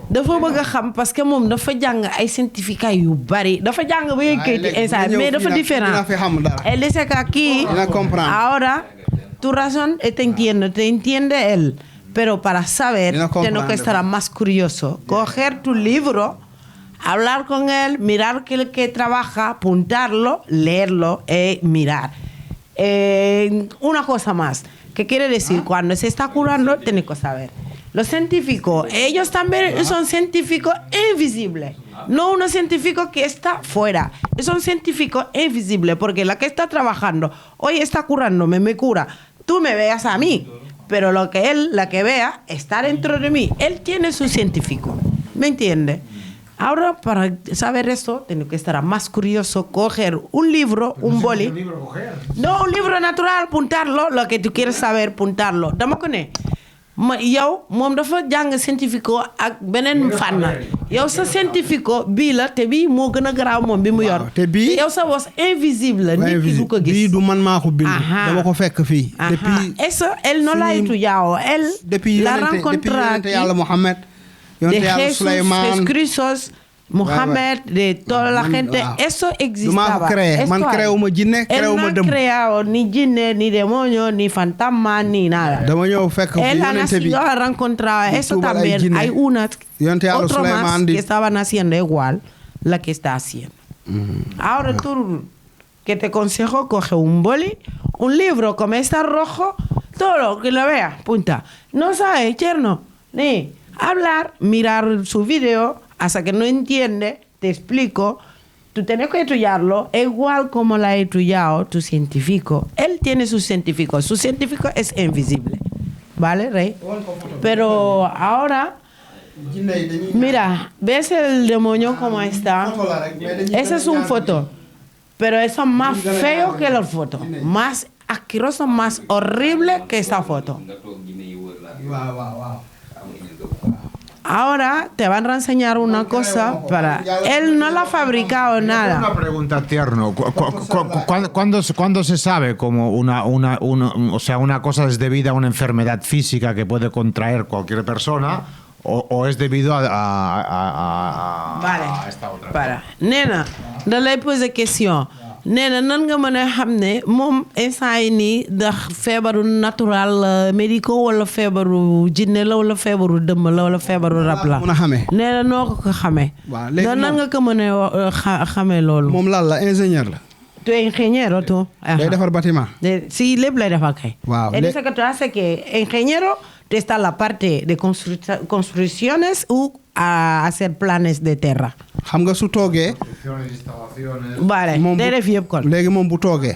dafa bëgg a xam parce que moom dafa jàng ay certificat yu bari dafa jàng ba yëkkati instant mais dafa différent él dice que aquí ahora tu razón te entiende él pero para saber tengo que estar más curioso coger tu libro hablar con él mirar que trabaja apuntarlo leerlo y mirar una cosa más. ¿Qué quiere decir? Cuando se está curando, tiene que saber. Los científicos, ellos también son científicos invisibles. No unos científicos que está fuera. Son científicos invisibles porque la que está trabajando, hoy está curándome, me cura. Tú me veas a mí, pero la que vea, está dentro de mí. Él tiene su científico. ¿Me entiende? Ahora, para saber eso, tengo que estar más curioso, coger un libro, un boli. No, un libro natural, apuntarlo, lo que tú quieres saber, apuntarlo. Dama ko ne yow moom dafa jàng scientifique ak beneen fànn yow sa scientifique bii la te bii moo gën a garaaw moom bi mu yor te bii yow sa bos invisible nit ki du ko gis bii du man maa ko bind dama ko fekk fii depuis eso él no la estudiado él la rencontra yonte yàlla Muhammad yonte de yàlla Jesús, Suleymaan Crisos, Mohamed, de toda la gente, eso existaba. Man créewuma jinne créewuma Él dem no ha creado ni jinne, ni demonio, ni fantasma, ni nada. dama ñëw fekk Él ha yonente bi nacido, ha encontrado eso tuubal ay también. jinne. Hay unas, Yonte yàlla otro más Suleymaan di que estaban haciendo igual la que está haciendo. Ahora tú, que te aconsejo, coge un boli, un libro como está rojo, todo lo que lo vea, punta. No sabe, Cherno, ni hablar, mirar su video, hasta que no entiende, te explico. Tú tienes que estudiarlo igual como la ha estudiado tu científico. Él tiene su científico es invisible. ¿Vale, Rey? Pero ahora, mira, ¿ves el demonio como está? Esa es una foto. Pero eso es más feo que la foto. Más asqueroso, más horrible que esa foto. Ahora te van a enseñar una cosa para... Él no la ha fabricado nada. Una pregunta tierno. ¿Cuándo se sabe como una cosa es debida a una enfermedad física que puede contraer cualquier persona o es debido a esta otra? Para. Nena, da lay poser question. Nena, nan nga mën a xam ne moom instant yi nii ndax feebaru natural médico wala feebaru jinne la wala feebaru dëmm la wala feebaru rab la. mën a xamee. Nena noo ko xamee. waaw léegi nan nga ko mën a xamee loolu. moom lan la ingénieur la. Tu es ingeniero, tú. day defar bâtiment. Sí, lépp lay defar kay. Waaw. Él dice que tú haces que ingeniero te está la parte de construcciones u a hacer planes de tierra. xam nga su toogee. Vale, day def yëpp kon. léegi moom bu toogee.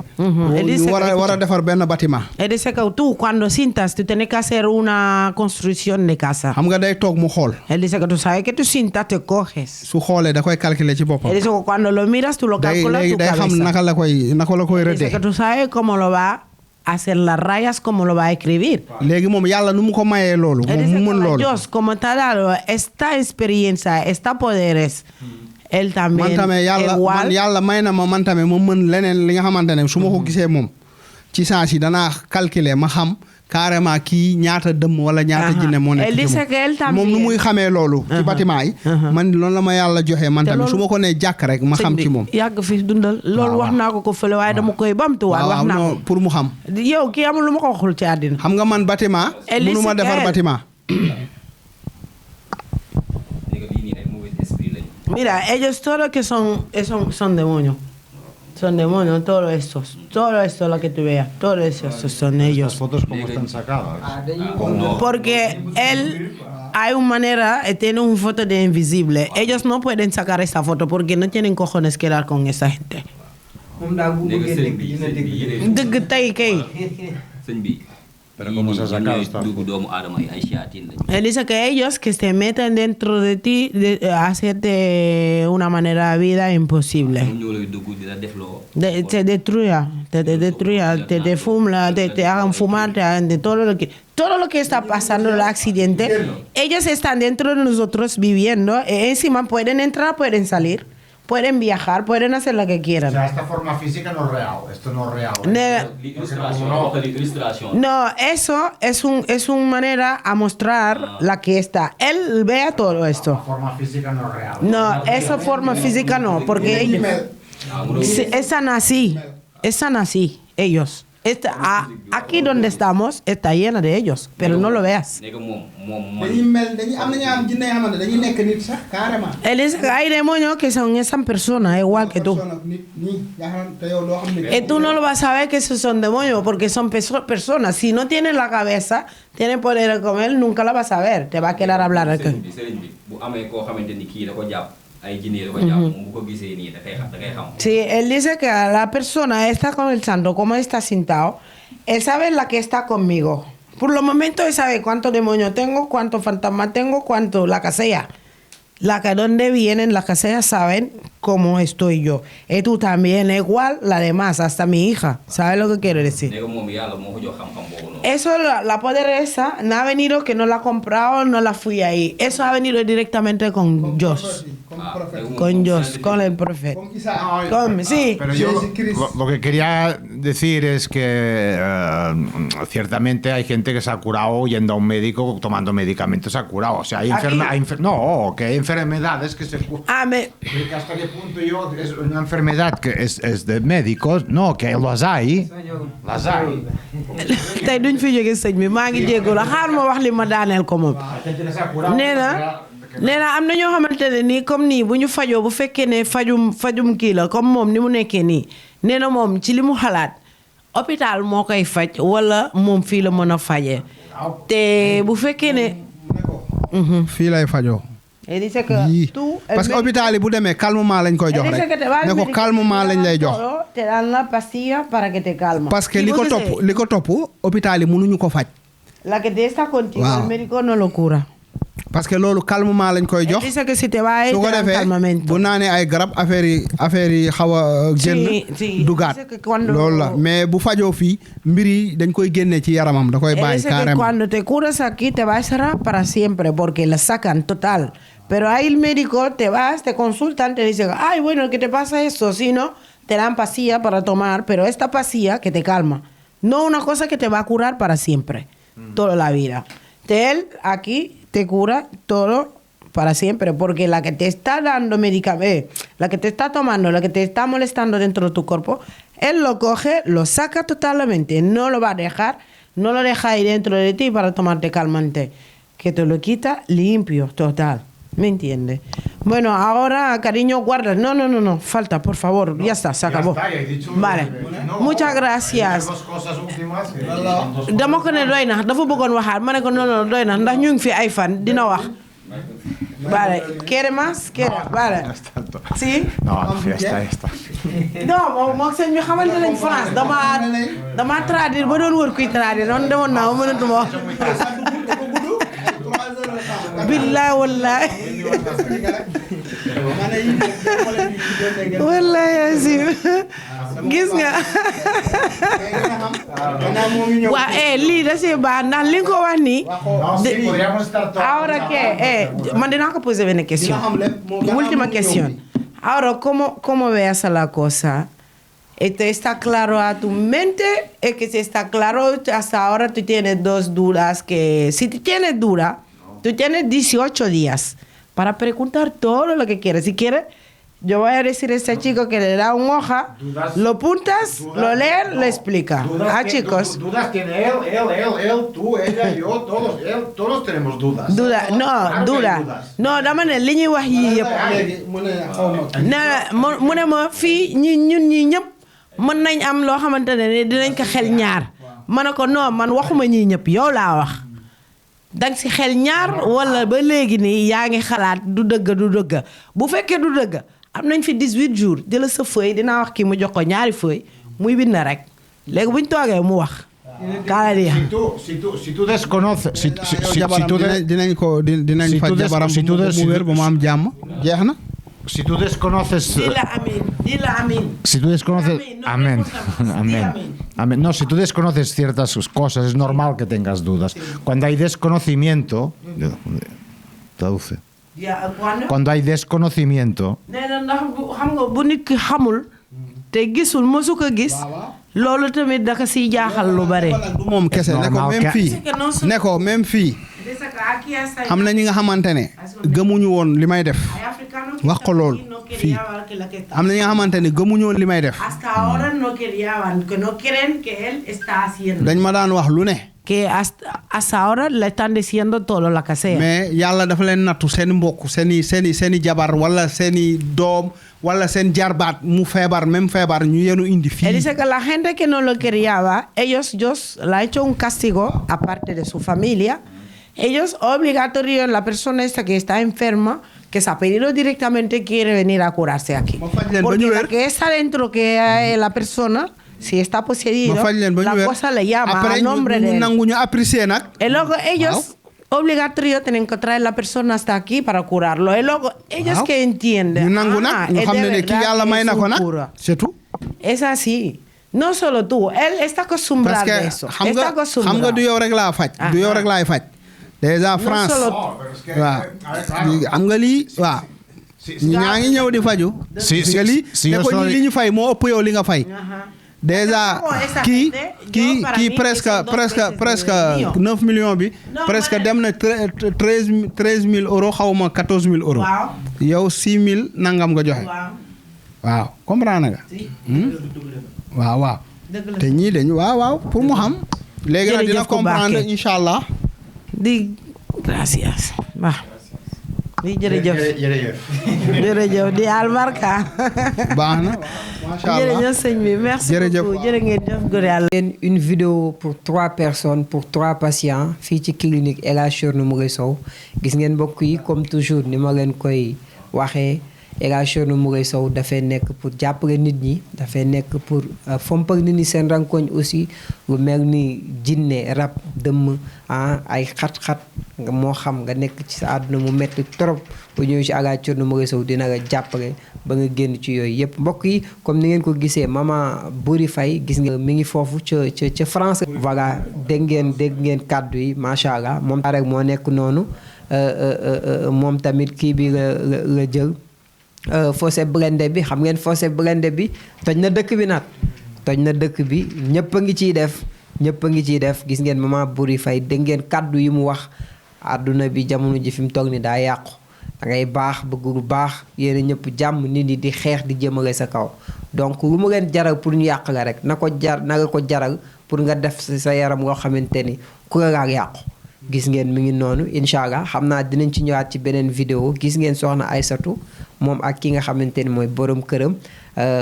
Él dice que war a defar benn bâtiment. Él dice que tú cuando cintas tú tienes que hacer una construcción de casa. xam nga day toog mu xool. Él dice que tú sabes que tú cintas te coges. su xoolee da koy calculer ci boppam. Él dice que cuando lo miras tú lo calculas tu day xam cabeza. naka la koy Él dice rëddee. que tú sabes cómo lo va a hacer las rayas, cómo lo va a escribir. léegi moom yàlla nu mu ko mayee loolu. Él moom dice mu que mën loolu. Dios, como te ha dado esta experiencia, esta poderes, él también man tamit yàlla igual. man yàlla may na man tamit ma mën leneen li nga xamante ne su ma ko gisee moom ci saa si danaa calculer ma xam carrément kii ñaata dëmm wala ñaata jinne moo nekk Él ci dice que él también. moom nu muy xamee loolu ci bâtiment yi man loolu la ma yàlla joxee man tamit su ma ko nee jàkk rek ma xam ci moom yàgg fi dundal loolu wax naa ko fële waaye dama koy bamtuwaat wax naa ko pour mu xam yow kii amul lu ma ko waxul ci àddina xam nga man bâtiment Él mënu ma dice defar que- bâtiment Mira, ellos todos que son demonios. Son demonios, todo esto lo que tú veas, todo eso son ellos. Fotos como están sacadas. Porque él hay una manera, tiene una foto de invisible. Ellos no pueden sacar esta foto porque no tienen cojones que dar con esa gente. moom daal bu bëggee dégg dina dégg. Dëgg tey kay. sëñ bi Pero ¿cómo se ha sacado esta Él dice que ellos que se meten dentro de ti, hacerte una manera de vida imposible. Te destruya, te fuma, te hagan fumar, te hagan de todo lo que está pasando, el accidente. Ellos están dentro de nosotros viviendo, encima pueden entrar, pueden salir. Pueden viajar, pueden hacer lo que quieran. O sea, esta forma física no es real. Esto no es real. No, eso es una manera a mostrar la que está. Él vea todo esto. La forma física no es real. No, esa forma física no, porque ellos están así, ellos. Aquí donde estamos está llena de ellos, pero no lo veas. Él dice que hay demonios que son esas personas, igual que tú. Y tú no lo vas a ver que esos son demonios, porque son personas. Si no tienen la cabeza, tienen poder de comer, nunca la vas a ver. Te va a quedar hablar aquí. Sí, él dice que la persona está con el santo, como está sentado, él sabe la que está conmigo. Por los momentos él sabe cuántos demonios tengo, cuántos fantasmas tengo, cuánto la casella. La que donde vienen, las casellas saben cómo estoy yo. Y tú también, igual la demás, hasta mi hija. ¿Sabes lo que quiero decir? Eso, la poderosa, no ha venido que no la ha comprado, no la fui ahí. Eso ha venido directamente con Dios. Con Dios, con el profeta. Sí. Pero yo lo que quería decir es que ciertamente hay gente que se ha curado yendo a un médico, tomando medicamentos, se ha curado. O sea, hay enfermedades que se curan. ¿Hasta qué punto yo es una enfermedad que es de médicos? No, que las hay. Las hay. tey duñ fi jóge sëñ bi maa ngi jéego la xaar ma wax li ma daaneel ko moom nee na am na ñoo xamante ne nii comme nii bu ñu fajoo bu fekkee ne fajum kii la comme moom ni mu nekkee nii nee na moom ci li mu xalaat hôpital moo koy faj wala moom fii la mën a fajee te bu fekkee ne fii lay fajoo et dice que tout parce que hôpital yi bu demee calmement lañ koy jox rek ne ko calmement lañ lay jox te dan la pastilla para que te calma parce que li ko topp hôpital yi mënuñu ko faj la que te está contigo el médico no lo cura parce que loolu calmement lañ koy jox dice que si te va a ir calmamente bu naanee ay garab affaire yi xaw a génn dugaat loolu la mais bu fajoo fii mbir yi dañ koy génne ci yaramam da koy bàyyi carrément cuando te curas aquí te va a cerrar para siempre porque la sacan total. Pero ahí el médico te vas, te consultan, te dicen, ay, bueno, ¿qué te pasa esto? Si no, te dan pastilla para tomar, pero esta pastilla que te calma. No una cosa que te va a curar para siempre, toda la vida. Él aquí te cura todo para siempre, porque la que te está dando medicamento, la que te está tomando, la que te está molestando dentro de tu cuerpo, él lo coge, lo saca totalmente, no lo va a dejar, no lo deja ahí dentro de ti para tomarte calmante, que te lo quita limpio, total. ¿Me entiende? Bueno, ahora, cariño, guarda. No, falta, por favor. Ya está, se acabó. Vale. Muchas gracias. Dama ko ne doy na dafa bëggoon waxaat ma ne ko non doy na ndax ñu ngi fi ay fan dina wax. Vale. ¿Quiere más? Vale. ¿Sí? No, ya está. Non, moom sëñ bi xamante nañ France dama traduire ba doon wër kuy traduire noonu demoon naa ba mënatuma wax. billaay wallaay wallaay Yacine gis nga waa lii da see baax ndax li nga ko wax nii ahora que man dinaa ko poser una question última question ahora cómo veas la cosa esto está claro a tu mente es que si está claro hasta ahora tú tienes dos dudas que si tú tienes duda tú tienes 18 días para preguntar todo lo que quieres. Si quieres, yo voy a decir a este chico que le da una hoja, lo puntas, lo lees, lo explica. Chicos. Dudas tiene él, tú, ella, yo, todos tenemos dudas. Duda. No, dama ne li ñuy wax yi yëpp. mu ne ma fii ñun ñi ñëpp mën nañ am loo xamante ne dinañ ko xel ñaar. ma ne ko non man waxuma ñi ñëpp yow laa wax. dang si xel ñaar wala ba léegi nii yaa ngi xalaat du dëgg bu fekkee du dëgg am nañ fi 18 jours di la sa feuille dinaa wax kii mu jox ko ñaari feuille muy bind rek léegi buñ toogee mu wax cada día. Si tú desconoces, si tú dinañ ko dinañ si faj tu des- jabaram si tu bu des- mu wér ba mu am jàmm jeex na. si tú desconoces, Dile amén. si tú desconoces, Amén, no amén, pregunta más, amén, amén. amén. No, si tú desconoces ciertas cosas, es normal que tengas dudas. Cuando hay desconocimiento, traduce. Cuando hay desconocimiento, nee na ndax xam nga bu nit ki xamul te gisul mosu ko gis loolu tamit daka siy jaaxal lu bare. du moom kese ne ko normal même que- fii ne ko même fii am na ñi nga xamante ne gëmuñu woon li may def wax ko loolu fii am na ñi nga xamante ne gëmuñu woon li may def hasta ahora no querían que no creen que él está haciendo. dañ ma daan wax lu ne Que hasta ahora le están diciendo todo lo que sea. mais yàlla dafa leen nattu seen mbokk seen i jabar wala seen i doom wala seen jarbaat mu feebar même feebar ñu yenu indi Él fii dice que la gente que no lo quería, ellos, Dios le ha hecho un castigo, aparte de su familia. Ellos, obligatorio, la persona esta que está enferma, que se ha pedido directamente, quiere venir a curarse aquí. Porque la que está dentro, que la persona, si está poseído, ma faj leen ba ñu la wér cosa le llama après a nombre ñu de él. nangu ñu apprécier nag Y luego ellos, obligatorio, tienen que traer la persona hasta aquí para curarlo. Y luego ellos waaw. que entienden, ñu nangu nag ñu es xam de ne ne kii verdad yàlla que may es na ko un nag cura. c'est tout Es así. No solo tú, él está parce acostumbrado que a eso. xam Está nga acostumbrado. xam nga du yow rek laa faj du yow rek laay faj déjà France solo- waaw xam nga lii waaw ñaa ngi ñëw di faju Si- gis nga lii si ne yo ko soy- ñii li ñu fay moo ëpp yow li nga fay déjà Como esa kii gente, yo kii para kii mí presque esos 2 presque meses presque de mío. 9 millions bi Non, presque man- dem na 13 000 euros xaw ma 14 000 euros Waaw. yow 6 000 nangam nga joxe Waaw. waaw comprendre nga Si. waaw waaw Dëgg la. te ñii dañu waaw waaw pour mu xam léegi nag dina Jërëjëf ku comprendre baax ki. incha allah Di gracias. Va. Di jërëjëf. Jërëjëf di albarka. baax na macha allah Jërëjëf sëñ bi merci Jërëjëf. beaucoup jërë ngeen jëf góor yàlla. Une vidéo pour 3 personnes pour 3 patients fii ci clinique El Hadj Thierno Moule Sow gis ngeen mbokk yi comme toujours ni ma leen koy waxee El Hadj Thierno Moule Sow dafay nekk pour jàppale nit ñi dafay nekk pour fompal nit ñi seen rankoñ aussi lu mel ni jinne rab dëmm ay xat-xat nga moo xam nga nekk ci sa àdduna mu metti trop bu ñëw ci El Hadj Thierno Moule Sow dina la jàppale ba nga génn ci yooyu yëpp mbokk yi comme ni ngeen ko gisee maman Buri Faye gis nga mi ngi foofu ca France. voilà dégg ngeen kàddu yi macha allah moom rek moo nekk noonu moom tamit kii bi la jël fossé blindé bi xam ngeen fossé blindé bi toj na dëkk bi nag toj na dëkk bi ñëpp a ngi ciy def gis ngeen maman Buri Faye dégg ngeen kàddu yi mu wax àdduna bi jamono ji fi mu toog ni daa yàqu. da ngay baax bëgg lu baax yéen ñëpp jàmm nit ñi di xeex di jëmale sa kaw donc lu mu leen jaral pour ñu yàq la rek na nga ko jaral pour nga def sa yaram loo xamante ni ku la yàqu. gis ngeen mi ngi noonu incha allah xam naa dinañ ci ñëwaat ci beneen vidéo gis ngeen soxna Aysatu moom ak ki nga xamante ni mooy borom këram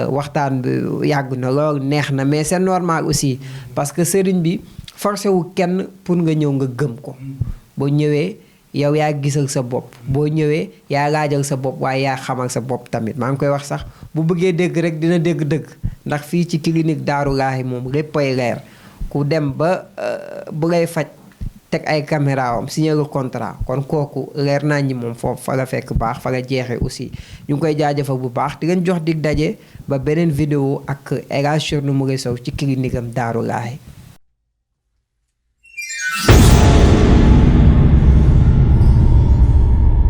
waxtaan bi yàgg na lool neex na mais c'est normal aussi parce que sëriñ bi forcé wu kenn pour nga ñëw nga gëm ko boo ñëwee. yow yaa gisal sa bopp boo ñëwee yaa laajal sa bopp waaye yaa xamal sa bopp tamit maa ngi koy wax sax bu bëggee dégg rek dina dégg dëgg ndax fii ci clinique Daaru Laahi moom léppay leer ku dem ba bu lay faj teg ay caméra am signé le contrat kon kooku leer naa ñi moom foofu fa la fekk baax fa la jeexee aussi ñu ngi koy jaajëfal bu baax di leen jox dig daje ba beneen vidéo ak El Hadj Thierno Moule Sow ci clinique am Daaru Laahi